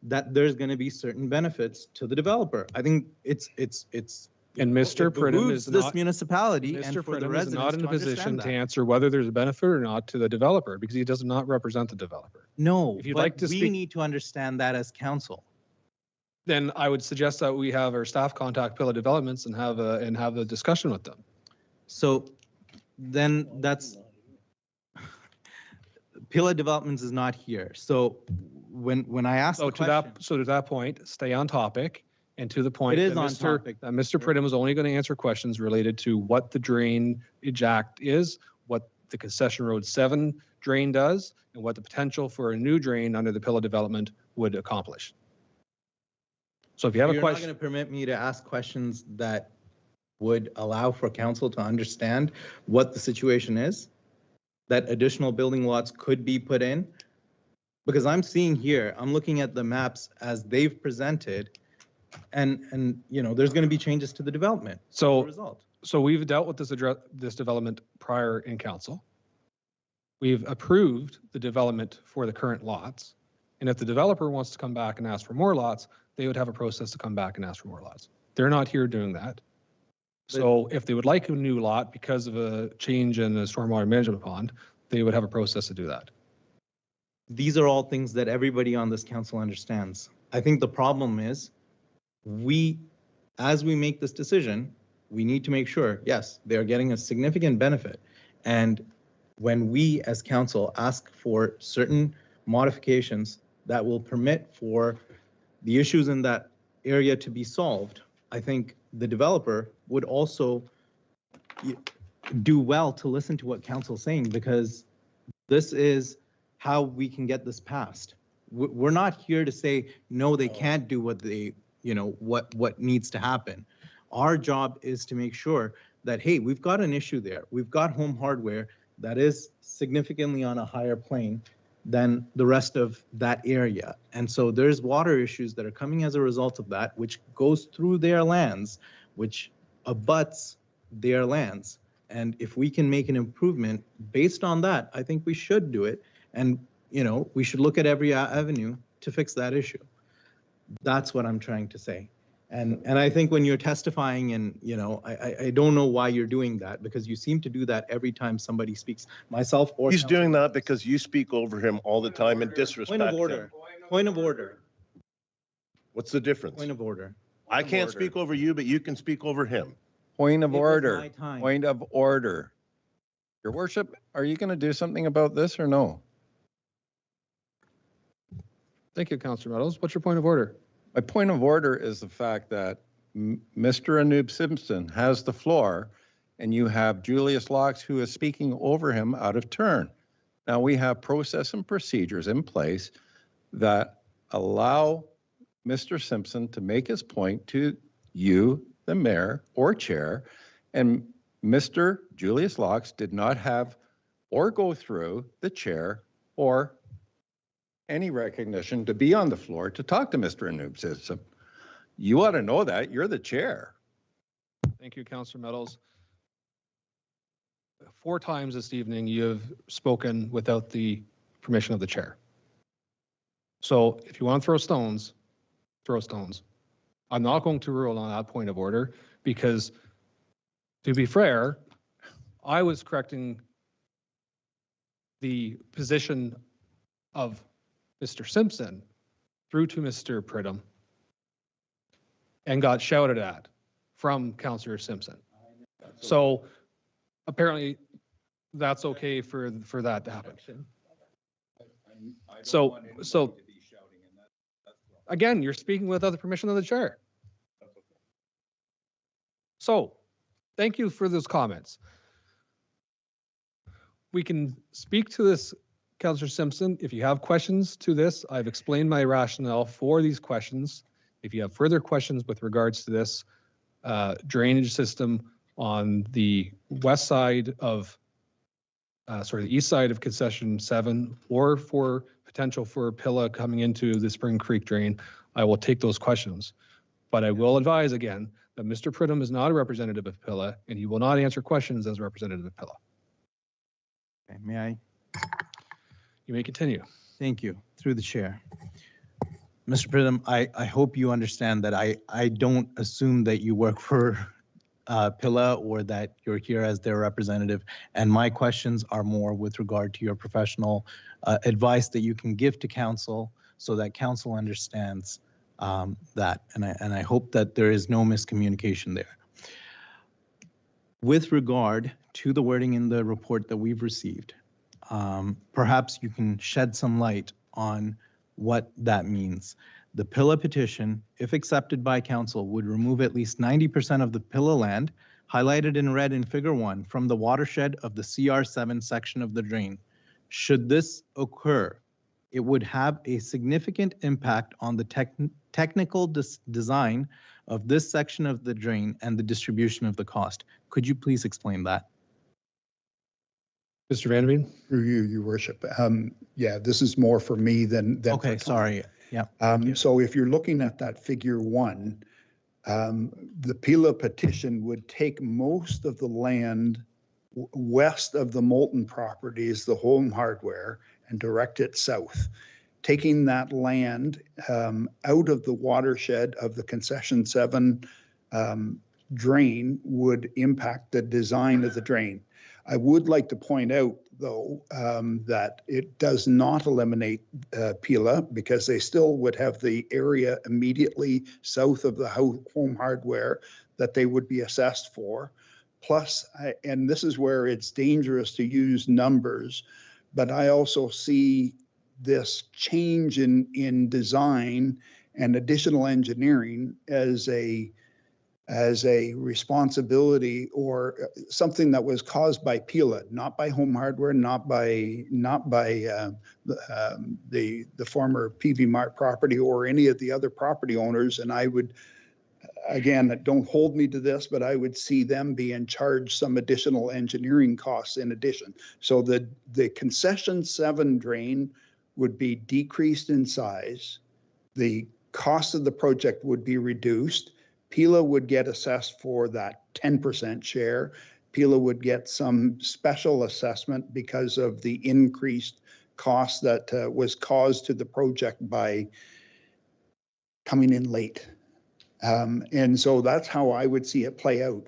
that there's going to be certain benefits to the developer. I think it's And Mr. it Pridham behooves is this not, municipality Mr. and for the Pridham is residents not in to a position understand to that. answer whether there's a benefit or not to the developer because he does not represent the developer. No, If you'd but like to we speak, need to understand that as council. then I would suggest that we have our staff contact Pillar Developments and have a discussion with them. So then that's, Pillar Developments is not here. So when I asked So the question, to that point, stay on topic and to the point. It is that on Mr. topic. That Mr. Pridham is only going to answer questions related to what the Drainage Act is, what the Concession Road 7 drain does, and what the potential for a new drain under the Pillar development would accomplish. So if you have a you're not question. going to permit me to ask questions that would allow for council to understand what the situation is, that additional building lots could be put in? Because I'm seeing here, I'm looking at the maps as they've presented, and there's going to be changes to the development. as a result. So we've dealt with this development prior in council. We've approved the development for the current lots. And if the developer wants to come back and ask for more lots, they would have a process to come back and ask for more lots. They're not here doing that. So if they would like a new lot because of a change in the stormwater management pond, they would have a process to do that. These are all things that everybody on this council understands. I think the problem is as we make this decision, we need to make sure, yes, they're getting a significant benefit. And when we as council ask for certain modifications that will permit for the issues in that area to be solved, I think the developer would also do well to listen to what council is saying, because this is how we can get this passed. We're not here to say, no, they can't do what they, what needs to happen. Our job is to make sure that, hey, we've got an issue there. We've got home hardware that is significantly on a higher plane than the rest of that area. And so there's water issues that are coming as a result of that, which goes through their lands, which abuts their lands. And if we can make an improvement based on that, I think we should do it. And, we should look at every avenue to fix that issue. That's what I'm trying to say. And I think when you're testifying and, I don't know why you're doing that, because you seem to do that every time somebody speaks, myself or. He's doing that because you speak over him all the time and disrespect Point of him. order. Point of order. What's the difference? Point of order. I can't speak over you, but you can speak over him. Point of It was order. my time. Point of order. Your worship, are you going to do something about this or no? Thank you, Councillor Meadows. What's your point of order? My point of order is the fact that Mr. Anoop Simpson has the floor and you have Julius Laux who is speaking over him out of turn. Now we have process and procedures in place that allow Mr. Simpson to make his point to you, the mayor or chair, and Mr. Julius Laux did not have or go through the chair or any recognition to be on the floor to talk to Mr. Anoop Simpson. You ought to know that. You're the chair. Thank you, Councillor Meadows. 4 times this evening, you have spoken without the permission of the chair. So if you want to throw stones, throw stones. I'm not going to rule on that point of order because, to be fair, I was correcting the position of Mr. Simpson through to Mr. Pridham and got shouted at from Councillor Simpson. So apparently that's okay for that to happen. So again, you're speaking without the permission of the chair. So Thank you for those comments. We can speak to this, Councillor Simpson. If you have questions to this, I've explained my rationale for these questions. If you have further questions with regards to this drainage system on the west side of, the east side of concession 7, or for potential for Pilla coming into the Spring Creek drain, I will take those questions. But I will advise again that Mr. Pridham is not a representative of Pilla, and he will not answer questions as a representative of Pilla. Okay, may I? You may continue. Thank you, through the chair. Mr. Pridham, I hope you understand that I don't assume that you work for Pilla or that you're here as their representative. And my questions are more with regard to your professional advice that you can give to council so that council understands that. And I hope that there is no miscommunication there. With regard to the wording in the report that we've received, perhaps you can shed some light on what that means. The Pilla petition, if accepted by council, would remove at least 90% of the Pilla land, highlighted in red in figure 1, from the watershed of the CR7 section of the drain. Should this occur, it would have a significant impact on the technical design of this section of the drain and the distribution of the cost. Could you please explain that? Mr. Van Veen? Through you, Your Worship. Yeah, this is more for me than okay, sorry. Yeah. So if you're looking at that figure 1, the Pilla petition would take most of the land west of the Moulton properties, the Home Hardware, and direct it south. Taking that land out of the watershed of the Concession 7 drain would impact the design of the drain. I would like to point out, though, that it does not eliminate Pilla because they still would have the area immediately south of the Home Hardware that they would be assessed for. Plus, and this is where it's dangerous to use numbers, but I also see this change in design and additional engineering as a responsibility or something that was caused by Pilla, not by Home Hardware, not by the former PV Mart property or any of the other property owners. And I would, again, don't hold me to this, but I would see them being charged some additional engineering costs in addition. So the Concession 7 drain would be decreased in size. The cost of the project would be reduced. Pilla would get assessed for that 10% share. Pilla would get some special assessment because of the increased cost that was caused to the project by coming in late. And so that's how I would see it play out.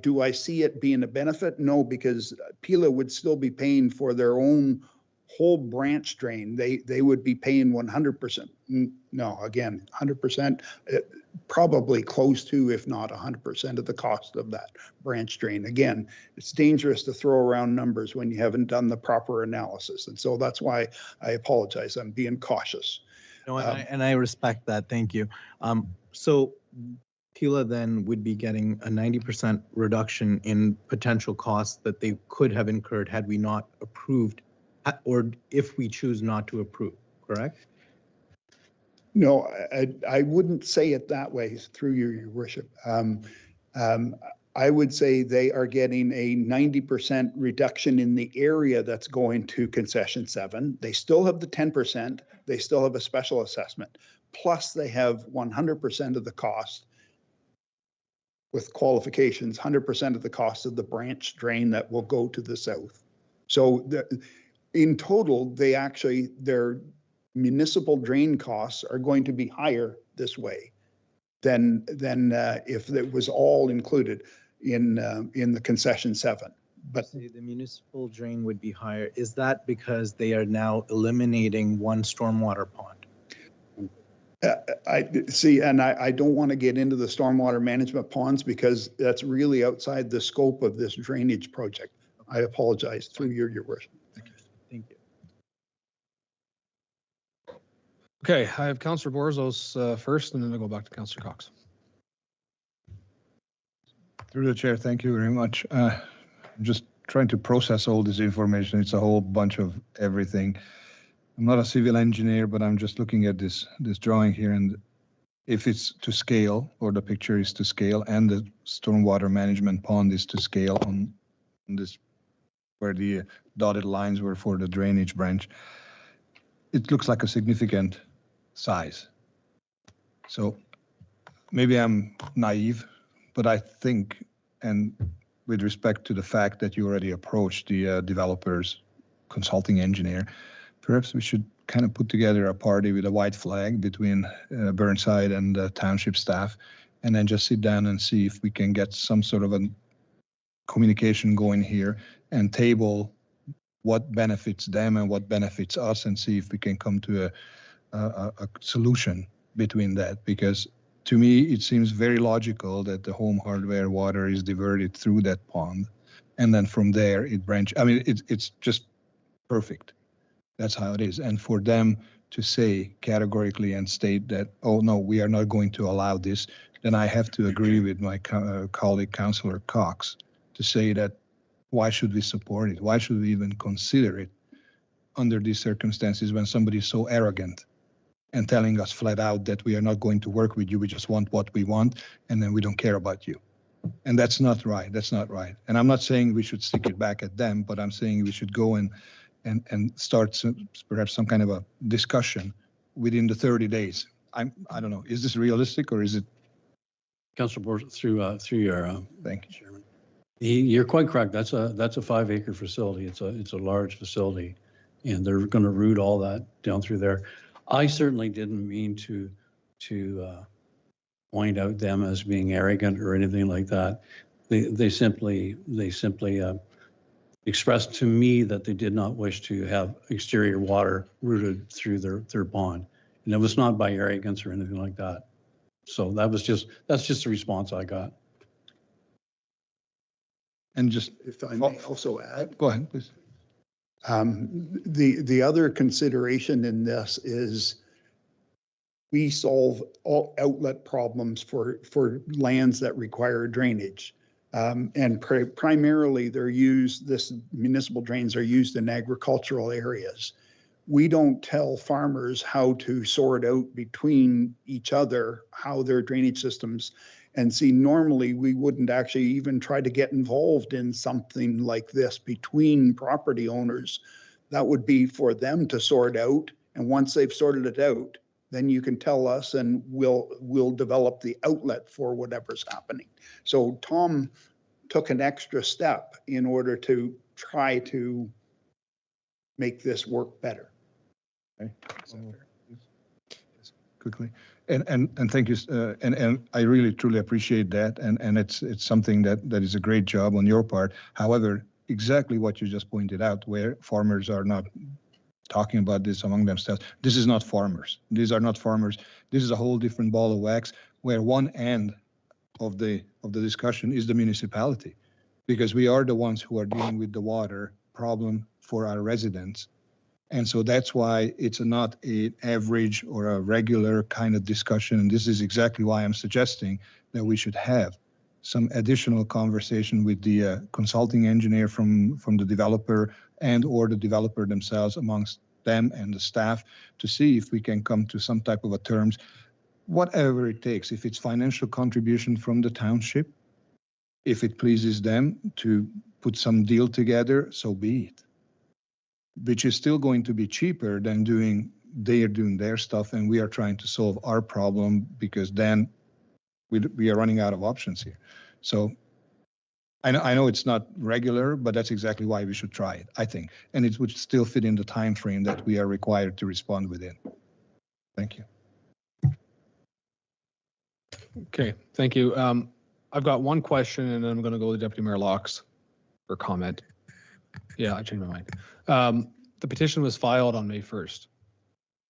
Do I see it being a benefit? No, because Pilla would still be paying for their own whole branch drain. They would be paying 100%. No, again, 100%, probably close to, if not 100% of the cost of that branch drain. Again, it's dangerous to throw around numbers when you haven't done the proper analysis. And so that's why I apologize. I'm being cautious. No, and I respect that. Thank you. So Pilla then would be getting a 90% reduction in potential costs that they could have incurred had we not approved, or if we choose not to approve, correct? No, I wouldn't say it that way, through you, Your Worship. I would say they are getting a 90% reduction in the area that's going to Concession 7. They still have the 10%. They still have a special assessment. Plus, they have 100% of the cost with qualifications, 100% of the cost of the branch drain that will go to the south. So in total, their municipal drain costs are going to be higher this way than if it was all included in the Concession 7. But the municipal drain would be higher. Is that because they are now eliminating one stormwater pond? I see, and I don't want to get into the stormwater management ponds because that's really outside the scope of this drainage project. I apologize, through your worship. Thank you. Okay, I have Councillor Borzos first, and then I'll go back to Councillor Cox. Through the chair, thank you very much. I'm just trying to process all this information. It's a whole bunch of everything. I'm not a civil engineer, but I'm just looking at this drawing here, and if it's to scale, or the picture is to scale, and the stormwater management pond is to scale on this, where the dotted lines were for the drainage branch, it looks like a significant size. So maybe I'm naive, but I think, and with respect to the fact that you already approached the developer's consulting engineer, perhaps we should kind of put together a party with a white flag between Burnside and the township staff, and then just sit down and see if we can get some sort of a communication going here and table what benefits them and what benefits us, and see if we can come to a solution between that. Because to me, it seems very logical that the home hardware water is diverted through that pond, and then from there it branches. I mean, it's just perfect. That's how it is. And for them to say categorically and state that, oh no, we are not going to allow this, then I have to agree with my colleague, Councillor Cox, to say that why should we support it? Why should we even consider it under these circumstances when somebody is so arrogant and telling us flat out that we are not going to work with you, we just want what we want, and then we don't care about you. And that's not right. That's not right. And I'm not saying we should stick it back at them, but I'm saying we should go and start perhaps some kind of a discussion within the 30 days. I don't know. Is this realistic, or is it? Councilor Board, through your thank you, Chairman. You're quite correct. That's a 5-acre facility. It's a large facility, and they're going to root all that down through there. I certainly didn't mean to point out them as being arrogant or anything like that. They simply expressed to me that they did not wish to have exterior water routed through their pond. And it was not by arrogance or anything like that. So that's just the response I got. And just, if I may also add. Go ahead, please. The other consideration in this is we solve all outlet problems for lands that require drainage. And primarily this municipal drains are used in agricultural areas. We don't tell farmers how to sort out between each other, how their drainage systems, and see, normally we wouldn't actually even try to get involved in something like this between property owners. That would be for them to sort out. And once they've sorted it out, then you can tell us and we'll develop the outlet for whatever's happening. So Tom took an extra step in order to try to make this work better. Okay. Quickly, and thank you, and I really truly appreciate that, and it's something that is a great job on your part. However, exactly what you just pointed out, where farmers are not talking about this among themselves. This is not farmers. These are not farmers. This is a whole different ball of wax, where one end of the discussion is the municipality, because we are the ones who are dealing with the water problem for our residents. And so that's why it's not an average or a regular kind of discussion. And this is exactly why I'm suggesting that we should have some additional conversation with the consulting engineer from the developer and or the developer themselves, amongst them and the staff, to see if we can come to some type of a terms, whatever it takes. If it's financial contribution from the township, if it pleases them to put some deal together, so be it. Which is still going to be cheaper than they're doing their stuff and we are trying to solve our problem, because then we are running out of options here. So I know it's not regular, but that's exactly why we should try it, I think. And it would still fit in the time frame that we are required to respond within. Thank you. Okay, thank you. I've got one question, and then I'm going to go to Deputy Mayor Locks for comment. Yeah, I changed my mind. The petition was filed on May 1st.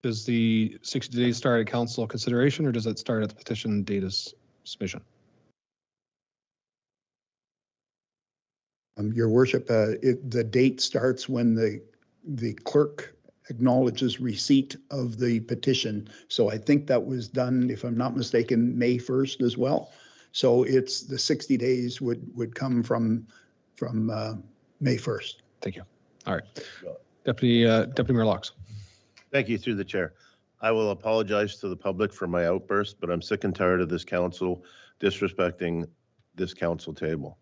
Does the 60 days start at council consideration, or does it start at the petition date of submission? Your Worship, the date starts when the clerk acknowledges receipt of the petition. So I think that was done, if I'm not mistaken, May 1st as well. So it's the 60 days would come from May 1st. Thank you. All right. Deputy Mayor Laux. Thank you, through the chair. I will apologize to the public for my outburst, but I'm sick and tired of this council disrespecting this council table.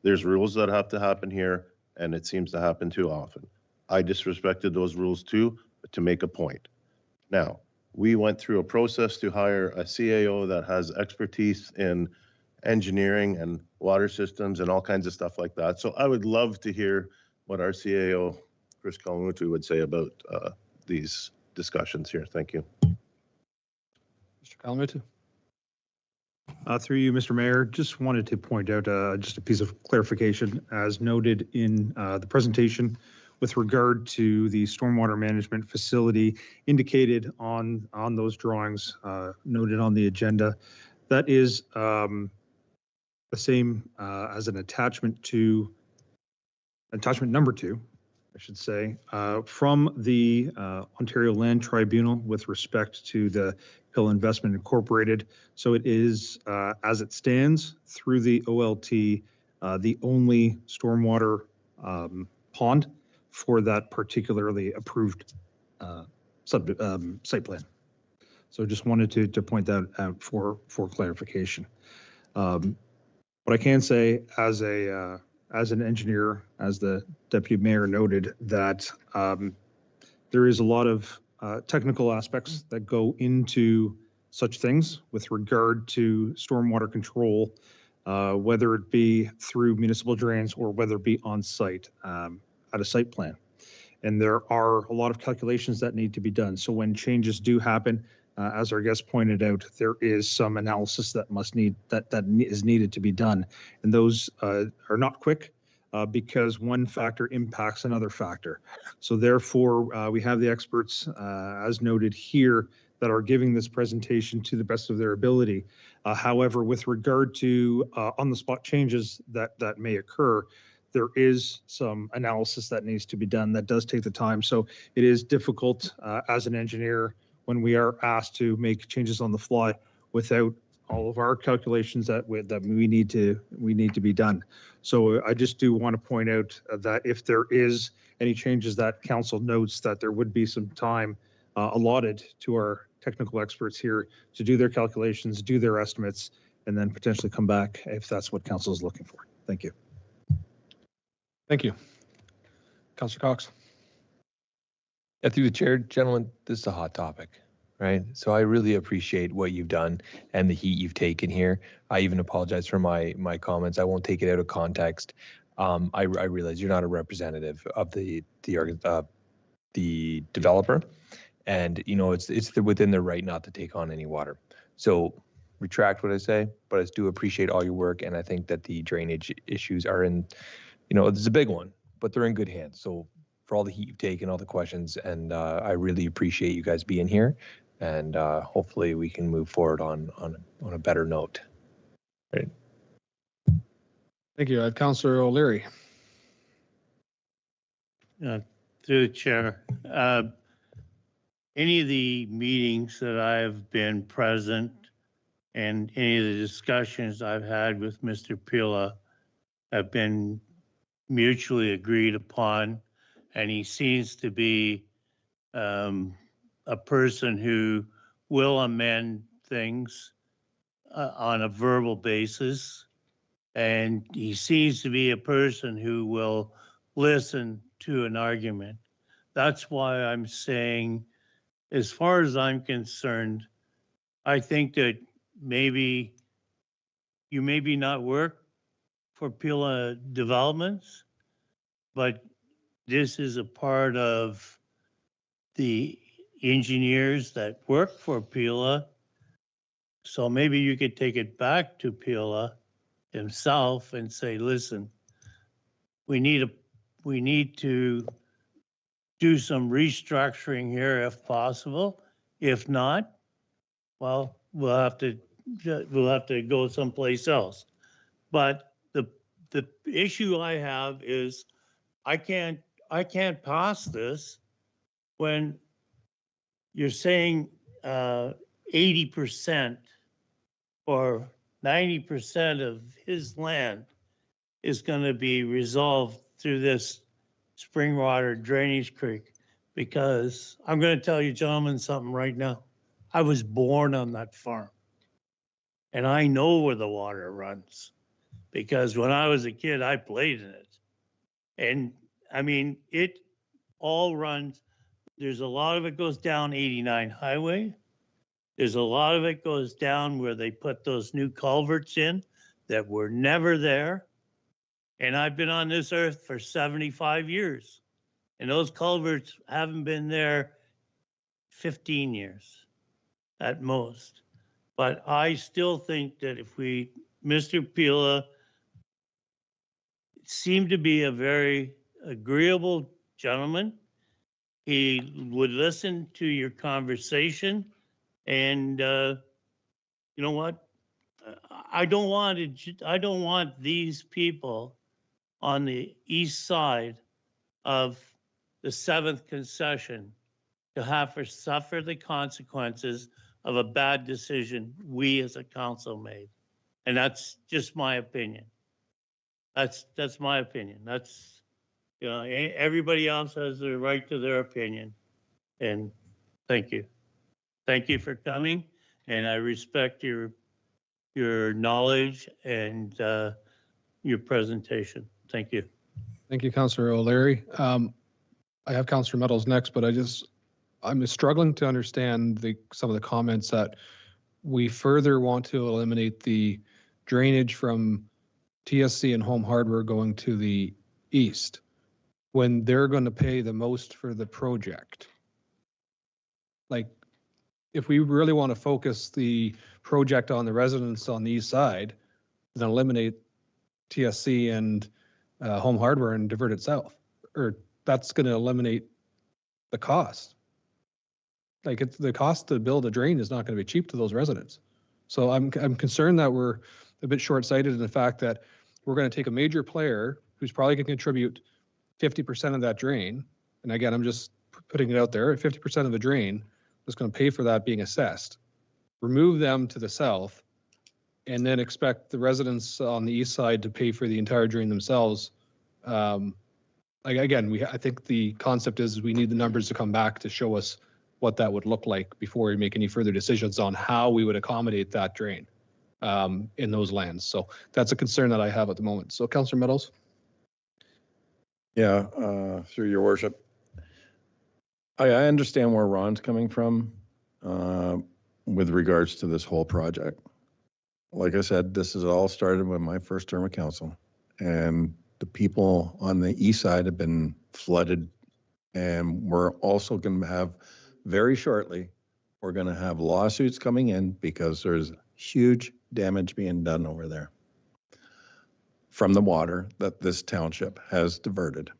There's rules that have to happen here, and it seems to happen too often. I disrespected those rules too, but to make a point. Now, we went through a process to hire a CAO that has expertise in engineering and water systems and all kinds of stuff like that. So I would love to hear what our CAO, Chris Kalamutu, would say about these discussions here. Thank you. Mr. Kalamutu. Through you, Mr. Mayor, just wanted to point out just a piece of clarification as noted in the presentation with regard to the stormwater management facility indicated on those drawings noted on the agenda. That is the same as an attachment to attachment number 2, I should say, from the Ontario Land Tribunal with respect to the Hill Investment Incorporated. So it is, as it stands, through the OLT, the only stormwater pond for that particularly approved site plan. So just wanted to point that out for clarification. What I can say as an engineer, as the deputy mayor noted, that there is a lot of technical aspects that go into such things with regard to stormwater control, whether it be through municipal drains or whether it be on site at a site plan. And there are a lot of calculations that need to be done. So when changes do happen, as our guest pointed out, there is some analysis that is needed to be done. And those are not quick because one factor impacts another factor. So therefore, we have the experts, as noted here, that are giving this presentation to the best of their ability. However, with regard to on-the-spot changes that may occur, there is some analysis that needs to be done that does take the time. So it is difficult as an engineer when we are asked to make changes on the fly without all of our calculations that we need to be done. So I just do want to point out that if there is any changes that council notes, that there would be some time allotted to our technical experts here to do their calculations, do their estimates, and then potentially come back if that's what council is looking for. Thank you. Thank you. Councillor Cox. Yeah, through the chair, gentlemen, this is a hot topic, right? So I really appreciate what you've done and the heat you've taken here. I even apologize for my comments. I won't take it out of context. I realize you're not a representative of the developer, and you know it's within their right not to take on any water. So retract what I say, but I do appreciate all your work, and I think that the drainage issues are in, you know, it's a big one, but they're in good hands. So for all the heat you've taken, all the questions, and I really appreciate you guys being here, and hopefully we can move forward on a better note. Right. Thank you. Councillor O'Leary. Through the chair, any of the meetings that I've been present and any of the discussions I've had with Mr. Pila have been mutually agreed upon, and he seems to be a person who will amend things on a verbal basis, and he seems to be a person who will listen to an argument. That's why I'm saying, as far as I'm concerned, I think that maybe you maybe not work for Pila Developments, but this is a part of the engineers that work for Pila. So maybe you could take it back to Pila himself and say, listen, we need to do some restructuring here if possible. If not, well, we'll have to go someplace else. But the issue I have is I can't pass this when you're saying 80% or 90% of his land is going to be resolved through this spring water drainage creek. Because I'm going to tell you gentlemen something right now. I was born on that farm. And I know where the water runs. Because when I was a kid, I played in it. And I mean, it all runs. There's a lot of it goes down 89 highway. There's a lot of it goes down where they put those new culverts in that were never there. And I've been on this earth for 75 years. And those culverts haven't been there 15 years at most. But I still think that if Mr. Pila seemed to be a very agreeable gentleman. He would listen to your conversation. And you know what? I don't want these people on the east side of the 7th concession to have to suffer the consequences of a bad decision we as a council made. And that's just my opinion. That's my opinion. That's, you know, everybody else has the right to their opinion. And thank you. Thank you for coming. And I respect your knowledge and your presentation. Thank you. Thank you, Councillor O'Leary. I have Councillor Meadows next, but I'm struggling to understand some of the comments that we further want to eliminate the drainage from TSC and Home Hardware going to the east when they're going to pay the most for the project. Like, if we really want to focus the project on the residents on the east side, then eliminate TSC and Home Hardware and divert it south, or that's going to eliminate the cost. Like, the cost to build a drain is not going to be cheap to those residents. So I'm concerned that we're a bit short-sighted in the fact that we're going to take a major player who's probably going to contribute 50% of that drain. And again, I'm just putting it out there, 50% of the drain is going to pay for that being assessed. Remove them to the south and then expect the residents on the east side to pay for the entire drain themselves. Again, I think the concept is we need the numbers to come back to show us what that would look like before we make any further decisions on how we would accommodate that drain in those lands. So that's a concern that I have at the moment. So Councillor Meadows. Yeah, through your worship. I understand where Ron's coming from with regards to this whole project. Like I said, this has all started with my first term of council, and the people on the east side have been flooded, and we're also going to have very shortly, we're going to have lawsuits coming in because there's huge damage being done over there from the water that this township has diverted.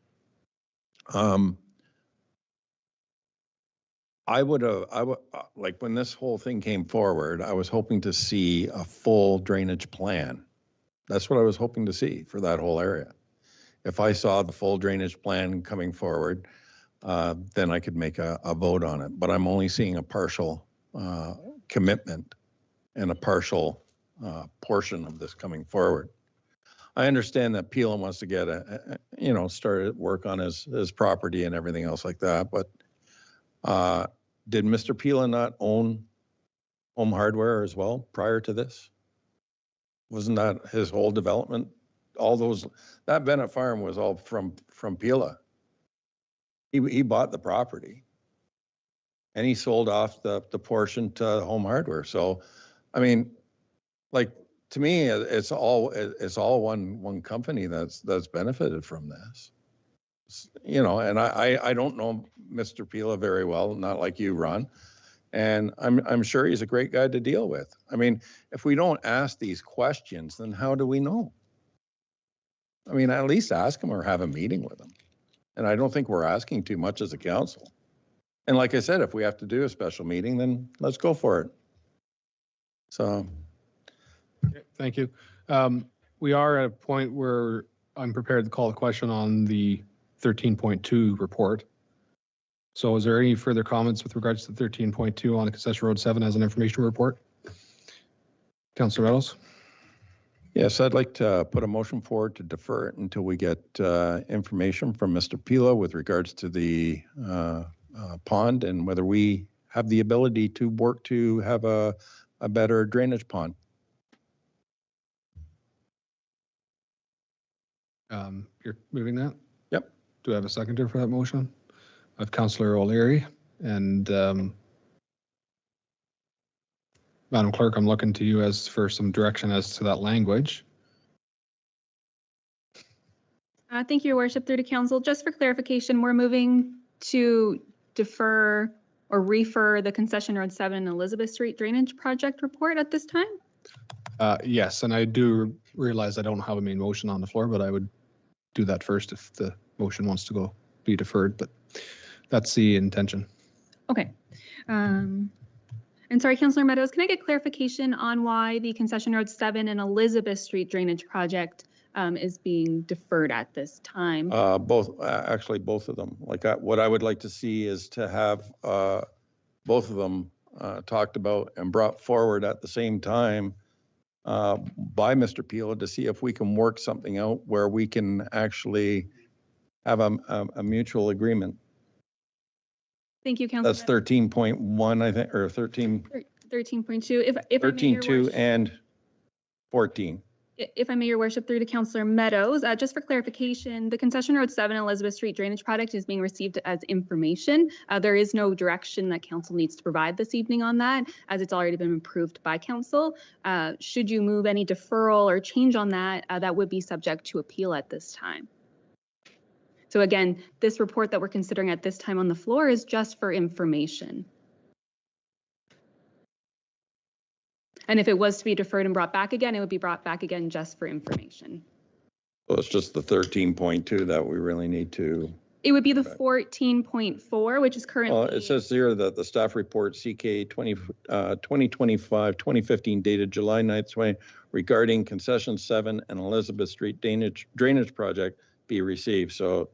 I would like when this whole thing came forward, I was hoping to see a full drainage plan. That's what I was hoping to see for that whole area. If I saw the full drainage plan coming forward, then I could make a vote on it. But I'm only seeing a partial commitment and a partial portion of this coming forward. I understand that Pila wants to get start work on his property and everything else like that, but did Mr. Pila not own Home Hardware as well prior to this? Wasn't that his whole development? That Bennett farm was all from Pila. He bought the property and he sold off the portion to Home Hardware. So, I mean, like, to me, it's all one company that's benefited from this. You know, and I don't know Mr. Pila very well, not like you, Ron. And I'm sure he's a great guy to deal with. I mean, if we don't ask these questions, then how do we know? I mean, at least ask him or have a meeting with him. And I don't think we're asking too much as a council. And like I said, if we have to do a special meeting, then let's go for it. So. Okay, thank you. We are at a point where I'm prepared to call a question on the 13.2 report. So is there any further comments with regards to 13.2 on the Concession Road 7 as an information report? Councillor Meadows. Yes, I'd like to put a motion forward to defer it until we get information from Mr. Pila with regards to the pond and whether we have the ability to work to have a better drainage pond. You're moving that? Yep. Do I have a seconder for that motion? I have Councillor O'Leary and Madam Clerk, I'm looking to you as for some direction as to that language. Thank you, Your Worship. Through to Council. Just for clarification, we're moving to defer or refer the Concession Road 7 and Elizabeth Street Drainage Project report at this time? Yes, and I do realize I don't have a main motion on the floor, but I would do that first if the motion wants to go be deferred, but that's the intention. Okay. And sorry, Councillor Meadows, can I get clarification on why the Concession Road 7 and Elizabeth Street Drainage Project is being deferred at this time? Actually, both of them. Like what I would like to see is to have both of them talked about and brought forward at the same time by Mr. Pila to see if we can work something out where we can actually have a mutual agreement. Thank you, Councillor. That's 13.1, I think, or 13. 13.2. If 13.2 and 14. If I may, Your Worship, through to Councillor Meadows, just for clarification, the Concession Road 7 Elizabeth Street Drainage Project is being received as information. There is no direction that Council needs to provide this evening on that, as it's already been approved by Council. Should you move any deferral or change on that, that would be subject to appeal at this time. So again, this report that we're considering at this time on the floor is just for information. And if it was to be deferred and brought back again, it would be brought back again just for information. Well, it's just the 13.2 that we really need to. It would be the 14.4, which is currently. Well, it says here that the staff report CK 2025-2015 dated July 9th, 20 regarding Concession 7 and Elizabeth Street drainage project be received. So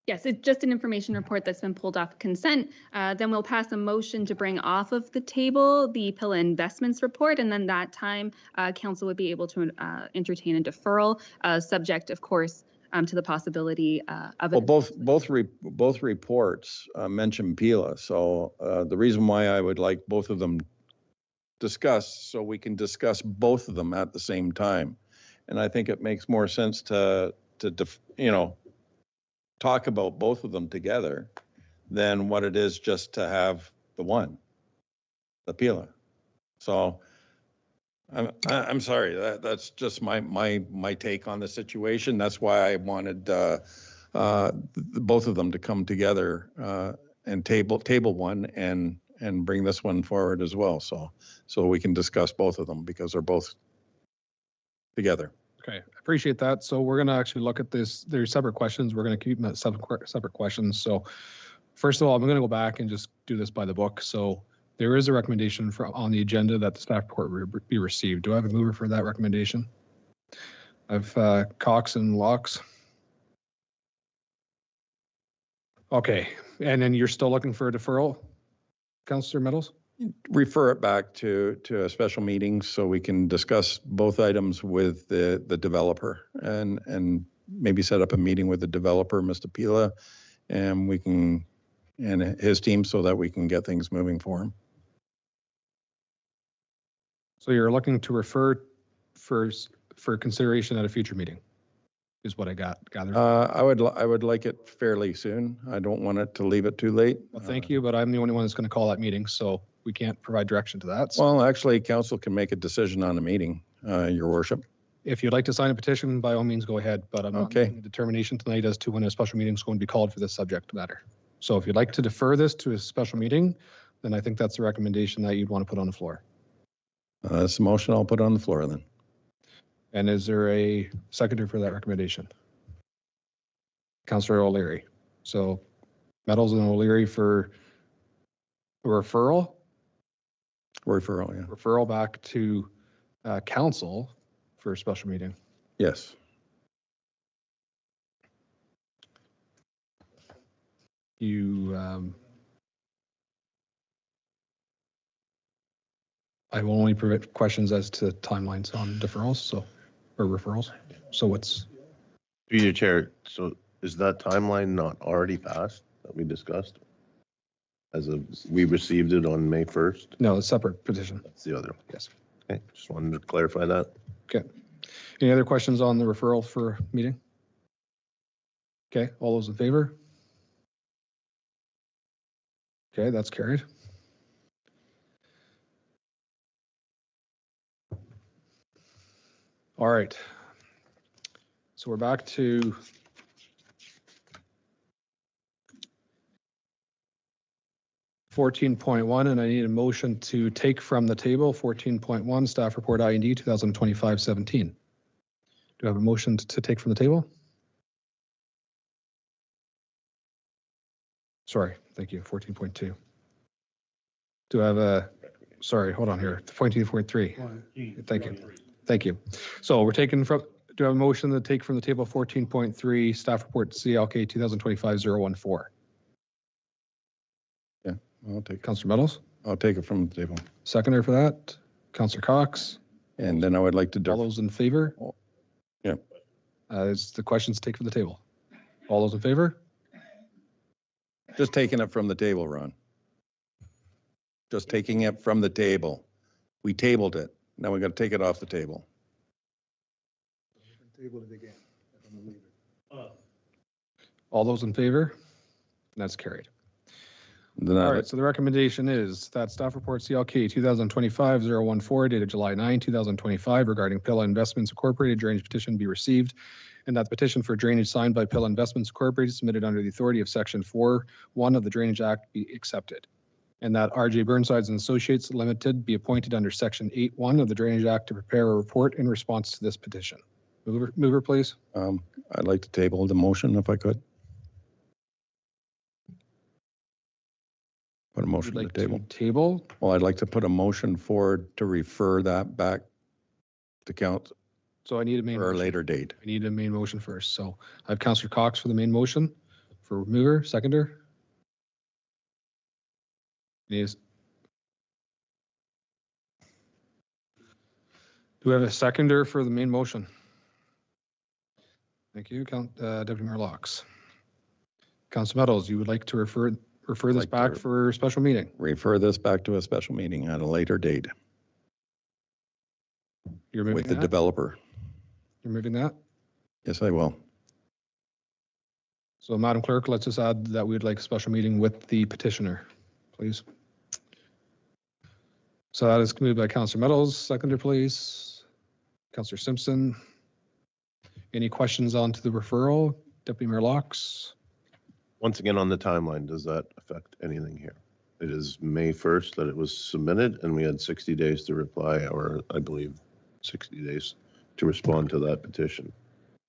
yes, it's just an information report that's been pulled off consent. Then we'll pass a motion to bring off of the table the Pila Investments report, and then that time Council would be able to entertain a deferral, subject, of course, to the possibility of. Well, both reports mention Pila, so the reason why I would like both of them discussed, so we can discuss both of them at the same time, and I think it makes more sense to talk about both of them together than what it is just to have the Pila. So I'm sorry, that's just my take on the situation. That's why I wanted both of them to come together and table one and bring this one forward as well. So we can discuss both of them because they're both together. Okay, I appreciate that. So we're going to actually look at this. There's separate questions. We're going to keep them as separate questions. So first of all, I'm going to go back and just do this by the book. So there is a recommendation on the agenda that the staff report be received. Do I have a mover for that recommendation? I've Cox and Locks. Okay, and then you're still looking for a deferral, Councillor Meadows? Refer it back to a special meeting so we can discuss both items with the developer and maybe set up a meeting with the developer, Mr. Pila, and his team so that we can get things moving for him. So you're looking to refer for consideration at a future meeting, is what I gathered. I would like it fairly soon. I don't want it to leave it too late. Well, thank you, but I'm the only one that's going to call that meeting, so we can't provide direction to that. So well, actually, council can make a decision on the meeting, Your Worship. if you'd like to sign a petition, by all means, go ahead, but I'm not making a determination tonight as to when a special meeting is going to be called for this subject matter. So if you'd like to defer this to a special meeting, then I think that's the recommendation that you'd want to put on the floor. That's a motion I'll put on the floor then. And is there a seconder for that recommendation? Councillor O'Leary. So Meadows and O'Leary for a referral? Referral, yeah. Referral back to council for a special meeting. Yes. You I will only permit questions as to timelines on deferrals, so, or referrals. So what's, Through your chair, so is that timeline not already passed that we discussed? As of, we received it on May 1st? no, a separate petition. That's the other one. Yes. Okay, just wanted to clarify that. Okay. Any other questions on the referral for meeting? Okay, all those in favor? Okay, that's carried. All right. So we're back to (14.1), and I need a motion to take from the table 14.1 staff report IND 2025-17. Do I have a motion to take from the table? Sorry, thank you, 14.2. Do I have a, sorry, hold on here, 14.3. Thank you, thank you. So we're taking from, do I have a motion to take from the table 14.3 staff report CLK 2025-014? Yeah, I'll take it. Councillor Meadows? I'll take it from the table. Seconder for that, Councillor Cox. And then I would like to. All those in favor? Yeah. It's the questions to take from the table. All those in favor? Just taking it from the table, Ron. Just taking it from the table. We tabled it. Now we got to take it off the table. Table it again. All those in favor? That's carried. Then All right, so the recommendation is that staff report CLK 2025-014 dated July 9, 2025 regarding Pilla Investments Incorporated drainage petition be received, and that the petition for drainage signed by Pilla Investments Incorporated submitted under the authority of Section 4(1) of the Drainage Act be accepted, and that RJ Burnsides and Associates Limited be appointed under Section 8(1) of the Drainage Act to prepare a report in response to this petition. Mover, please. I'd like to table the motion if I could. Put a motion on the table. Table? Well, I'd like to put a motion forward to refer that back to council. So I need a main for a motion. later date. I need a main motion first. So I have Councillor Cox for the main motion. For mover, seconder. Yes. Do we have a seconder for the main motion? Thank you, Deputy Mayor Laux. Councillor Meadows, you would like to refer this back for a special meeting? Refer this back to a special meeting at a later date. You're moving with the that? developer. You're moving that? Yes, I will. So Madam Clerk, let's just add that we'd like a special meeting with the petitioner, please. So that is moved by Councillor Meadows. Seconder, please. Councillor Simpson. Any questions on to the referral? Deputy Mayor Laux. Once again, on the timeline, does that affect anything here? It is May 1st that it was submitted, and we had 60 days to reply, or I believe 60 days to respond to that petition.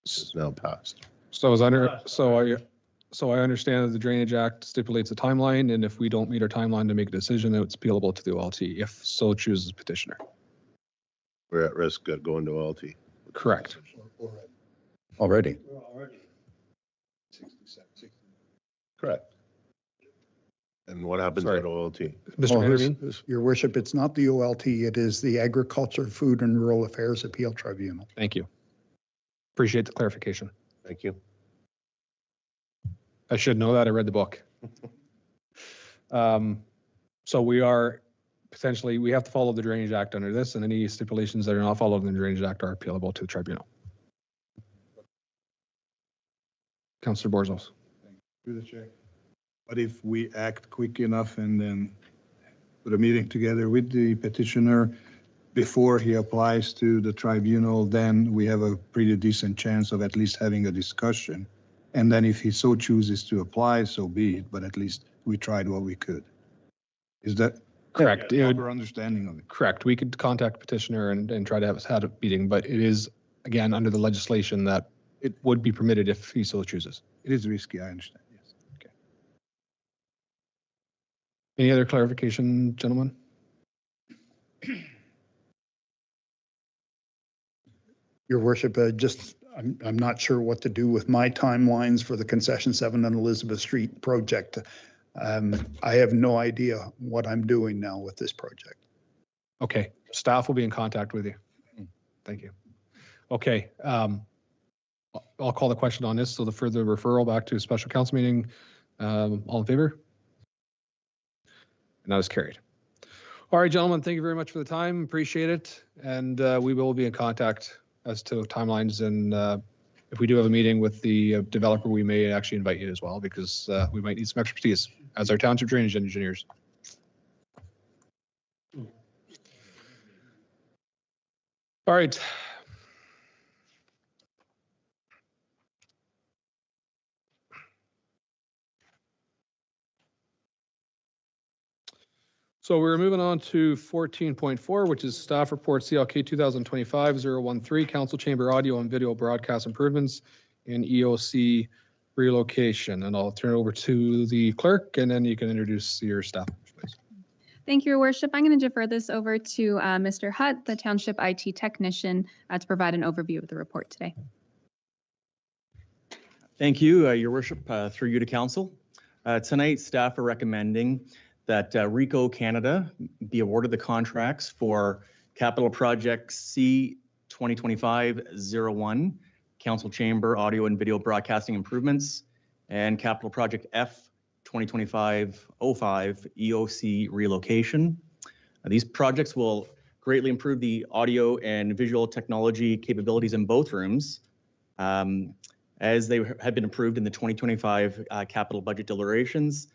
It's now passed. So I understand that the Drainage Act stipulates a timeline, and if we don't meet our timeline to make a decision, it's appealable to the OLT if so chooses petitioner. We're at risk of going to OLT. Correct. Already. Correct. And what happens at OLT? Your Worship, it's not the OLT, it is the Agriculture, Food and Rural Affairs Appeal Tribunal. Thank you. Appreciate the clarification. Thank you. I should know that. I read the book. So we are potentially, we have to follow the Drainage Act under this, and any stipulations that are not followed in the Drainage Act are appealable to the tribunal. Councillor Borzos. Through the chair. But if we act quick enough and then put a meeting together with the petitioner before he applies to the tribunal, then we have a pretty decent chance of at least having a discussion. And then if he so chooses to apply, so be it, but at least we tried what we could. Is that correct? Proper understanding of it. Correct. We could contact petitioner and try to have a meeting, but it is, again, under the legislation that it would be permitted if he so chooses. It is risky, I understand, yes. Okay. Any other clarification, gentlemen? Your Worship, I'm not sure what to do with my timelines for the Concession 7 on Elizabeth Street project. I have no idea what I'm doing now with this project. Okay, staff will be in contact with you. Thank you. Okay, I'll call the question on this. So the further referral back to a special council meeting, all in favor? And that is carried. All right, gentlemen, thank you very much for the time. Appreciate it. And we will be in contact as to timelines. And if we do have a meeting with the developer, we may actually invite you as well, because we might need some expertise as our township drainage engineers. All right. So we're moving on to 14.4, which is staff report CLK 2025-013, council chamber audio and video broadcast improvements and EOC relocation. And I'll turn it over to the clerk, and then you can introduce your staff, please. Thank you, Your Worship. I'm going to defer this over to Mr. Hutt, the Township IT Technician, to provide an overview of the report today. Thank you, Your Worship, through you to Council. Tonight, staff are recommending that RICO Canada be awarded the contracts for Capital Project C 2025-01, Council Chamber Audio and Video Broadcasting Improvements, and Capital Project F 2025-05, EOC Relocation. These projects will greatly improve the audio and visual technology capabilities in both rooms, as they have been approved in the 2025 capital budget deliberations.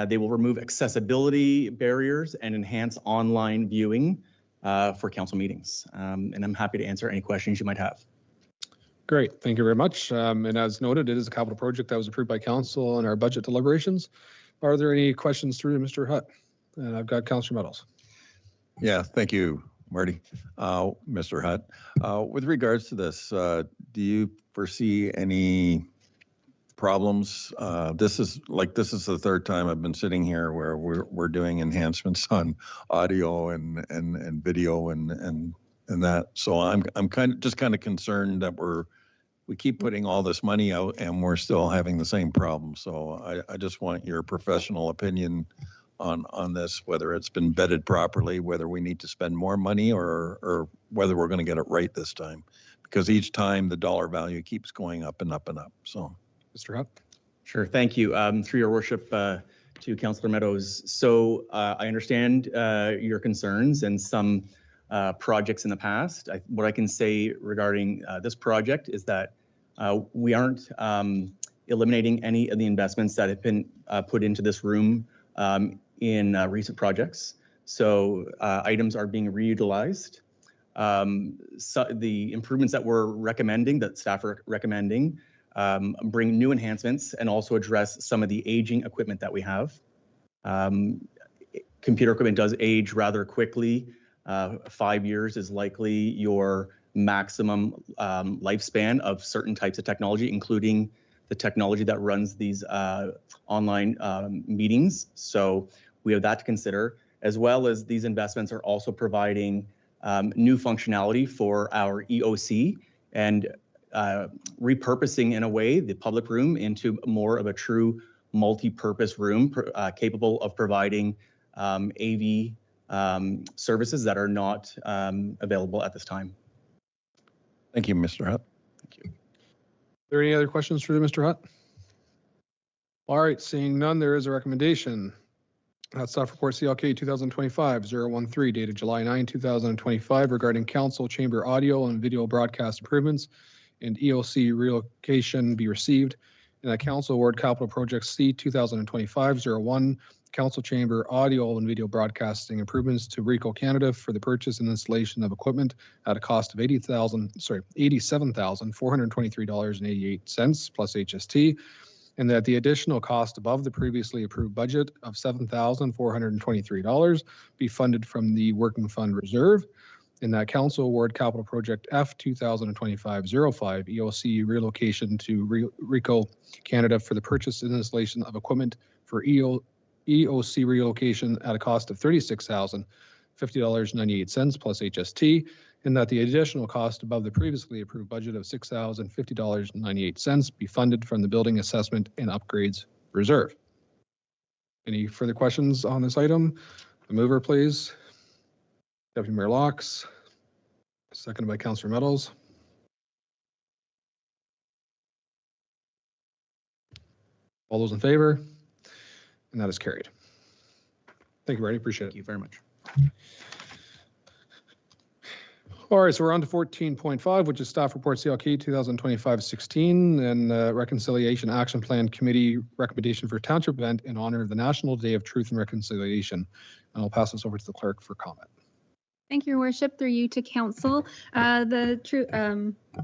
They will remove accessibility barriers and enhance online viewing for council meetings. And I'm happy to answer any questions you might have. Great, thank you very much. And as noted, it is a capital project that was approved by council in our budget deliberations. Are there any questions through to Mr. Hutt? And I've got Councillor Meadows. Yeah, thank you, Marty. Mr. Hutt, with regards to this, do you foresee any problems? This is the third time I've been sitting here where we're doing enhancements on audio and video and that. So I'm kind of concerned that we keep putting all this money out and we're still having the same problem. So I just want your professional opinion on this, whether it's been vetted properly, whether we need to spend more money or whether we're going to get it right this time, because each time the dollar value keeps going up and up and up. So. Mr. Hutt? Sure, thank you. Through your worship to Councillor Meadows. So I understand your concerns and some projects in the past. What I can say regarding this project is that we aren't eliminating any of the investments that have been put into this room in recent projects. So items are being reutilized. So the improvements that we're recommending, that staff are recommending, bring new enhancements and also address some of the aging equipment that we have. Computer equipment does age rather quickly. 5 years is likely your maximum lifespan of certain types of technology, including the technology that runs these online meetings. So we have that to consider, as well as these investments are also providing new functionality for our EOC and repurposing in a way the public room into more of a true multi-purpose room capable of providing AV services that are not available at this time. Thank you, Mr. Hutt. Thank you. Are there any other questions for Mr. Hutt? All right, seeing none, there is a recommendation. Staff report CLK 2025-013 dated July 9, 2025 regarding council chamber audio and video broadcast improvements and EOC relocation be received, and that council award capital project C 2025-01 council chamber audio and video broadcasting improvements to RICO Canada for the purchase and installation of equipment at a cost of $87,423.88 plus HST, and that the additional cost above the previously approved budget of $7,423 be funded from the working fund reserve, and that council award capital project F 2025-05 EOC relocation to RICO Canada for the purchase and installation of equipment for EOC relocation at a cost of $36,050.98 plus HST, and that the additional cost above the previously approved budget of $6,050.98 be funded from the building assessment and upgrades reserve. Any further questions on this item? A mover, please. Deputy Mayor Locks, seconded by Councillor Meadows. All those in favor? And that is carried. Thank you, Marty. Appreciate it. Thank you very much. All right, so we're on to 14.5, which is staff report CLK 2025-16 and reconciliation action plan committee recommendation for township event in honor of the National Day of Truth and Reconciliation. And I'll pass this over to the clerk for comment. Thank you, Your Worship. Through you to Council.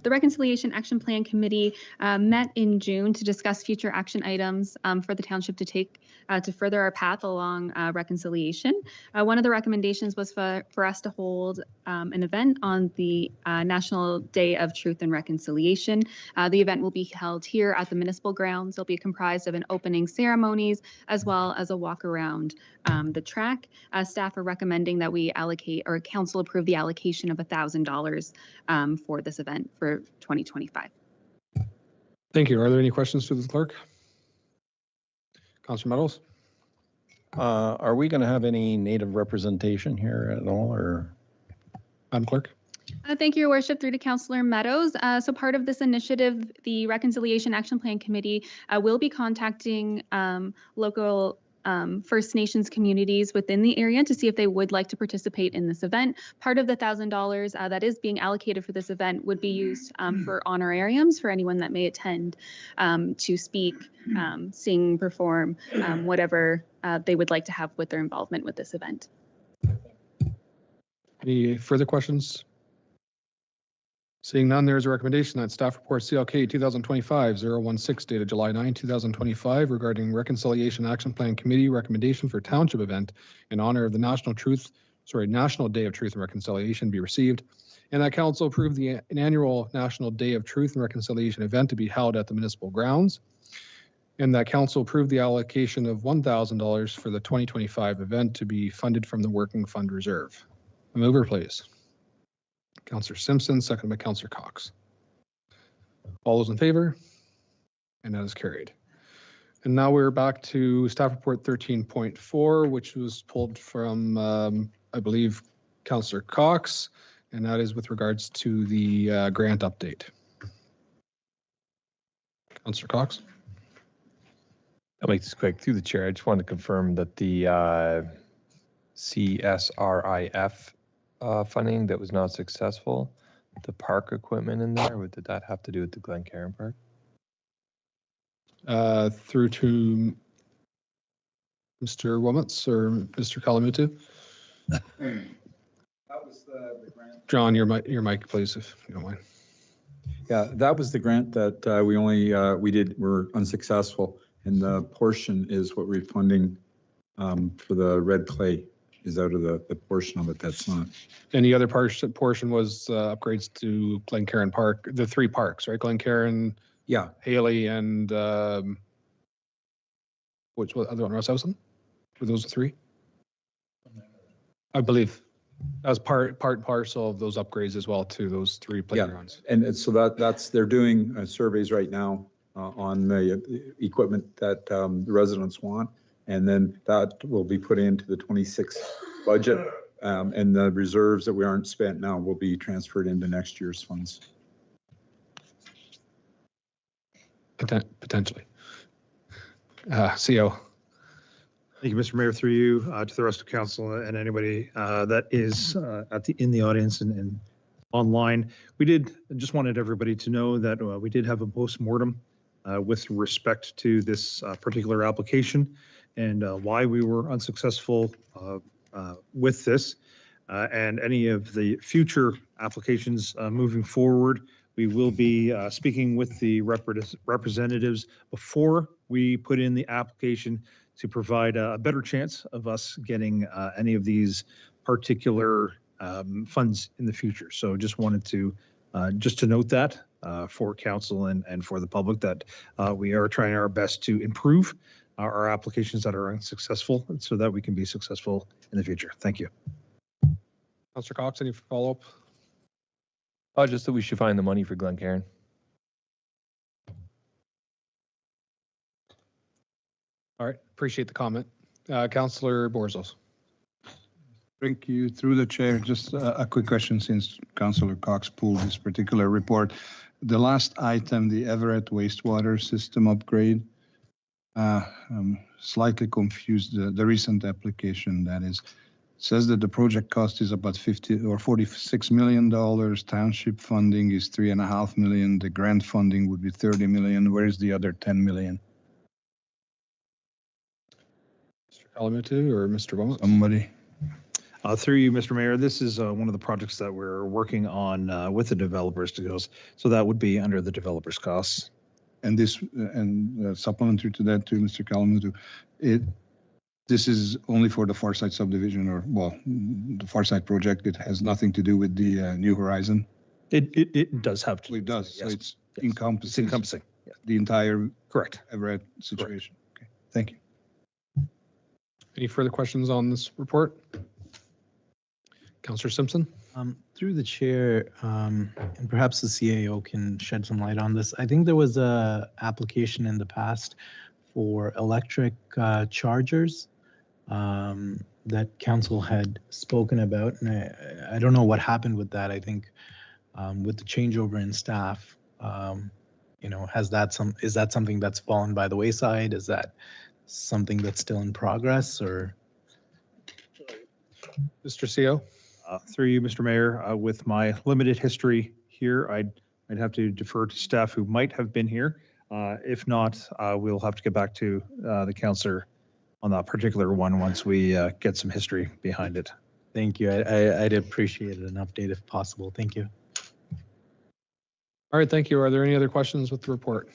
The Reconciliation Action Plan Committee met in June to discuss future action items for the township to take to further our path along reconciliation. One of the recommendations was for us to hold an event on the National Day of Truth and Reconciliation. The event will be held here at the municipal grounds. It'll be comprised of an opening ceremonies as well as a walk around the track. Staff are recommending that we allocate, or council approve the allocation of $1,000 for this event for 2025. Thank you. Are there any questions to the clerk? Councillor Meadows? Are we going to have any native representation here at all, or? Madam Clerk? Thank you, Your Worship. Through to Councillor Meadows. So part of this initiative, the Reconciliation Action Plan Committee will be contacting local First Nations communities within the area to see if they would like to participate in this event. Part of the $1,000 that is being allocated for this event would be used for honorariums for anyone that may attend to speak, sing, perform, whatever they would like to have with their involvement with this event. Any further questions? Seeing none, there is a recommendation that staff report CLK 2025-016 dated July 9, 2025 regarding Reconciliation Action Plan Committee recommendation for township event in honor of the National Day of Truth and Reconciliation be received, and that council approve an annual National Day of Truth and Reconciliation event to be held at the municipal grounds, and that council approve the allocation of $1,000 for the 2025 event to be funded from the Working Fund Reserve. A mover, please. Councillor Simpson, seconded by Councillor Cox. All those in favor? And that is carried. And now we're back to staff report 13.4, which was pulled from, I believe, Councillor Cox, and that is with regards to the grant update. Councillor Cox? I'll make this quick. Through the chair, I just wanted to confirm that the CSRIF funding that was not successful, the park equipment in there, what did that have to do with the Glencairn Park? Through to Mr. Womitz or Mr. Kalamutu? That was the grant. John, your mic, please, if you don't mind. Yeah, that was the grant that we're unsuccessful, and the portion is what we're funding for the red clay. Is out of the portion of it that's not. And the other portion was upgrades to Glencairn Park, the three parks, right? Glencairn, yeah, Haley, and which was the other one, Russ Housen? Were those the three? I believe as part and parcel of those upgrades as well to those three playgrounds. Yeah. And so they're doing surveys right now on the equipment that the residents want. And then that will be put into the 26 budget, and the reserves that we aren't spent now will be transferred into next year's funds. Potentially. CO. Thank you, Mr. Mayor. Through you to the rest of council and anybody that is in the audience and online. Just wanted everybody to know that we did have a postmortem with respect to this particular application, and why we were unsuccessful with this, and any of the future applications moving forward. We will be speaking with the representatives before we put in the application to provide a better chance of us getting any of these particular funds in the future. So just wanted to note that for council and for the public that we are trying our best to improve our applications that are unsuccessful so that we can be successful in the future. Thank you. Councillor Cox, any follow-up? Just that we should find the money for Glencairn. All right, appreciate the comment. Councillor Borzos. Thank you. Through the chair, just a quick question since Councillor Cox pulled this particular report. The last item, the Everett wastewater system upgrade, I'm slightly confused. The recent application, that is, says that the project cost is about $46 million. Township funding is $3.5 million. The grant funding would be $30 million. Where is the other $10 million? Mr. Kalamutu or Mr. Beaumont? Somebody. Through you, Mr. Mayor, this is one of the projects that we're working on with the developers to go. So that would be under the developer's costs. And this, supplementary to that too, Mr. Kalamutu, this is only for the Farside subdivision or, well, the Farside project. It has nothing to do with the New Horizon. It does have to. It does. Yes. So it's encompassing Yeah. the entire Correct. Everett situation. Okay. Thank you. Any further questions on this report? Councillor Simpson? Through the chair, and perhaps the CAO can shed some light on this. I think there was a application in the past for electric chargers that council had spoken about, and I don't know what happened with that. I think with the changeover in staff, is that something that's fallen by the wayside? Is that something that's still in progress, or? Mr. CO? Through you, Mr. Mayor, with my limited history here, I'd have to defer to staff who might have been here. If not, we'll have to get back to the councillor on that particular one once we get some history behind it. Thank you. I'd appreciate an update if possible. Thank you. All right, thank you. Are there any other questions with the report?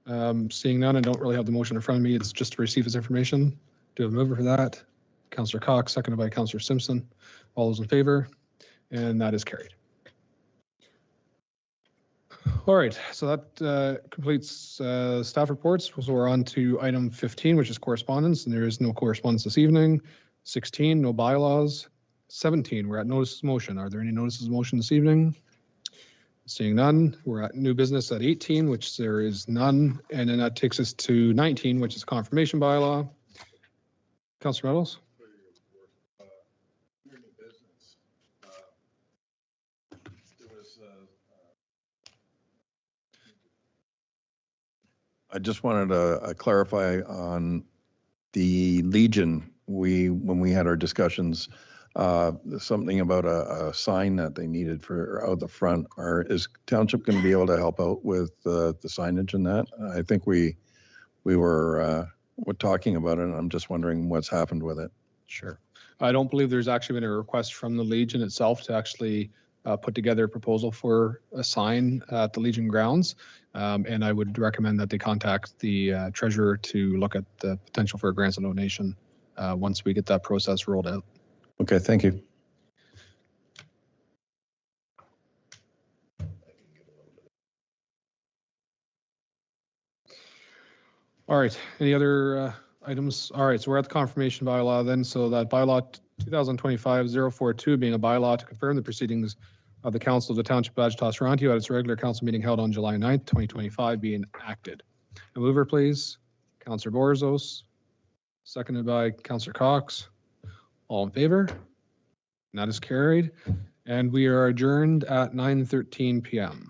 Seeing none, I don't really have the motion in front of me. It's just to receive this information. Do a mover for that? Councillor Cox, seconded by Councillor Simpson. All those in favor? And that is carried. All right, so that completes staff reports. So we're on to item 15, which is correspondence, and there is no correspondence this evening. 16, no bylaws. 17, we're at notices of motion. Are there any notices of motion this evening? Seeing none, we're at new business at 18, which there is none. And then that takes us to 19, which is confirmation bylaw. Councillor Meadows? I just wanted to clarify on the Legion. When we had our discussions, something about a sign that they needed for out the front. Is Township going to be able to help out with the signage in that? I think we were talking about it, and I'm just wondering what's happened with it. Sure. I don't believe there's actually been a request from the Legion itself to actually put together a proposal for a sign at the Legion grounds. And I would recommend that they contact the treasurer to look at the potential for a grants and donation once we get that process rolled out. Okay, thank you. All right, any other items? All right, so we're at the confirmation bylaw then. So that bylaw 2025-042 being a bylaw to confirm the proceedings of the Council of the Township of Adjala-Tosorontio at its regular council meeting held on July 9th, 2025 being acted. A mover, please. Councillor Borzos, seconded by Councillor Cox. All in favor? And that is carried. And we are adjourned at 9:13 p.m.